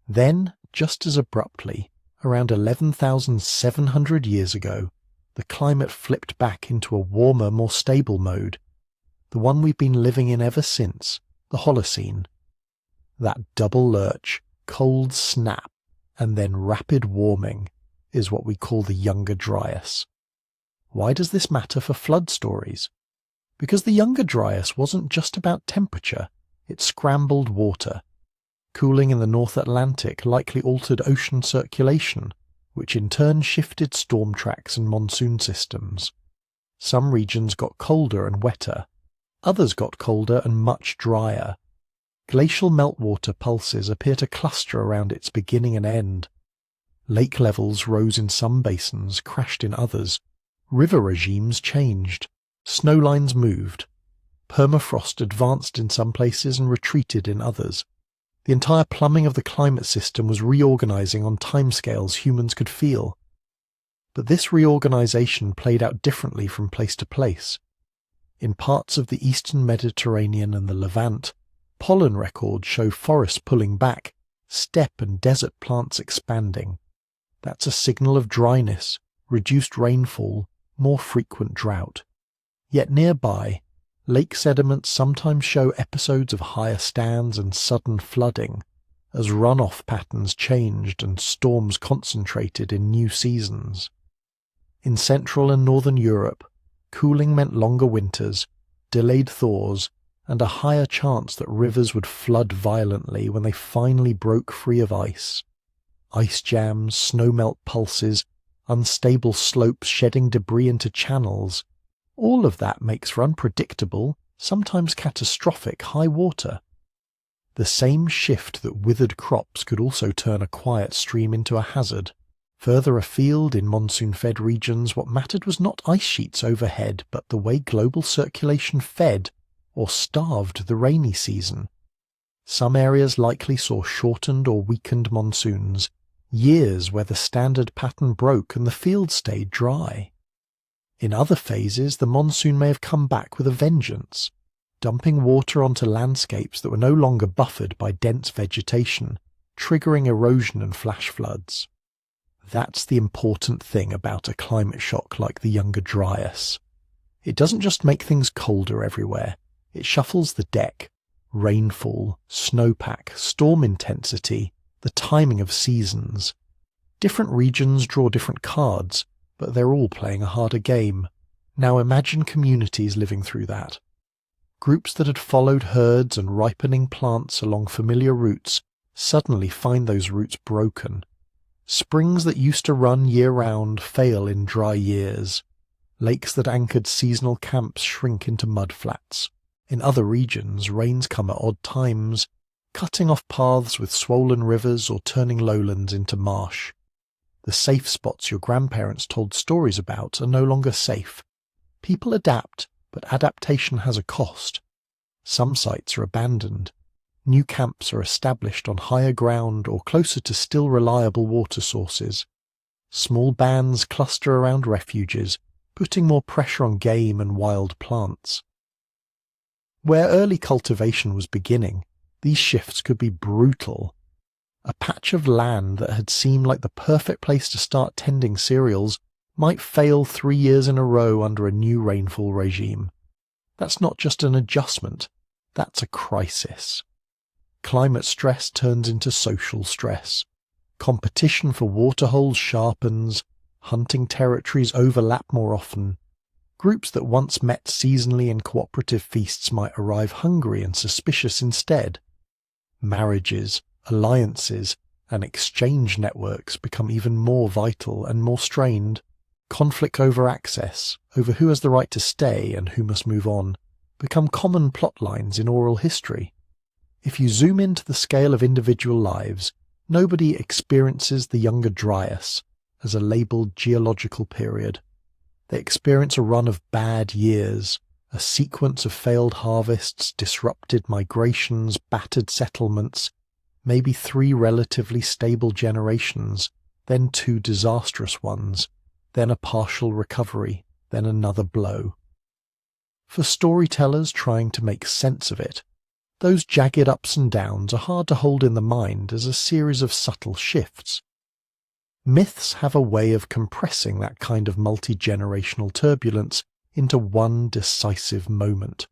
Speaker 1: Then, just as abruptly, around 11,700 years ago, the climate flipped back into a warmer, more stable mode, the one we've been living in ever since, the Holocene. That double lurch, cold snap, and then rapid warming is what we call the Younger Dryas. Why does this matter for flood stories? Because the Younger Dryas wasn't just about temperature, it scrambled water. Cooling in the North Atlantic likely altered ocean circulation, which in turn shifted storm tracks and monsoon systems. Some regions got colder and wetter, others got colder and much drier. Glacial meltwater pulses appear to cluster around its beginning and end. Lake levels rose in some basins, crashed in others. River regimes changed. Snowlines moved. Permafrost advanced in some places and retreated in others. The entire plumbing of the climate system was reorganizing on timescales humans could feel. But this reorganization played out differently from place to place. In parts of the eastern Mediterranean and the Levant, pollen records show forests pulling back, steppe and desert plants expanding. That's a signal of dryness, reduced rainfall, more frequent drought. Yet nearby, lake sediments sometimes show episodes of higher stands and sudden flooding, as runoff patterns changed and storms concentrated in new seasons. In Central and Northern Europe, cooling meant longer winters, delayed thaws, and a higher chance that rivers would flood violently when they finally broke free of ice. Ice jams, snowmelt pulses, unstable slopes shedding debris into channels, all of that makes for unpredictable, sometimes catastrophic high water. The same shift that withered crops could also turn a quiet stream into a hazard. Further afield in monsoon-fed regions, what mattered was not ice sheets overhead, but the way global circulation fed or starved the rainy season. Some areas likely saw shortened or weakened monsoons, years where the standard pattern broke and the field stayed dry. In other phases, the monsoon may have come back with a vengeance, dumping water onto landscapes that were no longer buffered by dense vegetation, triggering erosion and flash floods. That's the important thing about a climate shock like the Younger Dryas. It doesn't just make things colder everywhere, it shuffles the deck. Rainfall, snowpack, storm intensity, the timing of seasons. Different regions draw different cards, but they're all playing a harder game. Now imagine communities living through that. Groups that had followed herds and ripening plants along familiar routes suddenly find those routes broken. Springs that used to run year-round fail in dry years. Lakes that anchored seasonal camps shrink into mudflats. In other regions, rains come at odd times, cutting off paths with swollen rivers or turning lowlands into marsh. The safe spots your grandparents told stories about are no longer safe. People adapt, but adaptation has a cost. Some sites are abandoned. New camps are established on higher ground or closer to still reliable water sources. Small bands cluster around refuges, putting more pressure on game and wild plants. Where early cultivation was beginning, these shifts could be brutal. A patch of land that had seemed like the perfect place to start tending cereals might fail 3 years in a row under a new rainfall regime. That's not just an adjustment, that's a crisis. Climate stress turns into social stress. Competition for waterholes sharpens, hunting territories overlap more often. Groups that once met seasonally in cooperative feasts might arrive hungry and suspicious instead. Marriages, alliances, and exchange networks become even more vital and more strained. Conflict over access, over who has the right to stay and who must move on, become common plot lines in oral history. If you zoom into the scale of individual lives, nobody experiences the Younger Dryas as a labelled geological period. They experience a run of bad years, a sequence of failed harvests, disrupted migrations, battered settlements, maybe 3 relatively stable generations, then 2 disastrous ones, then a partial recovery, then another blow. For storytellers trying to make sense of it, those jagged ups and downs are hard to hold in the mind as a series of subtle shifts. Myths have a way of compressing that kind of multi-generational turbulence into one decisive moment.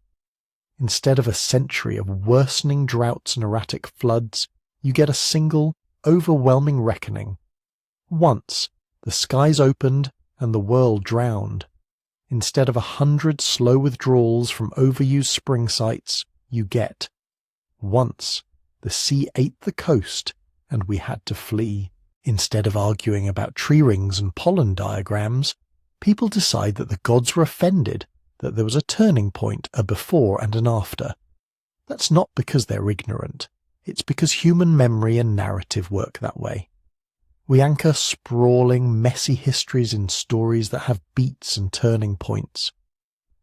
Speaker 1: Instead of a century of worsening droughts and erratic floods, you get a single, overwhelming reckoning. Once, the skies opened and the world drowned. Instead of 100 slow withdrawals from overused spring sites, you get, once, the sea ate the coast and we had to flee. Instead of arguing about tree rings and pollen diagrams, people decide that the gods were offended, that there was a turning point, a before and an after. That's not because they're ignorant. It's because human memory and narrative work that way. We anchor sprawling, messy histories in stories that have beats and turning points.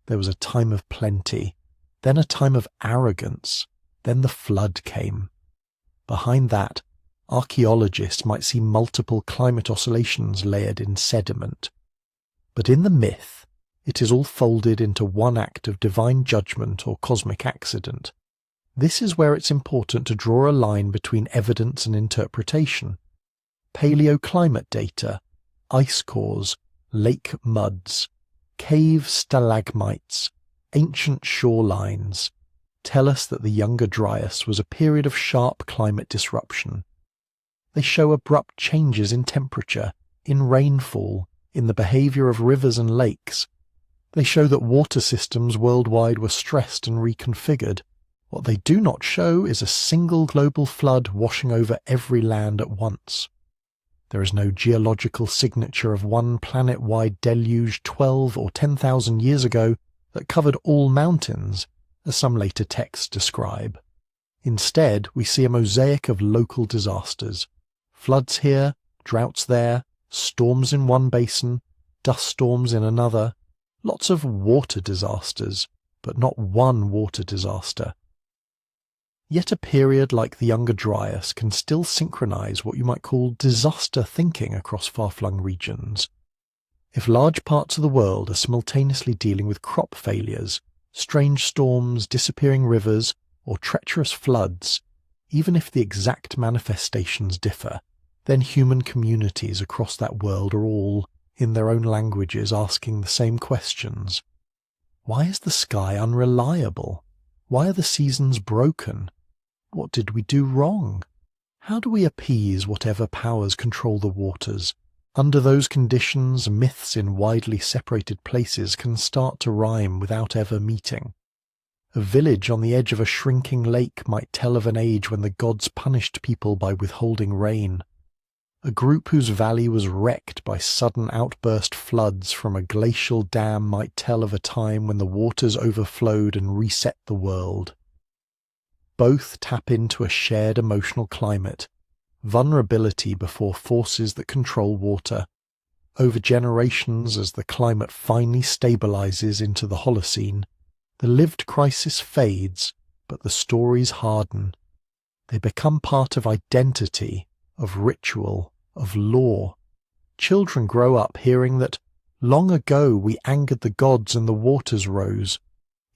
Speaker 1: There was a time of plenty, then a time of arrogance, then the flood came. Behind that, archaeologists might see multiple climate oscillations layered in sediment. But in the myth, it is all folded into one act of divine judgment or cosmic accident. This is where it's important to draw a line between evidence and interpretation. Paleoclimate data, ice cores, lake muds, cave stalagmites, ancient shorelines tell us that the Younger Dryas was a period of sharp climate disruption. They show abrupt changes in temperature, in rainfall, in the behaviour of rivers and lakes. They show that water systems worldwide were stressed and reconfigured. What they do not show is a single global flood washing over every land at once. There is no geological signature of one planet-wide deluge 12 or 10,000 years ago that covered all mountains, as some later texts describe. Instead, we see a mosaic of local disasters. Floods here, droughts there, storms in one basin, dust storms in another, lots of water disasters, but not one water disaster. Yet a period like the Younger Dryas can still synchronize what you might call disaster thinking across far-flung regions. If large parts of the world are simultaneously dealing with crop failures, strange storms, disappearing rivers, or treacherous floods, even if the exact manifestations differ, then human communities across that world are all, in their own languages, asking the same questions. Why is the sky unreliable? Why are the seasons broken? What did we do wrong? How do we appease whatever powers control the waters? Under those conditions, myths in widely separated places can start to rhyme without ever meeting. A village on the edge of a shrinking lake might tell of an age when the gods punished people by withholding rain. A group whose valley was wrecked by sudden outburst floods from a glacial dam might tell of a time when the waters overflowed and reset the world. Both tap into a shared emotional climate, vulnerability before forces that control water. Over generations, as the climate finally stabilizes into the Holocene, the lived crisis fades, but the stories harden. They become part of identity, of ritual, of law. Children grow up hearing that, long ago we angered the gods and the waters rose,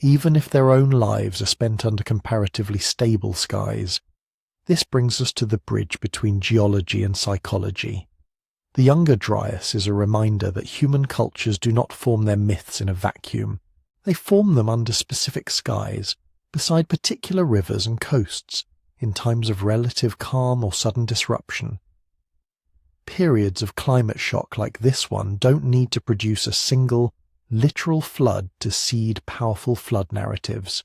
Speaker 1: even if their own lives are spent under comparatively stable skies. This brings us to the bridge between geology and psychology. The younger Dryas is a reminder that human cultures do not form their myths in a vacuum. They form them under specific skies, beside particular rivers and coasts, in times of relative calm or sudden disruption. Periods of climate shock like this one don't need to produce a single, literal flood to seed powerful flood narratives.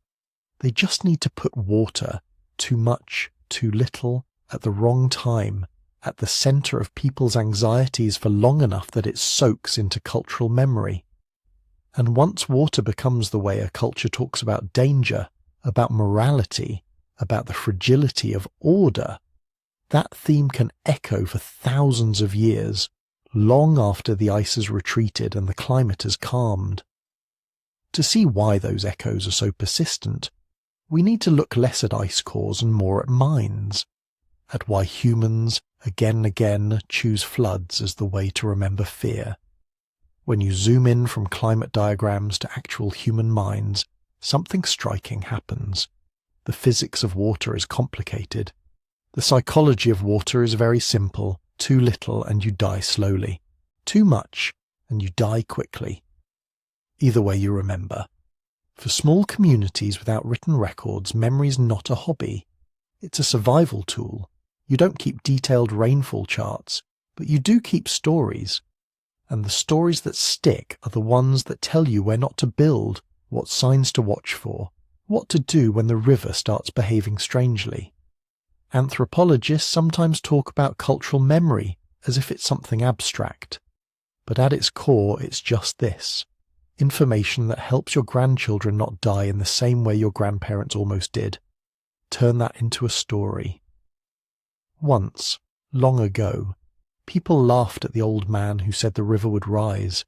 Speaker 1: They just need to put water, too much, too little, at the wrong time, at the center of people's anxieties for long enough that it soaks into cultural memory. And once water becomes the way a culture talks about danger, about morality, about the fragility of order, that theme can echo for thousands of years, long after the ice has retreated and the climate has calmed. To see why those echoes are so persistent, we need to look less at ice cores and more at minds, at why humans again and again choose floods as the way to remember fear. When you zoom in from climate diagrams to actual human minds, something striking happens. The physics of water is complicated. The psychology of water is very simple. Too little and you die slowly. Too much and you die quickly. Either way you remember. For small communities without written records, memory's not a hobby. It's a survival tool. You don't keep detailed rainfall charts, but you do keep stories. And the stories that stick are the ones that tell you where not to build, what signs to watch for, what to do when the river starts behaving strangely. Anthropologists sometimes talk about cultural memory as if it's something abstract. But at its core, it's just this: information that helps your grandchildren not die in the same way your grandparents almost did. Turn that into a story. Once, long ago, people laughed at the old man who said the river would rise.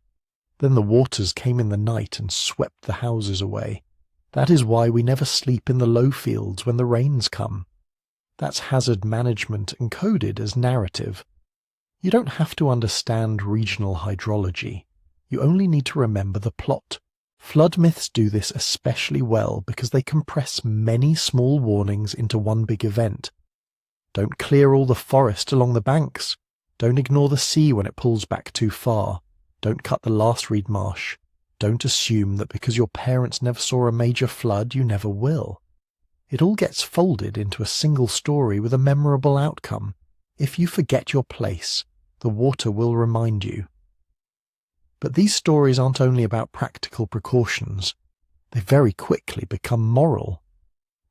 Speaker 1: Then the waters came in the night and swept the houses away. That is why we never sleep in the low fields when the rains come. That's hazard management encoded as narrative. You don't have to understand regional hydrology. You only need to remember the plot. Flood myths do this especially well because they compress many small warnings into one big event. Don't clear all the forest along the banks. Don't ignore the sea when it pulls back too far. Don't cut the last reed marsh. Don't assume that because your parents never saw a major flood, you never will. It all gets folded into a single story with a memorable outcome. If you forget your place, the water will remind you. But these stories aren't only about practical precautions. They very quickly become moral.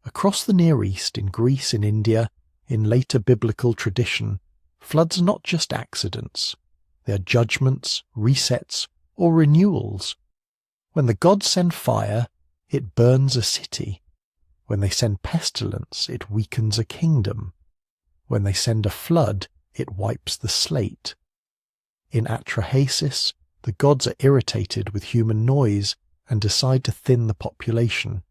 Speaker 1: Across the Near East, in Greece, in India, in later biblical tradition, floods are not just accidents. They are judgments, resets, or renewals. When the gods send fire, it burns a city. When they send pestilence, it weakens a kingdom. When they send a flood, it wipes the slate. In Atrahasis, the gods are irritated with human noise and decide to thin the population.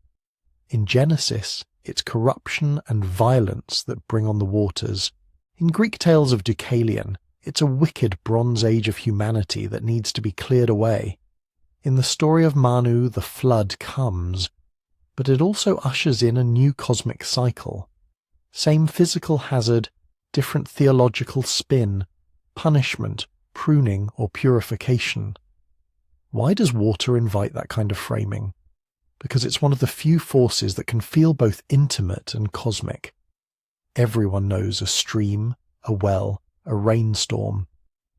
Speaker 1: In Genesis, it's corruption and violence that bring on the waters. In Greek tales of Deucalion, it's a wicked Bronze Age of humanity that needs to be cleared away. In the story of Manu, the flood comes, but it also ushers in a new cosmic cycle. Same physical hazard, different theological spin, punishment, pruning, or purification. Why does water invite that kind of framing? Because it's one of the few forces that can feel both intimate and cosmic. Everyone knows a stream, a well, a rainstorm.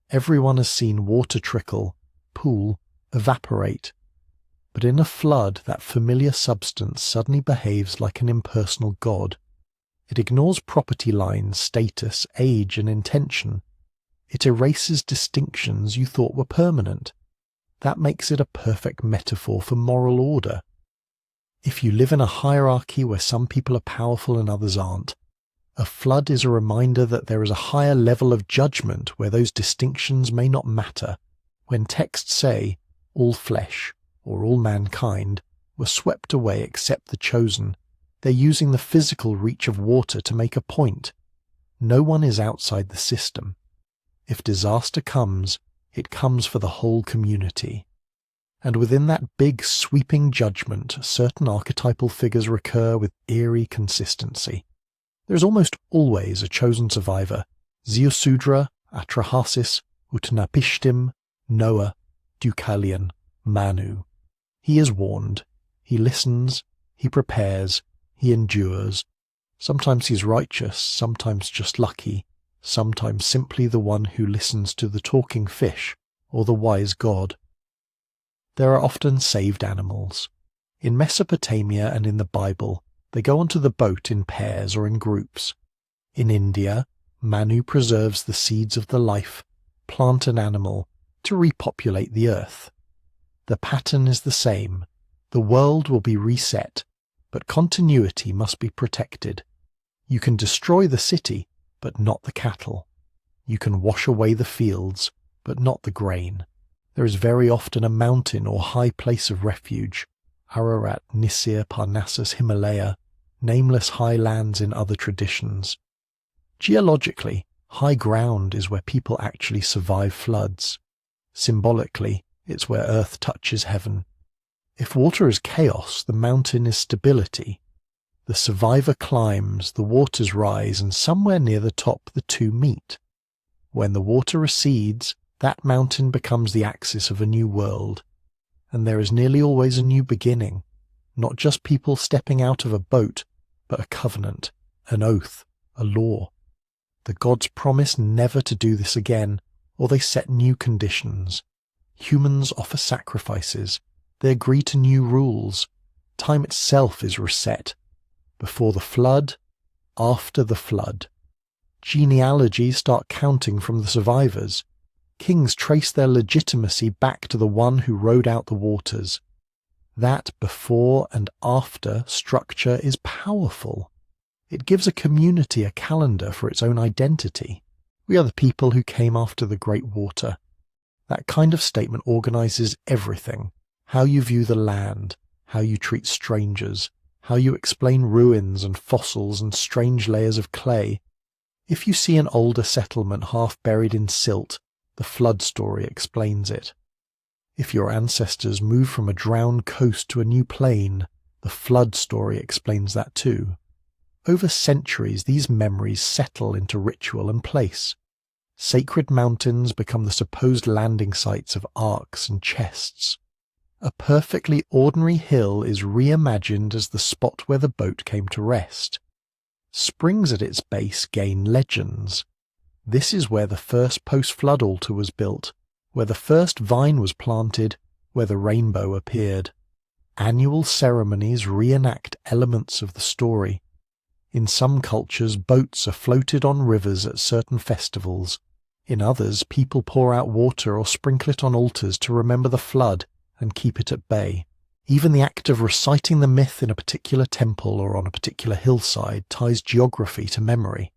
Speaker 1: Everyone has seen water trickle, pool, evaporate. But in a flood, that familiar substance suddenly behaves like an impersonal god. It ignores property lines, status, age, and intention. It erases distinctions you thought were permanent. That makes it a perfect metaphor for moral order. If you live in a hierarchy where some people are powerful and others aren't, a flood is a reminder that there is a higher level of judgment where those distinctions may not matter. When texts say, all flesh, or all mankind, were swept away except the chosen, they're using the physical reach of water to make a point. No one is outside the system. If disaster comes, it comes for the whole community. And within that big sweeping judgment, certain archetypal figures recur with eerie consistency. There is almost always a chosen survivor: Ziusudra, Atrahasis, Utnapishtim, Noah, Deucalion, Manu. He is warned. He listens. He prepares. He endures. Sometimes he's righteous, sometimes just lucky, sometimes simply the one who listens to the talking fish or the wise god. There are often saved animals. In Mesopotamia and in the Bible, they go onto the boat in pairs or in groups. In India, Manu preserves the seeds of the life, plant an animal, to repopulate the earth. The pattern is the same. The world will be reset, but continuity must be protected. You can destroy the city, but not the cattle. You can wash away the fields, but not the grain. There is very often a mountain or high place of refuge, Ararat, Nisir, Parnassus, Himalaya, nameless high lands in other traditions. Geologically, high ground is where people actually survive floods. Symbolically, it's where earth touches heaven. If water is chaos, the mountain is stability. The survivor climbs, the waters rise, and somewhere near the top the two meet. When the water recedes, that mountain becomes the axis of a new world. And there is nearly always a new beginning, not just people stepping out of a boat, but a covenant, an oath, a law. The gods promise never to do this again, or they set new conditions. Humans offer sacrifices. They agree to new rules. Time itself is reset. Before the flood, after the flood. Genealogies start counting from the survivors. Kings trace their legitimacy back to the one who rode out the waters. That before and after structure is powerful. It gives a community a calendar for its own identity. We are the people who came after the great water. That kind of statement organizes everything. How you view the land, how you treat strangers, how you explain ruins and fossils and strange layers of clay. If you see an older settlement half buried in silt, the flood story explains it. If your ancestors moved from a drowned coast to a new plain, the flood story explains that too. Over centuries, these memories settle into ritual and place. Sacred mountains become the supposed landing sites of arks and chests. A perfectly ordinary hill is reimagined as the spot where the boat came to rest. Springs at its base gain legends. This is where the first post-flood altar was built, where the first vine was planted, where the rainbow appeared. Annual ceremonies reenact elements of the story. In some cultures, boats are floated on rivers at certain festivals. In others, people pour out water or sprinkle it on altars to remember the flood and keep it at bay. Even the act of reciting the myth in a particular temple or on a particular hillside ties geography to memory.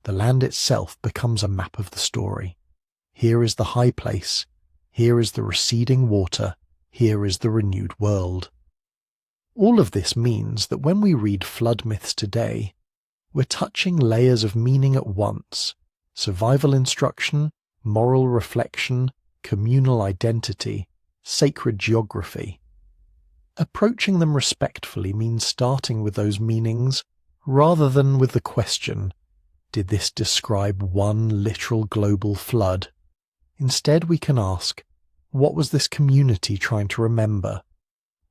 Speaker 1: The land itself becomes a map of the story. Here is the high place. Here is the receding water. Here is the renewed world. All of this means that when we read flood myths today, we're touching layers of meaning at once: survival instruction, moral reflection, communal identity, sacred geography. Approaching them respectfully means starting with those meanings rather than with the question, did this describe one literal global flood. Instead, we can ask, what was this community trying to remember?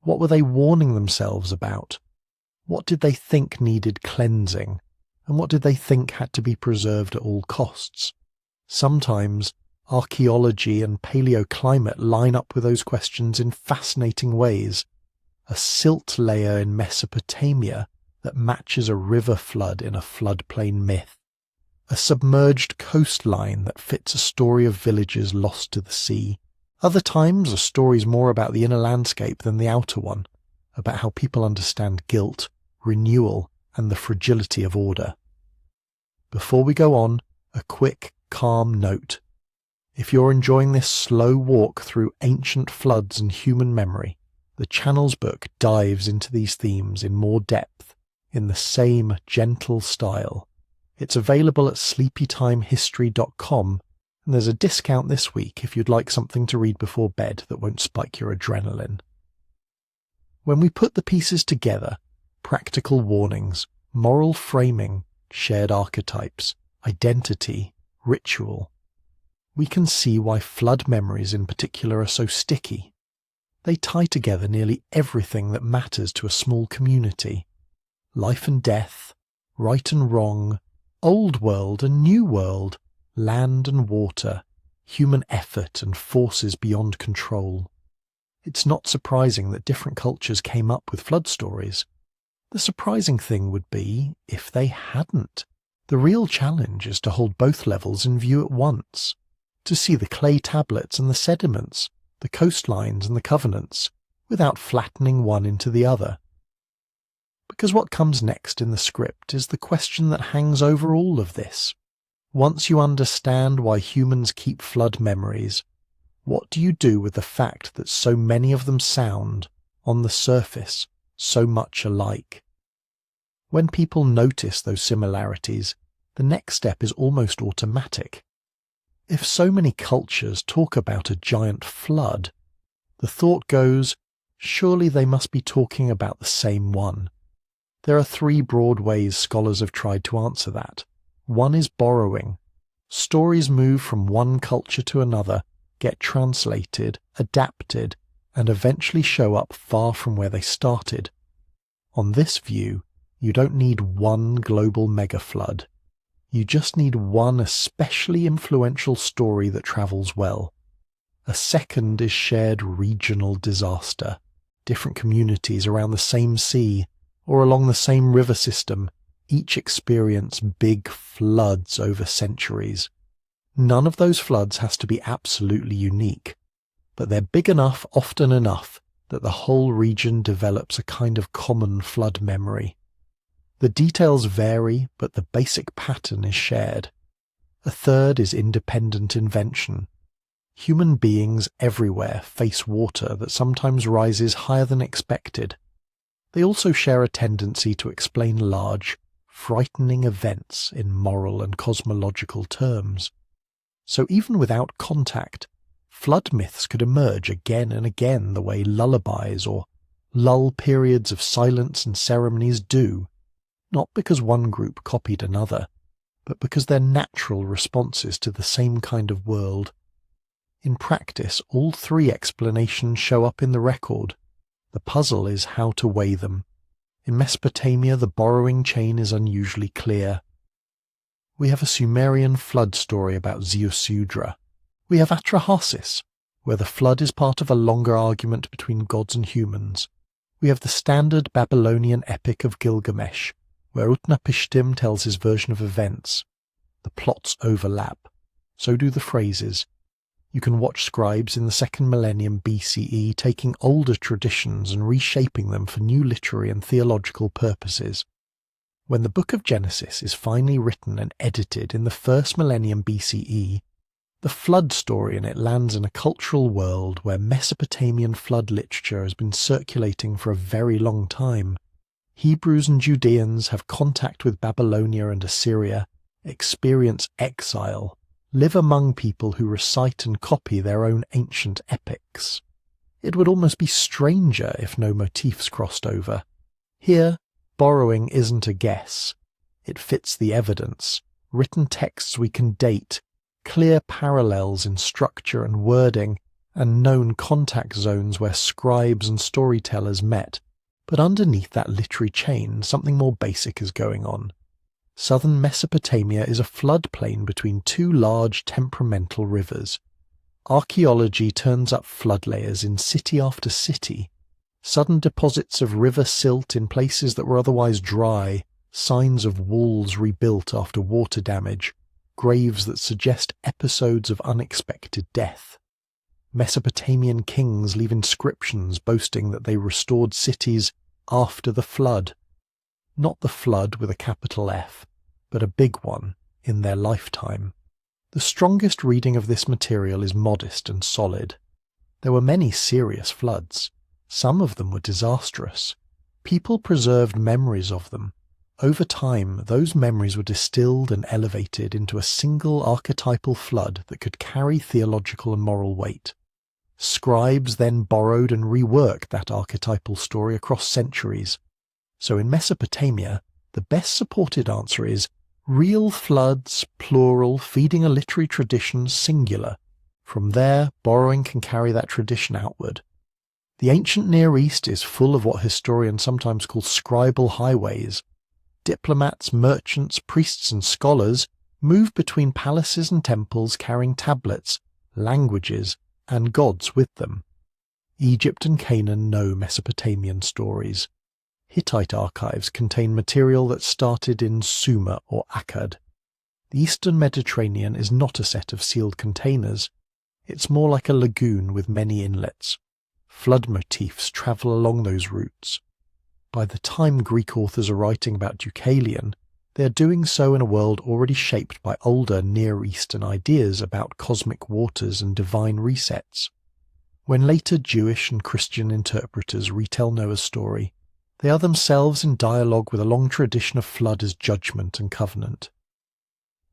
Speaker 1: What were they warning themselves about? What did they think needed cleansing? And what did they think had to be preserved at all costs? Sometimes archaeology and paleoclimate line up with those questions in fascinating ways. A silt layer in Mesopotamia that matches a river flood in a floodplain myth. A submerged coastline that fits a story of villages lost to the sea. Other times, a story's more about the inner landscape than the outer one, about how people understand guilt, renewal, and the fragility of order. Before we go on, a quick, calm note. If you're enjoying this slow walk through ancient floods and human memory, the channel's book dives into these themes in more depth, in the same gentle style. It's available at sleepytimehistory.com, and there's a discount this week if you'd like something to read before bed that won't spike your adrenaline. When we put the pieces together, practical warnings, moral framing, shared archetypes, identity, ritual, we can see why flood memories in particular are so sticky. They tie together nearly everything that matters to a small community. Life and death, right and wrong, old world and new world, land and water, human effort and forces beyond control. It's not surprising that different cultures came up with flood stories. The surprising thing would be if they hadn't. The real challenge is to hold both levels in view at once, to see the clay tablets and the sediments, the coastlines and the covenants, without flattening one into the other. Because what comes next in the script is the question that hangs over all of this. Once you understand why humans keep flood memories, what do you do with the fact that so many of them sound, on the surface, so much alike? When people notice those similarities, the next step is almost automatic. If so many cultures talk about a giant flood, the thought goes, surely they must be talking about the same one. There are three broad ways scholars have tried to answer that. One is borrowing. Stories move from one culture to another, get translated, adapted, and eventually show up far from where they started. On this view, you don't need one global megaflood. You just need one especially influential story that travels well. A second is shared regional disaster. Different communities around the same sea or along the same river system each experience big floods over centuries. None of those floods has to be absolutely unique, but they're big enough, often enough, that the whole region develops a kind of common flood memory. The details vary, but the basic pattern is shared. A third is independent invention. Human beings everywhere face water that sometimes rises higher than expected. They also share a tendency to explain large, frightening events in moral and cosmological terms. So even without contact, flood myths could emerge again and again the way lullabies or lull periods of silence and ceremonies do. Not because one group copied another, but because they're natural responses to the same kind of world. In practice, all three explanations show up in the record. The puzzle is how to weigh them. In Mesopotamia, the borrowing chain is unusually clear. We have a Sumerian flood story about ziusudra. We have Atrahasis, where the flood is part of a longer argument between gods and humans. We have the standard Babylonian Epic of Gilgamesh, where Utnapishtim tells his version of events. The plots overlap. So do the phrases. You can watch scribes in the 2nd millennium BCE taking older traditions and reshaping them for new literary and theological purposes. When the book of Genesis is finally written and edited in the 1st millennium BCE, the flood story in it lands in a cultural world where Mesopotamian flood literature has been circulating for a very long time. Hebrews and Judeans have contact with Babylonia and Assyria, experience exile, live among people who recite and copy their own ancient epics. It would almost be stranger if no motifs crossed over. Here, borrowing isn't a guess. It fits the evidence. written texts we can date, clear parallels in structure and wording, and known contact zones where scribes and storytellers met. But underneath that literary chain, something more basic is going on. Southern Mesopotamia is a floodplain between two large temperamental rivers. Archaeology turns up flood layers in city after city, sudden deposits of river silt in places that were otherwise dry, signs of walls rebuilt after water damage, graves that suggest episodes of unexpected death. Mesopotamian kings leave inscriptions boasting that they restored cities after the flood. Not the flood with a capital F, but a big one in their lifetime. The strongest reading of this material is modest and solid. There were many serious floods. Some of them were disastrous. People preserved memories of them. Over time, those memories were distilled and elevated into a single archetypal flood that could carry theological and moral weight. Scribes then borrowed and reworked that archetypal story across centuries. So in Mesopotamia, the best supported answer is real floods, plural, feeding a literary tradition, singular. From there, borrowing can carry that tradition outward. The ancient Near East is full of what historians sometimes call scribal highways. Diplomats, merchants, priests and scholars move between palaces and temples carrying tablets, languages, and gods with them. Egypt and Canaan know Mesopotamian stories. Hittite archives contain material that started in Sumer or Akkad. The eastern Mediterranean is not a set of sealed containers. It's more like a lagoon with many inlets. Flood motifs travel along those routes. By the time Greek authors are writing about Deucalion, they are doing so in a world already shaped by older Near Eastern ideas about cosmic waters and divine resets. When later Jewish and Christian interpreters retell Noah's story, they are themselves in dialogue with a long tradition of flood as judgment and covenant.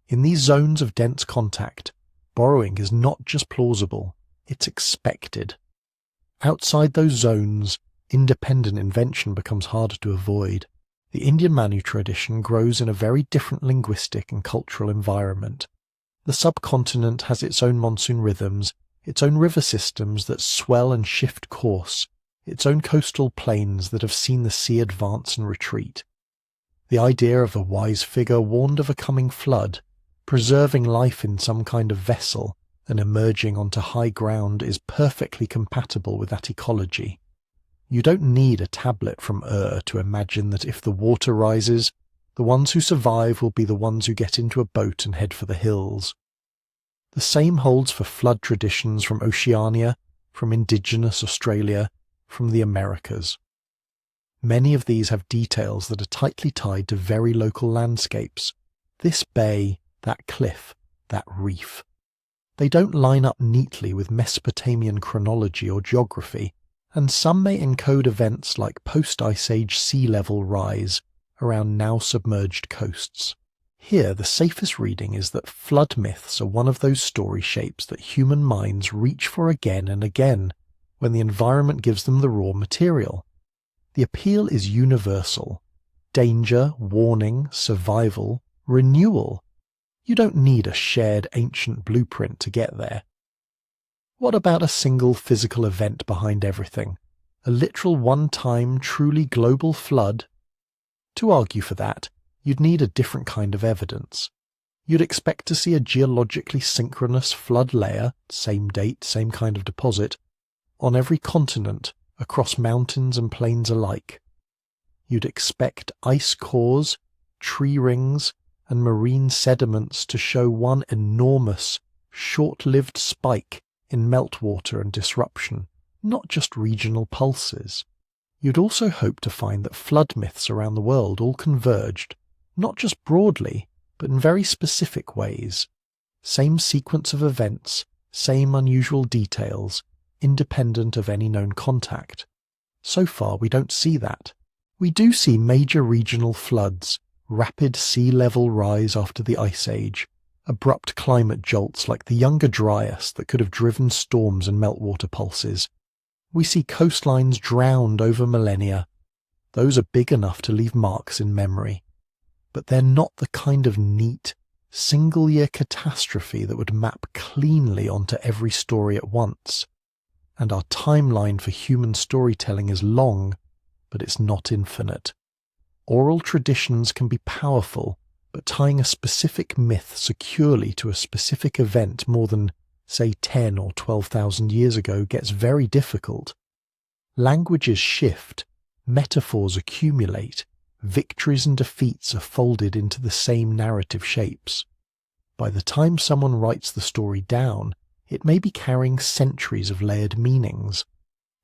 Speaker 1: In these zones of dense contact, borrowing is not just plausible, it's expected. Outside those zones, independent invention becomes harder to avoid. The Indian Manu tradition grows in a very different linguistic and cultural environment. The subcontinent has its own monsoon rhythms, its own river systems that swell and shift course, its own coastal plains that have seen the sea advance and retreat. The idea of a wise figure warned of a coming flood, preserving life in some kind of vessel and emerging onto high ground is perfectly compatible with that ecology. You don't need a tablet from to imagine that if the water rises, the ones who survive will be the ones who get into a boat and head for the hills. The same holds for flood traditions from Oceania, from indigenous Australia, from the Americas. Many of these have details that are tightly tied to very local landscapes. This bay, that cliff, that reef. They don't line up neatly with Mesopotamian chronology or geography, and some may encode events like post-Ice Age sea level rise around now submerged coasts. Here, the safest reading is that flood myths are one of those story shapes that human minds reach for again and again when the environment gives them the raw material. The appeal is universal. Danger, warning, survival, renewal. You don't need a shared ancient blueprint to get there. What about a single physical event behind everything? A literal one-time, truly global flood? To argue for that, you'd need a different kind of evidence. You'd expect to see a geologically synchronous flood layer, same date, same kind of deposit, on every continent, across mountains and plains alike. You'd expect ice cores, tree rings, and marine sediments to show one enormous, short-lived spike in meltwater and disruption, not just regional pulses. You'd also hope to find that flood myths around the world all converged, not just broadly, but in very specific ways. Same sequence of events, same unusual details, independent of any known contact. So far, we don't see that. We do see major regional floods, rapid sea level rise after the Ice Age, abrupt climate jolts like the younger Dryas that could have driven storms and meltwater pulses. We see coastlines drowned over millennia. Those are big enough to leave marks in memory. But they're not the kind of neat, single-year catastrophe that would map cleanly onto every story at once. And our timeline for human storytelling is long, but it's not infinite. Oral traditions can be powerful, but tying a specific myth securely to a specific event more than, say, 10 or 12,000 years ago gets very difficult. Languages shift, metaphors accumulate, victories and defeats are folded into the same narrative shapes. By the time someone writes the story down, it may be carrying centuries of layered meanings.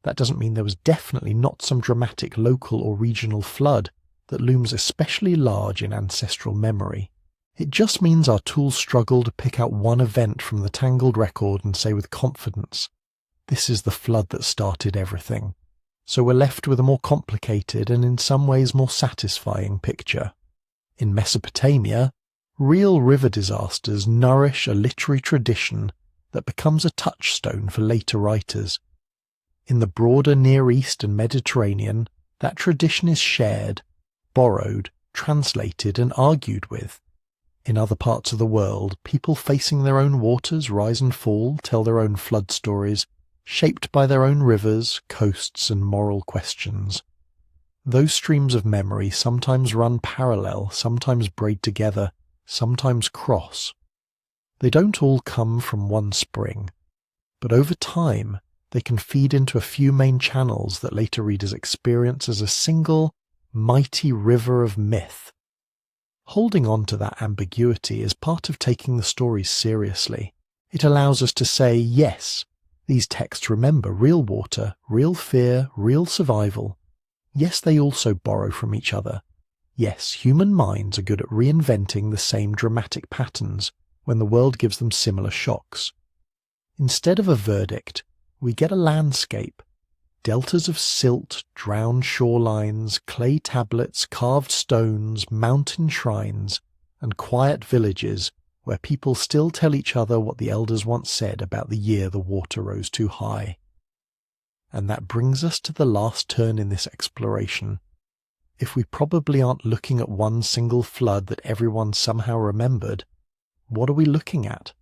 Speaker 1: That doesn't mean there was definitely not some dramatic local or regional flood that looms especially large in ancestral memory. It just means our tools struggle to pick out one event from the tangled record and say with confidence, this is the flood that started everything. So we're left with a more complicated and in some ways more satisfying picture. In Mesopotamia, real river disasters nourish a literary tradition that becomes a touchstone for later writers. In the broader Near East and Mediterranean, that tradition is shared, borrowed, translated and argued with. In other parts of the world, people facing their own waters rise and fall tell their own flood stories, shaped by their own rivers, coasts and moral questions. Those streams of memory sometimes run parallel, sometimes braid together, sometimes cross. They don't all come from one spring, but over time they can feed into a few main channels that later readers experience as a single, mighty river of myth. Holding on to that ambiguity is part of taking the stories seriously. It allows us to say, yes, these texts remember real water, real fear, real survival. Yes, they also borrow from each other. Yes, human minds are good at reinventing the same dramatic patterns when the world gives them similar shocks. Instead of a verdict, we get a landscape. Deltas of silt, drowned shorelines, clay tablets, carved stones, mountain shrines, and quiet villages where people still tell each other what the elders once said about the year the water rose too high. And that brings us to the last turn in this exploration. If we probably aren't looking at one single flood that everyone somehow remembered, what are we looking at?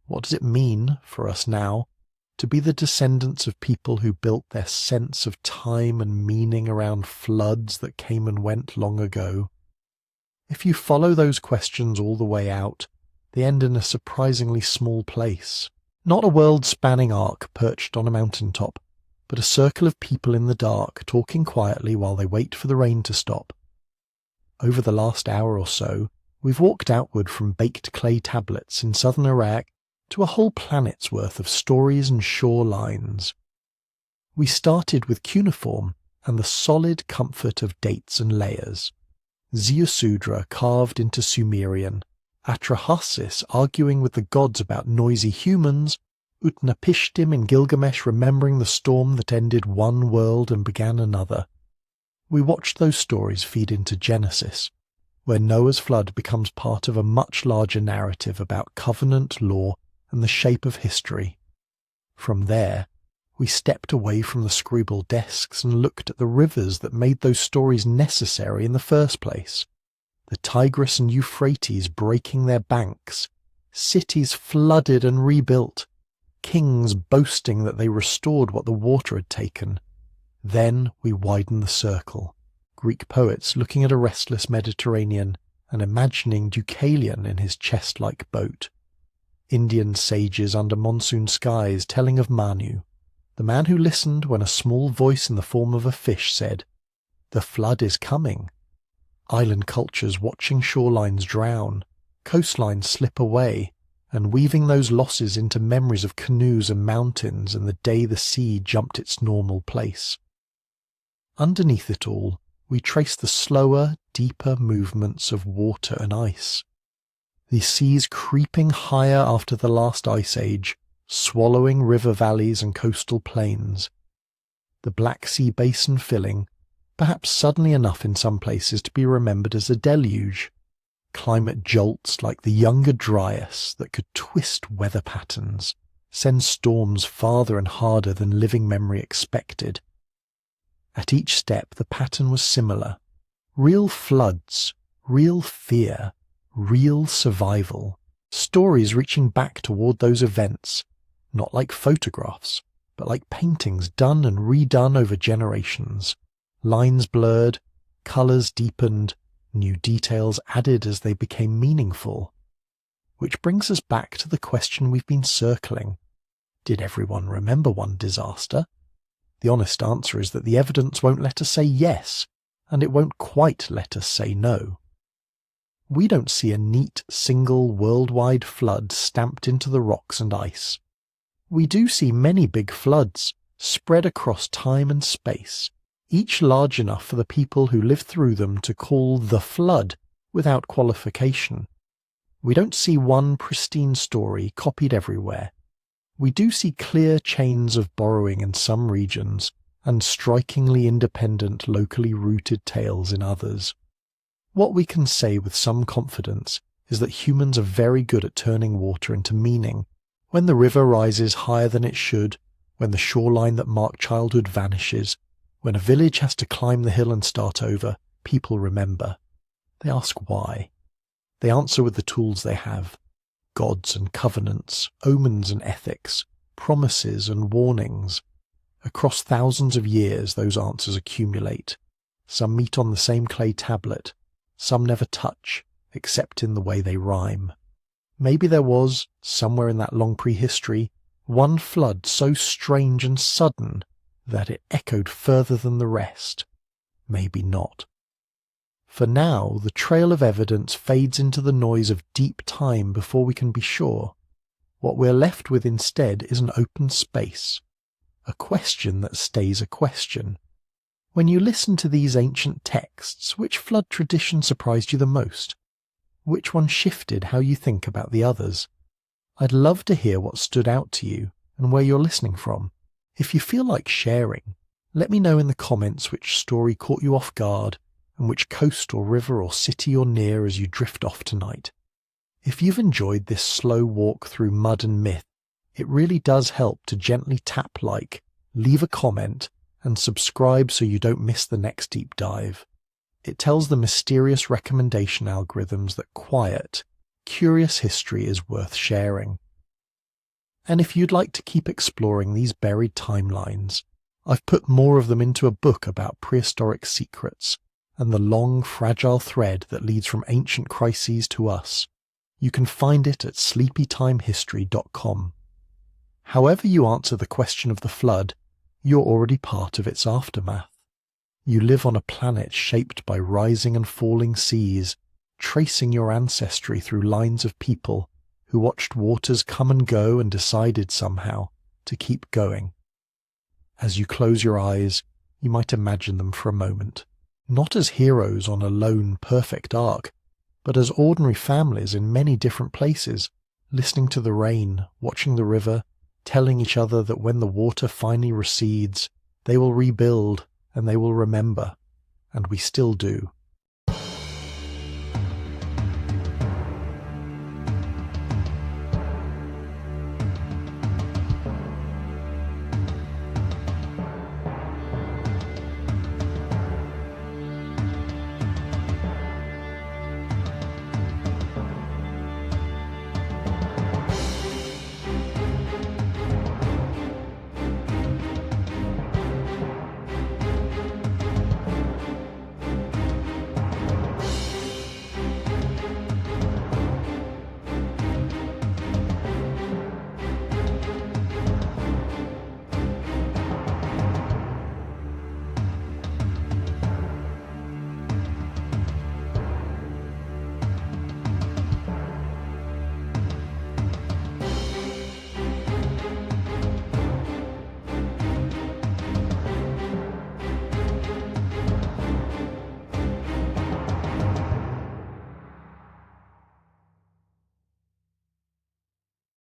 Speaker 1: What does it mean for us now to be the descendants of people who built their sense of time and meaning around floods that came and went long ago? If you follow those questions all the way out, they end in a surprisingly small place. Not a world-spanning ark perched on a mountaintop, but a circle of people in the dark talking quietly while they wait for the rain to stop. Over the last hour or so, we've walked outward from baked clay tablets in southern Iraq to a whole planet's worth of stories and shorelines. We started with cuneiform and the solid comfort of dates and layers. Ziusudra carved into Sumerian, Atrahasis arguing with the gods about noisy humans, Utnapishtim in Gilgamesh remembering the storm that ended one world and began another. We watched those stories feed into Genesis, where Noah's flood becomes part of a much larger narrative about covenant law and the shape of history. From there, we stepped away from the scribble desks and looked at the rivers that made those stories necessary in the first place. The Tigris and Euphrates breaking their banks, cities flooded and rebuilt, kings boasting that they restored what the water had taken. Then we widened the circle, Greek poets looking at a restless Mediterranean and imagining Deucalion in his chest-like boat. Indian sages under monsoon skies telling of Manu, the man who listened when a small voice in the form of a fish said, "The flood is coming." Island cultures watching shorelines drown, coastlines slip away, and weaving those losses into memories of canoes and mountains and the day the sea jumped its normal place. Underneath it all, we trace the slower, deeper movements of water and ice. The seas creeping higher after the last ice age, swallowing river valleys and coastal plains. The Black Sea basin filling, perhaps suddenly enough in some places to be remembered as a deluge. Climate jolts like the younger Dryas that could twist weather patterns, send storms farther and harder than living memory expected. At each step the pattern was similar. Real floods, real fear, real survival, stories reaching back toward those events, not like photographs, but like paintings done and redone over generations, lines blurred, colours deepened, new details added as they became meaningful. Which brings us back to the question we've been circling. Did everyone remember one disaster? The honest answer is that the evidence won't let us say yes, and it won't quite let us say no. We don't see a neat, single, worldwide flood stamped into the rocks and ice. We do see many big floods, spread across time and space, each large enough for the people who lived through them to call the flood without qualification. We don't see one pristine story copied everywhere. We do see clear chains of borrowing in some regions, and strikingly independent, locally rooted tales in others. What we can say with some confidence is that humans are very good at turning water into meaning. When the river rises higher than it should, when the shoreline that marked childhood vanishes, when a village has to climb the hill and start over, people remember. They ask why. They answer with the tools they have. Gods and covenants, omens and ethics, promises and warnings. Across thousands of years those answers accumulate. Some meet on the same clay tablet, some never touch, except in the way they rhyme. Maybe there was, somewhere in that long prehistory, one flood so strange and sudden that it echoed further than the rest. Maybe not. For now, the trail of evidence fades into the noise of deep time before we can be sure. What we're left with instead is an open space, a question that stays a question. When you listen to these ancient texts, which flood tradition surprised you the most? Which one shifted how you think about the others? I'd love to hear what stood out to you and where you're listening from. If you feel like sharing, let me know in the comments which story caught you off guard and which coast or river or city you're near as you drift off tonight. If you've enjoyed this slow walk through mud and myth, it really does help to gently tap like, leave a comment, and subscribe so you don't miss the next deep dive. It tells the mysterious recommendation algorithms that quiet, curious history is worth sharing. And if you'd like to keep exploring these buried timelines, I've put more of them into a book about prehistoric secrets and the long, fragile thread that leads from ancient crises to us. You can find it at sleepytimehistory.com. However you answer the question of the flood, you're already part of its aftermath. You live on a planet shaped by rising and falling seas, tracing your ancestry through lines of people who watched waters come and go and decided somehow to keep going. As you close your eyes, you might imagine them for a moment, not as heroes on a lone, perfect ark, but as ordinary families in many different places, listening to the rain, watching the river, telling each other that when the water finally recedes, they will rebuild and they will remember, and we still do.